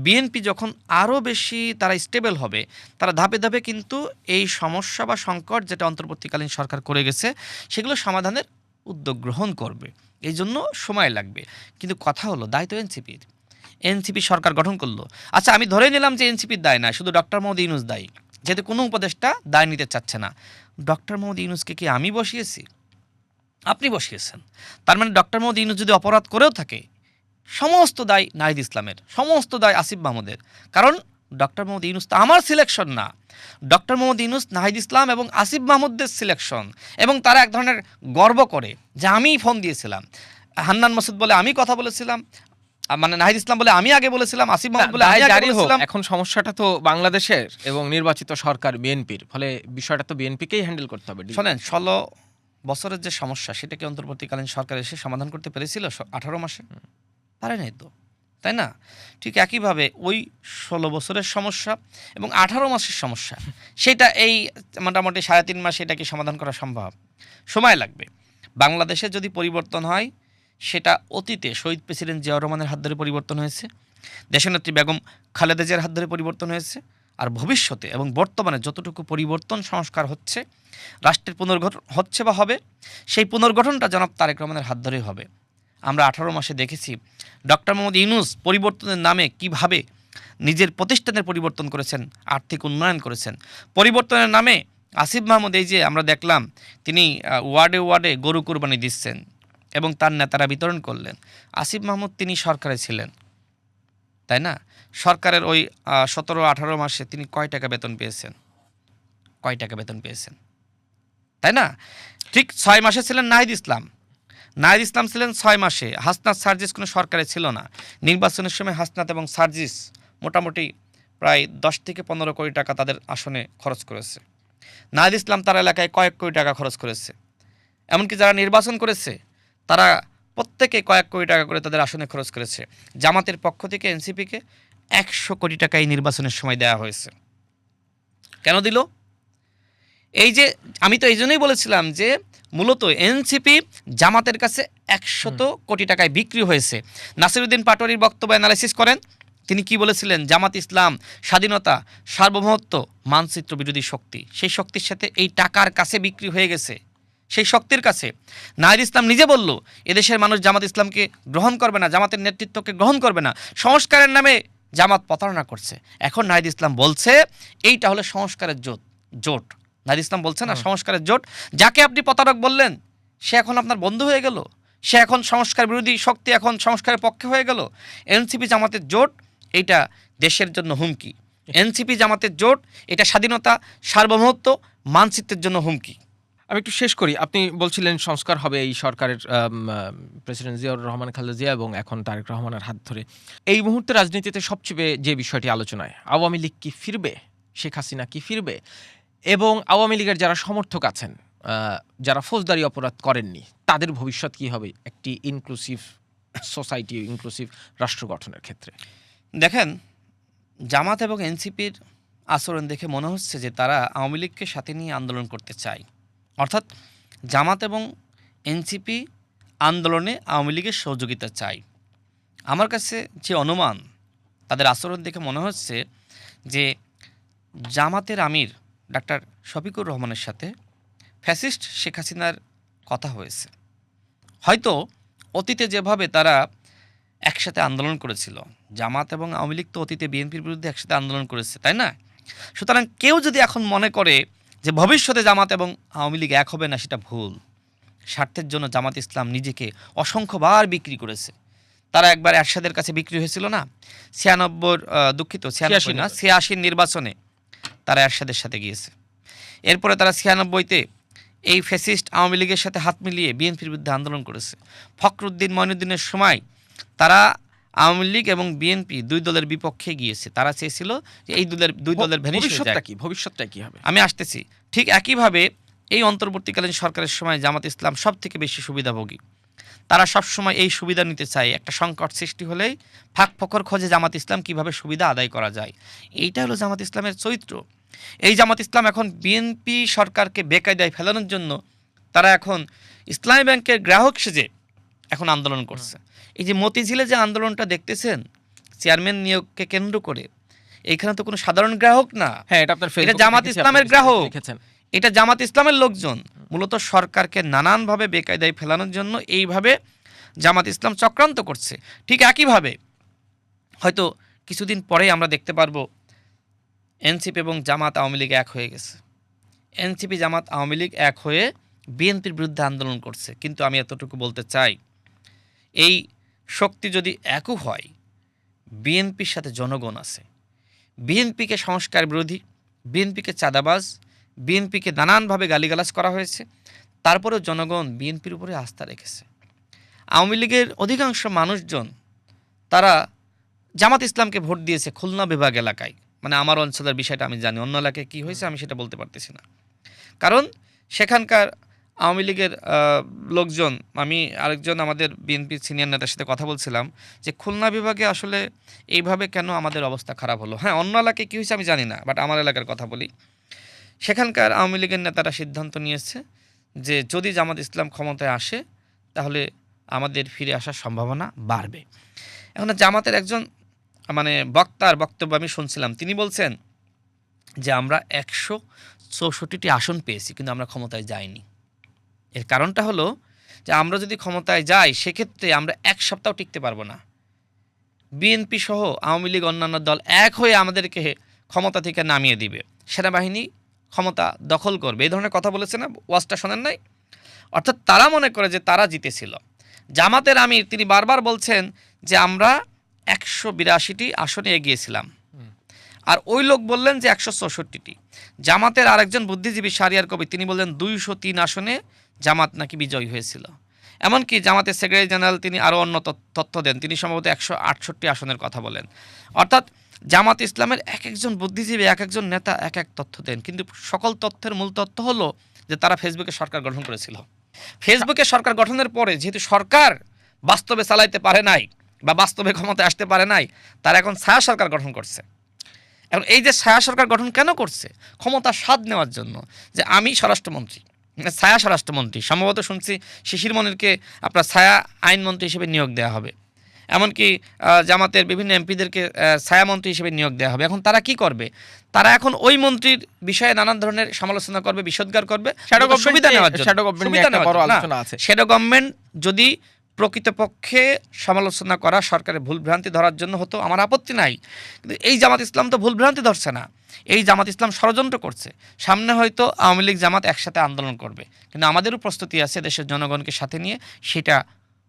বিএনপি যখন আরও বেশি তারা স্টেবল হবে, তারা ধাপে ধাপে কিন্তু এই সমস্যা বা সংকট যেটা অন্তর্বর্তীকালীন সরকার করে গেছে সেগুলো সমাধানের উদ্যোগ গ্রহণ করবে। এই জন্য সময় লাগবে। কিন্তু কথা হলো, দায় তো এনসিপির। এনসিপি সরকার গঠন করলো। আচ্ছা, আমি ধরে নিলাম যে এনসিপির দায় না, শুধু ডক্টর মোহাম্মদ ইউনূস দায়ী, যেহেতু কোনো উপদেষ্টা দায় নিতে চাচ্ছে না। ডক্টর মোহাম্মদ ইউনূসকে কি আমি বসিয়েছি? আপনি বসিয়েছেন। তার মানে ডক্টর মোহাম্মদ ইউনূস যদি অপরাধ করেও থাকে, সমস্ত দায় নাহিদ ইসলামের, সমস্ত দায় আসিফ মাহমুদের। কারণ ডক্টর মোহাম্মদ ইউনূস তো আমার সিলেকশন না। ডক্টর মোহাম্মদ ইউনূস, নাহিদ ইসলাম এবং আসিফ মাহমুদের সিলেকশন, এবং তারা এক ধরনের গর্ব করে যে আমিই ফোন দিয়েছিলাম। হান্নান মাসুদ বলে আমি কথা বলেছিলাম, মানে নাহিদ ইসলাম বলে আমি আগে বলেছিলাম, আসিফ মাহমুদ বলে আমি আগে বলেছিলাম। এখন সমস্যাটা তো বাংলাদেশের এবং নির্বাচিত সরকার বিএনপির, ফলে বিষয়টা তো বিএনপিকেই হ্যান্ডেল করতে হবে। শোনেন, 16 বছরের যে সমস্যা সেটাকে অন্তর্বর্তীকালীন সরকার এসে সমাধান করতে পেরেছিল 18 মাসে? পারে নাই তো, তাই না? ঠিক একইভাবে ওই 16 বছরের সমস্যা এবং 18 মাসের সমস্যা, সেটা এই মোটামুটি 3.5 মাসে এটা কি সমাধান করা সম্ভব? সময় লাগবে। বাংলাদেশে যদি পরিবর্তন হয়, সেটা অতীতে শহীদ প্রেসিডেন্ট জিয়াউর রহমানের হাত ধরে পরিবর্তন হয়েছে, দেশনেত্রী বেগম খালেদা জিয়ার হাত ধরে পরিবর্তন হয়েছে, আর ভবিষ্যতে এবং বর্তমানে যতটুকু পরিবর্তন সংস্কার হচ্ছে, রাষ্ট্রের পুনর্গঠন হচ্ছে বা হবে, সেই পুনর্গঠনটা জনাব তারেক রহমানের হাত ধরেই হবে। আমরা 18 মাসে দেখেছি ডক্টর মোহাম্মদ ইউনূস পরিবর্তনের নামে কিভাবে নিজের প্রতিষ্ঠানের পরিবর্তন করেছেন, আর্থিক উন্নয়ন করেছেন। পরিবর্তনের নামে আসিফ মাহমুদ, এই যে আমরা দেখলাম তিনি ওয়ার্ডে ওয়ার্ডে গরু কুরবানি দিচ্ছেন এবং তার নেতারা বিতরণ করলেন। আসিফ মাহমুদ তিনি সরকারে ছিলেন, তাই না? সরকারের ওই 17-18 মাসে তিনি কয় টাকা বেতন পেয়েছেন? কয় টাকা বেতন পেয়েছেন, তাই না? ঠিক 6 মাসে ছিলেন নাহিদ ইসলাম। নাহিদ ইসলাম ছিলেন 6 মাসে। হাসনাত সার্জিস কোনো সরকারে ছিল না। নির্বাচনের সময় হাসনাত এবং সার্জিস মোটামুটি প্রায় 10 থেকে 15 কোটি টাকা তাদের আসনে খরচ করেছে। নাহিদ ইসলাম তার এলাকায় কয়েক কোটি টাকা খরচ করেছে। এমনকি যারা নির্বাচন করেছে তারা প্রত্যেকে কয়েক কোটি টাকা করে তাদের আসনে খরচ করেছে। জামাতের পক্ষ থেকে এনসিপিকে 100 কোটি টাকা এই নির্বাচনের সময় দেওয়া হয়েছে। কেন দিল? এই যে আমি তো এই জন্যই বলেছিলাম যে মূলত এনসিপি জামাতের কাছে 100 কোটি টাকায় বিক্রি হয়েছে। নাসিরউদ্দিন পাটোয়ারির বক্তব্য অ্যানালাইসিস করেন। তিনি কি বলেছিলেন? জামাত ইসলাম স্বাধীনতা, সার্বভৌমত্ব, মানচিত্র বিরোধী শক্তি। সেই শক্তির সাথে এই টাকার কাছে বিক্রি হয়ে গেছে, সেই শক্তির কাছে। নাহিদ ইসলাম নিজে বলল এদেশের মানুষ জামাত ইসলামকে গ্রহণ করবে না, জামাতের নেতৃত্বকে গ্রহণ করবে না, সংস্কারের নামে জামাত প্রতারণা করছে। এখন নাহিদ ইসলাম বলছে এইটা হলো সংস্কারের জোট। নাহিদ ইসলাম বলছে না সংস্কারের জোট। যাকে আপনি প্রতারক বললেন সে এখন আপনার বন্ধু হয়ে গেল, সে এখন সংস্কার বিরোধী শক্তি, এখন সংস্কারের পক্ষে হয়ে গেল। এনসিপি জামাতের জোট এটা দেশের জন্য হুমকি। এনসিপি জামাতের জোট এটা স্বাধীনতা, সার্বভৌমত্ব, মানচিত্রের জন্য হুমকি। আমি একটু শেষ করি। আপনি বলছিলেন সংস্কার হবে এই সরকারের, প্রেসিডেন্ট জিয়াউর রহমান খালেদা জিয়া এবং এখন তারেক রহমানের হাত ধরে। এই মুহূর্তে রাজনীতিতে সবচেয়ে যে বিষয়টি আলোচনায়, আওয়ামী লীগ কি ফিরবে, শেখ হাসিনা কি ফিরবে, এবং আওয়ামী লীগের যারা সমর্থক আছেন, যারা ফৌজদারি অপরাধ করেননি, তাদের ভবিষ্যৎ কি হবে একটি ইনক্লুসিভ সোসাইটি, ইনক্লুসিভ রাষ্ট্র গঠনের ক্ষেত্রে? দেখেন, জামাত এবং এনসিপির আচরণ দেখে মনে হচ্ছে যে তারা আওয়ামী লীগকে সাথে নিয়ে আন্দোলন করতে চায়। অর্থাৎ জামাত এবং এনসিপি আন্দোলনে আওয়ামী লীগের সহযোগিতা চায়। আমার কাছে যে অনুমান, তাদের আচরণ দেখে মনে হচ্ছে যে জামাতের আমির ডাক্তার শফিকুর রহমানের সাথে ফ্যাসিস্ট শেখ হাসিনার কথা হয়েছে। হয়তো অতীতে যেভাবে তারা একসাথে আন্দোলন করেছিল, জামাত এবং আওয়ামী লীগ তো অতীতে বিএনপির বিরুদ্ধে একসাথে আন্দোলন করেছে, তাই না? সুতরাং কেউ যদি এখন মনে করে যে ভবিষ্যতে জামাত এবং আওয়ামী লীগ এক হবে না, সেটা ভুল। স্বার্থের জন্য জামাত ইসলাম নিজেকে অসংখ্যবার বিক্রি করেছে। তারা একবার এরশাদের কাছে বিক্রি হয়েছিল না, 86 নির্বাচনে তারা এরশাদের সাথে গিয়েছে। এরপরে তারা 96-তে এই ফ্যাসিস্ট আওয়ামী লীগের সাথে হাত মিলিয়ে বিএনপির বিরুদ্ধে আন্দোলন করেছে। ফখরুদ্দিন মঈনুদ্দিনের সময় তারা আওয়ামী লীগ এবং বিএনপি দুই দলের বিপক্ষে গিয়েছে। তারা চেয়েছিল যে এই দুই দলের ভবিষ্যৎটা কি হবে। আমি আসতেছি। ঠিক একইভাবে এই অন্তর্বর্তীকালীন সরকারের সময় জামাত ইসলাম সব থেকে বেশি সুবিধাভোগী। তারা সবসময় এই সুবিধা নিতে চায়। একটা সংকট সৃষ্টি হলেই ফাঁক ফকর খোঁজে জামাত ইসলাম কিভাবে সুবিধা আদায় করা যায়। এইটা হলো জামাত ইসলামের চরিত্র। এই জামাত ইসলাম এখন বিএনপি সরকারকে বেকায়দায় ফেলানোর জন্য তারা এখন ইসলামী ব্যাংকের গ্রাহক সেজে এখন আন্দোলন করছে। এই যে মতিঝিলে যে আন্দোলনটা দেখতেছেন চেয়ারম্যান নিয়োগকে কেন্দ্র করে, এইখানে তো কোনো সাধারণ গ্রাহক না, এটা জামাত ইসলামের গ্রাহক, এটা জামাত ইসলামের লোকজন মূলত সরকারকে নানানভাবে বেকায়দায় ফেলানোর জন্য এইভাবে জামাত ইসলাম চক্রান্ত করছে। ঠিক একইভাবে হয়তো কিছুদিন পরেই আমরা দেখতে পারবো এনসিপি এবং জামাত আওয়ামী লীগ এক হয়ে গেছে। এনসিপি জামাত আওয়ামী লীগ এক হয়ে বিএনপির বিরুদ্ধে আন্দোলন করছে। কিন্তু আমি এতটুকু বলতে চাই, এই শক্তি যদি একও হয়, বিএনপির সাথে জনগণ আছে। বিএনপিকে সংস্কার বিরোধী, বিএনপিকে চাঁদাবাজ, বিএনপিকে নানানভাবে গালিগালাজ করা হয়েছে, তারপরেও জনগণ বিএনপির উপরে আস্থা রেখেছে। আওয়ামী লীগের অধিকাংশ মানুষজন তারা জামাত ইসলামকে ভোট দিয়েছে খুলনা বিভাগ এলাকায়। মানে আমার অঞ্চলের বিষয়টা আমি জানি, অন্য এলাকায় কী হয়েছে আমি সেটা বলতে পারতেছি না, কারণ সেখানকার আওয়ামী লীগের লোকজন, আমি আরেকজন আমাদের বিএনপির সিনিয়র নেতার সাথে কথা বলছিলাম যে খুলনা বিভাগে আসলে এইভাবে কেন আমাদের অবস্থা খারাপ হলো। হ্যাঁ, অন্য এলাকায় কী হয়েছে আমি জানি না, বাট আমার এলাকার কথা বলি। সেখানকার আওয়ামী লীগের নেতারা সিদ্ধান্ত নিয়েছে যে যদি জামাত ইসলাম ক্ষমতায় আসে তাহলে আমাদের ফিরে আসার সম্ভাবনা বাড়বে। এখন জামাতের একজন বক্তার বক্তব্য আমি শুনছিলাম, তিনি বলছেন যে আমরা 164টি আসন পেয়েছি কিন্তু আমরা ক্ষমতায় যাইনি। এর কারণটা হলো যে আমরা যদি ক্ষমতায় যাই সেক্ষেত্রে আমরা এক সপ্তাহ টিকতে পারবো না। বিএনপি সহ আওয়ামী লীগ অন্যান্য দল এক হয়ে আমাদেরকে ক্ষমতা থেকে নামিয়ে দিবে, সেনাবাহিনী ক্ষমতা দখল করবে, এই ধরনের কথা বলেছে না, ওয়াজটা শোনেন নাই? অর্থাৎ তারা মনে করে যে তারা জিতেছিল। জামাতের আমির তিনি বারবার বলছেন যে আমরা 182টি আসনে এগিয়েছিলাম, আর ওই লোক বললেন যে 164টি। জামাতের আরেকজন বুদ্ধিজীবী শাহরিয়ার কবির তিনি বললেন 203 আসনে জামাত নাকি বিজয়ী হয়েছিল। এমনকি জামাতের সেক্রেটারি জেনারেল তিনি আরও অন্য তথ্য দেন, তিনি সম্ভবত 168 আসনের কথা বলেন। অর্থাৎ জামাত ইসলামের এক একজন বুদ্ধিজীবী এক একজন নেতা এক এক তথ্য দেন, কিন্তু সকল তথ্যের মূল তথ্য হলো যে তারা ফেসবুকে সরকার গঠন করেছিল। ফেসবুকে সরকার গঠনের পরে যেহেতু সরকার বাস্তবে চালাইতে পারে নাই বা বাস্তবে ক্ষমতায় আসতে পারে নাই, তারা এখন ছায়া সরকার গঠন করছে। এখন এই যে ছায়া সরকার গঠন কেন করছে? ক্ষমতার স্বাদ নেওয়ার জন্য, যে আমি স্বরাষ্ট্রমন্ত্রী, ছায়া স্বরাষ্ট্রমন্ত্রী, সম্ভবত শুনছি শিশির মনিরকে আপনার ছায়া আইনমন্ত্রী হিসেবে নিয়োগ দেওয়া হবে, এমনকি জামাতের বিভিন্ন এমপিদেরকে ছায়ামন্ত্রী হিসেবে নিয়োগ দেওয়া হবে। এখন তারা কি করবে? তারা এখন ওই মন্ত্রীর বিষয়ে নানান ধরনের সমালোচনা করবে, বিষোদ্গার করবে, সুবিধা নেওয়ার জন্য। শ্যাডো গভর্নমেন্ট যদি প্রকৃতপক্ষে সমালোচনা করা সরকারের ভুলভ্রান্তি ধরার জন্য হতো আমার আপত্তি নাই, কিন্তু এই জামাত ইসলাম তো ভুলভ্রান্তি ধরছে না, এই জামাত ইসলাম ষড়যন্ত্র করছে। সামনে হয়তো আওয়ামী লীগ জামাত একসাথে আন্দোলন করবে, কিন্তু আমাদেরও প্রস্তুতি আছে দেশের জনগণকে সাথে নিয়ে, সেটা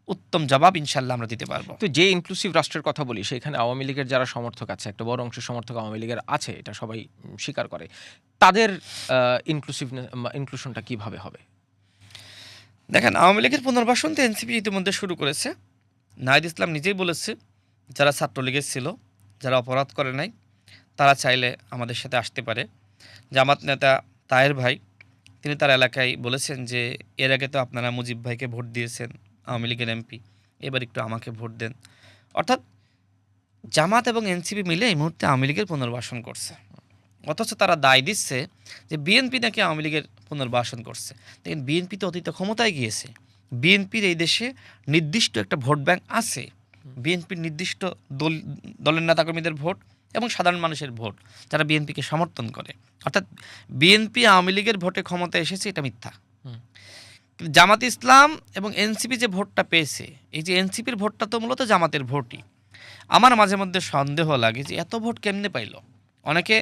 উত্তম জবাব ইনশাল্লাহ আমরা দিতে পারবো। তো যে ইনক্লুসিভ রাষ্ট্রের কথা বলি, সেখানে আওয়ামী লীগের যারা সমর্থক আছে, একটা বড় অংশের সমর্থক আওয়ামী লীগের আছে, এটা সবাই স্বীকার করে। তাদের ইনক্লুশনটা কিভাবে হবে? দেখেন, আওয়ামী লীগের পুনর্বাসন তো এনসিপি ইতিমধ্যে শুরু করেছে। নাহিদ ইসলাম নিজেই বলেছে যারা ছাত্রলীগের ছিল, যারা অপরাধ করে নাই, তারা চাইলে আমাদের সাথে আসতে পারে। জামাত নেতা তাহের ভাই তিনি তার এলাকায় বলেছেন যে এর আগে তো আপনারা মুজিব ভাইকে ভোট দিয়েছেন, আওয়ামী লীগের এমপি, এবার একটু আমাকে ভোট দেন। অর্থাৎ জামাত এবং এনসিপি মিলে এই মুহূর্তে আওয়ামী লীগের পুনর্বাসন করছে, অথচ তারা দায় দিচ্ছে যে বিএনপি নাকি আওয়ামী লীগের পুনর্বাসন করছে। দেখেন, বিএনপি তো অতীতে ক্ষমতায় গিয়েছে, বিএনপির এই দেশে নির্দিষ্ট একটা ভোট ব্যাংক আছে, বিএনপির নির্দিষ্ট দলের নেতাকর্মীদের ভোট এবং সাধারণ মানুষের ভোট যারা বিএনপিকে সমর্থন করে। অর্থাৎ বিএনপি আওয়ামী লীগের ভোটে ক্ষমতায় এসেছে, এটা মিথ্যা। কিন্তু জামাত ইসলাম এবং এনসিপি যে ভোটটা পেয়েছে, এই যে এনসিপির ভোটটা তো মূলত জামাতের ভোটই। আমার মাঝে মধ্যে সন্দেহ লাগে যে এত ভোট কেমনে পাইল। অনেকে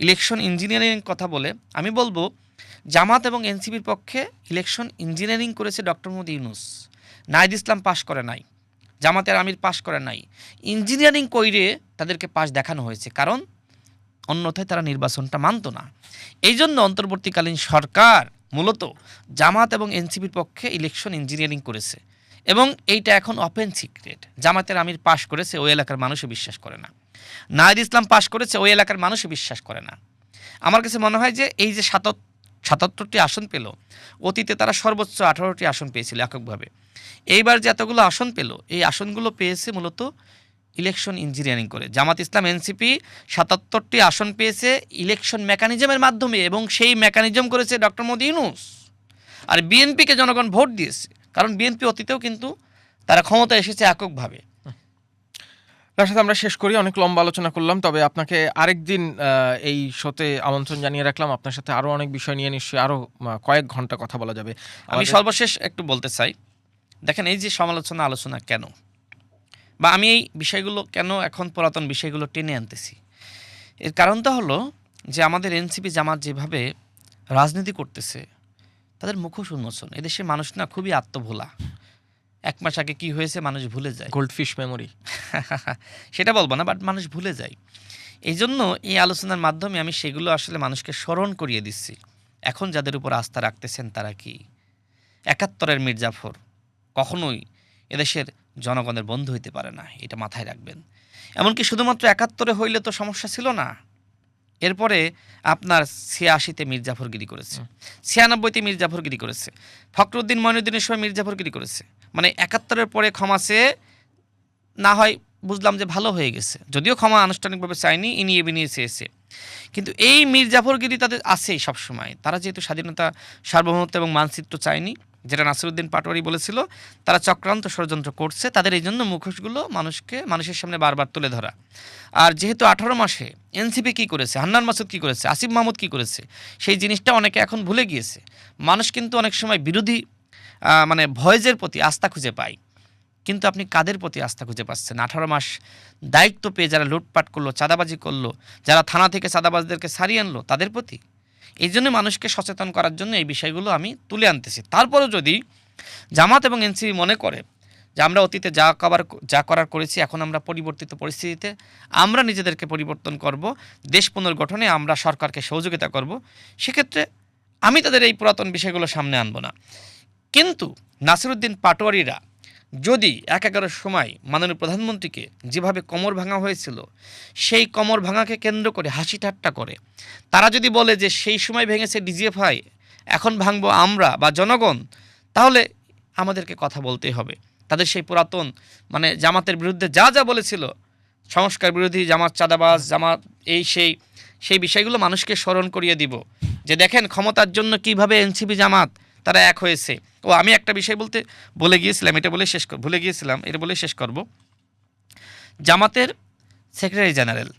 ইলেকশন ইঞ্জিনিয়ারিং কথা বলে, আমি বলবো জামাত এবং এনসিপির পক্ষে ইলেকশন ইঞ্জিনিয়ারিং করেছে ডক্টর মোহাম্মদ ইউনূস। নাহিদ ইসলাম পাশ করে নাই, জামাতের আমির পাশ করে নাই, ইঞ্জিনিয়ারিং কইরে তাদেরকে পাশ দেখানো হয়েছে, কারণ অন্যথায় তারা নির্বাচনটা মানত না। এই জন্য অন্তর্বর্তীকালীন সরকার মূলত জামাত এবং এনসিপির পক্ষে ইলেকশন ইঞ্জিনিয়ারিং করেছে, এবং এইটা এখন ওপেন সিক্রেট। জামাতের আমির পাশ করেছে, ওই এলাকার মানুষও বিশ্বাস করে না। নাহিদ ইসলাম পাশ করেছে, ওই এলাকার মানুষও বিশ্বাস করে না। আমার কাছে মনে হয় যে এই যে ৭৭টি আসন পেল, অতীতে তারা সর্বোচ্চ ১৮টি আসন পেয়েছিল এককভাবে। এইবার যে এতগুলো আসন পেল, এই আসনগুলো পেয়েছে মূলত ইলেকশন ইঞ্জিনিয়ারিং করে। জামাত ইসলাম এনসিপি ৭৭টি আসন পেয়েছে ইলেকশন মেকানিজমের মাধ্যমে, এবং সেই মেকানিজম করেছে ডক্টর মোহাম্মদ ইউনূস। আর বিএনপিকে জনগণ ভোট দিয়েছে, কারণ বিএনপি অতীতেও কিন্তু তারা ক্ষমতায় এসেছে এককভাবে। তার সাথে আমরা শেষ করি, অনেক লম্বা আলোচনা করলাম, তবে আপনাকে আরেকদিন এই শোতে আমন্ত্রণ জানিয়ে রাখলাম। আপনার সাথে আরও অনেক বিষয় নিয়ে নিশ্চয়ই আরও কয়েক ঘন্টা কথা বলা যাবে। আমি সর্বশেষ একটু বলতে চাই, দেখেন এই যে আলোচনা কেন, বা আমি এই বিষয়গুলো কেন এখন পুরাতন বিষয়গুলো টেনে আনতেছি, এর কারণটা হলো যে আমাদের এনসিপি জামাত যেভাবে রাজনীতি করতেছে, তাদের মুখোশ উন্মোচন। এদেশের মানুষ না খুবই আত্মভোলা। ১ মাস আগে কি হয়েছে মানুষ ভুলে যায়, গোল্ডফিশ মেমোরি সেটা বলবো না, বাট মানুষ ভুলে যায়। এই জন্য এই আলোচনার মাধ্যমে আমি সেগুলো আসলে মানুষকে স্মরণ করিয়ে দিচ্ছি। এখন যাদের উপর আস্থা রাখতেছেন তারা কি ৭১-এর মীর জাফর কখনোই এদেশের জনগণের বন্ধু হইতে পারে না, এটা মাথায় রাখবেন। এমনকি শুধুমাত্র ৭১-এ হইলে তো সমস্যা ছিল না, এরপরে আপনার ৮৬-তে মীর জাফরগিরি করেছে, ৯৬-তে মীর জাফরগিরি করেছে, ফখরুদ্দিন মঈনুদ্দিনের সময় মীর জাফরগিরি করেছে। মানে ৭১-এর পরে ক্ষমা চেয়ে না হয় বুঝলাম যে ভালো হয়ে গেছে, যদিও ক্ষমা আনুষ্ঠানিকভাবে চায়নি, ইনিয়ে বিনিয়ে চেয়েছে, কিন্তু এই মীর জাফরগিরি তাদের আছেই সবসময়। তারা যেহেতু স্বাধীনতা, সার্বভৌমত্ব এবং মানচিত্র চায়নি, যেটা নাসিরউদ্দিন পাটোয়ারি বলেছিল, তারা চক্রান্ত ষড়যন্ত্র করছে, তাদের এই জন্য মুখোশগুলো মানুষের সামনে বারবার তুলে ধরা। আর যেহেতু ১৮ মাসে এনসিপি কী করেছে, হান্নান মাসুদ কী করেছে, আসিফ মাহমুদ কী করেছে, সেই জিনিসটা অনেকে এখন ভুলে গিয়েছে। মানুষ কিন্তু অনেক সময় বিরোধী মানে ভয়েজের প্রতি আস্থা খুঁজে পায়, কিন্তু আপনি কাদের প্রতি আস্থা খুঁজে পাচ্ছেন? ১৮ মাস দায়িত্ব পেয়ে যারা লুটপাট করলো, চাঁদাবাজি করলো, যারা থানা থেকে চাঁদাবাজদেরকে সারিয়ে আনলো, তাদের প্রতি। এই জন্য মানুষকে সচেতন করার জন্য এই বিষয়গুলো আমি তুলে আনতেছি। তারপরেও যদি জামাত এবং এনসিপি মনে করে যে আমরা অতীতে যা করার করেছি, এখন আমরা পরিবর্তিত পরিস্থিতিতে আমরা নিজেদেরকে পরিবর্তন করব, দেশ পুনর্গঠনে আমরা সরকারকে সহযোগিতা করব, সেক্ষেত্রে আমি তাদের এই পুরাতন বিষয়গুলো সামনে আনবো না। কিন্তু নাসিরউদ্দিন পাটোয়ারিরা যদি ১/১১ সময় মাননীয় প্রধানমন্ত্রীকে যেভাবে কোমর ভাঙা হয়েছিল, সেই কোমর ভাঙাকে কেন্দ্র করে হাসি ঠাট্টা করে তারা যদি বলে যে সেই সময় ভেঙেছে ডিজিএফআই, এখন ভাঙবো আমরা বা জনগণ, তাহলে আমাদেরকে কথা বলতেই হবে। তাদের সেই পুরাতন মানে জামাতের বিরুদ্ধে যা যা বলেছিল, সংস্কার বিরোধী, জামাত চাঁদাবাজ, জামাত এই সেই বিষয়গুলো মানুষকে স্মরণ করিয়ে দিব যে দেখেন ক্ষমতার জন্য কিভাবে এনসিপি জামাত তারা এক হয়েছে। ও আমি একটা বিষয় বলতে ভুলে গিয়েছিলাম, এটা বলে শেষ করব। জামাতের সেক্রেটারি জেনারেল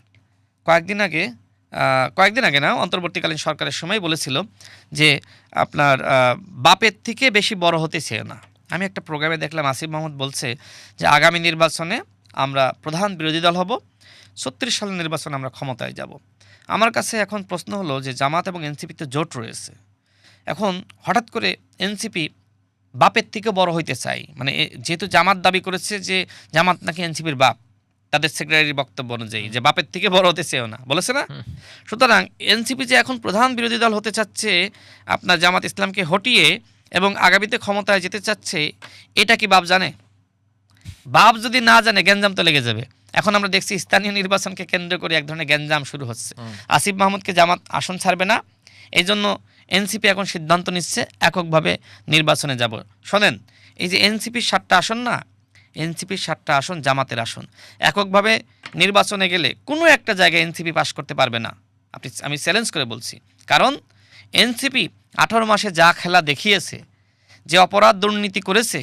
কয়েকদিন আগে না, অন্তর্বর্তীকালীন সরকারের সময় বলেছিল যে আপনার বাপের থেকে বেশি বড় হতে চেয়ে না। আমি একটা প্রোগ্রামে দেখলাম আসিফ মাহমুদ বলছে যে আগামী নির্বাচনে আমরা প্রধান বিরোধী দল হব, ৩৬ সালের নির্বাচনে আমরা ক্ষমতায় যাব। আমার কাছে এখন প্রশ্ন হলো যে জামাত এবং এনসিপিতে জোট রয়েছে, এখন হঠাৎ করে এনসিপি বাপের থেকে বড় হইতে চাই, মানে যেহেতু জামাত দাবি করেছে যে জামাত নাকি এনসিপির বাপ, তাদের সেক্রেটারির বক্তব্য অনুযায়ী যে বাপের থেকে বড় হতে চেয়েও না, বলেছে না? সুতরাং এনসিপি যে এখন প্রধান বিরোধী দল হতে চাচ্ছে আপনার জামাত ইসলামকে হটিয়ে এবং আগামীতে ক্ষমতায় যেতে চাচ্ছে, এটা কি বাপ জানে? বাপ যদি না জানে গ্যাঞ্জাম তো লেগে যাবে। এখন আমরা দেখছি স্থানীয় নির্বাচনকে কেন্দ্র করে এক ধরনের গ্যাঞ্জাম শুরু হচ্ছে। আসিফ মাহমুদকে জামাত আসন ছাড়বে না, এই জন্য এনসিপি এখন সিদ্ধান্ত নিচ্ছে এককভাবে নির্বাচনে যাব। শোনেন, এই যে এনসিপির ৭টা আসন না, এনসিপির ৭টা আসন জামাতের আসন। এককভাবে নির্বাচনে গেলে কোনো একটা জায়গায় এনসিপি পাশ করতে পারবে না, আমি চ্যালেঞ্জ করে বলছি। কারণ এনসিপি ১৮ মাসে যা খেলা দেখিয়েছে, যে অপরাধ দুর্নীতি করেছে,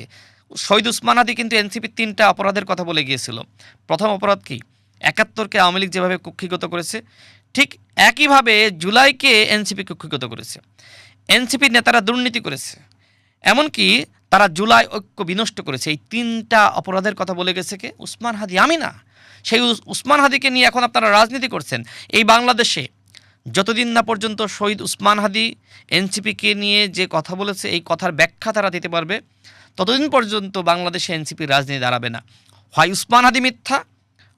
শহীদ উসমান হাদি কিন্তু এনসিপির ৩টা অপরাধের কথা বলে গিয়েছিল। প্রথম অপরাধ কি? ৭১কে আওয়ামী লীগ যেভাবে কুক্ষিগত করেছে, ঠিক একইভাবে জুলাইকে এনসিপি কুক্ষিগত করেছে। এনসিপির নেতারা দুর্নীতি করেছে, এমনকি তারা জুলাই ঐক্য বিনষ্ট করেছে। এই ৩টা অপরাধের কথা বলে গেছে কে? উসমান হাদি, আমি না। সেই উসমান হাদিকে নিয়ে এখন আপনারা রাজনীতি করছেন। এই বাংলাদেশে যতদিন না পর্যন্ত শহীদ উসমান হাদি এনসিপিকে নিয়ে যে কথা বলেছে এই কথার ব্যাখ্যা তারা দিতে পারবে, ততদিন পর্যন্ত বাংলাদেশে এনসিপির রাজনীতি দাঁড়াবে না। হয় উসমান হাদি মিথ্যা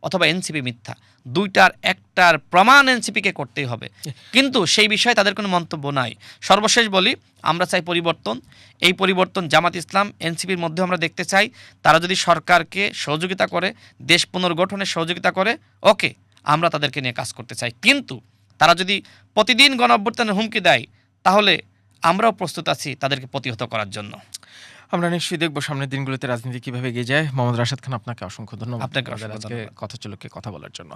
অথবা এনসিপি মিথ্যা, দুইটার একটার প্রমাণ এনসিপিকে করতেই হবে। কিন্তু সেই বিষয়ে তাদের কোনো মন্তব্য নাই। সর্বশেষ বলি, আমরা চাই পরিবর্তন। এই পরিবর্তন জামাত ইসলাম এনসিপির মধ্যে আমরা দেখতে চাই। তারা যদি সরকারকে সহযোগিতা করে, দেশ পুনর্গঠনে সহযোগিতা করে, ওকে, আমরা তাদেরকে নিয়ে কাজ করতে চাই। কিন্তু তারা যদি প্রতিদিন গণঅভ্যুত্থানের হুমকি দেয়, তাহলে আমরাও প্রস্তুত আছি তাদেরকে প্রতিহত করার জন্য। আমরা নিশ্চয়ই দেখবো সামনের দিনগুলোতে রাজনীতি কিভাবে এগিয়ে যায়। মোহাম্মদ রাশেদ খান, আপনাকে অসংখ্য ধন্যবাদ আপনাকে আমাদের অসংখ্য আজকে ধন্যবাদ। কথা চলকে কথা বলার জন্য।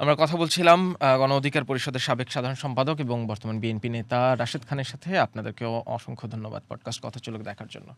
আমরা কথা বলছিলাম গণ অধিকার পরিষদের সাবেক সাধারণ সম্পাদক এবং বর্তমান বিএনপি নেতা রাশেদ খানের সাথে। আপনাদেরকেও অসংখ্য ধন্যবাদ পডকাস্ট কথা চলক দেখার জন্য।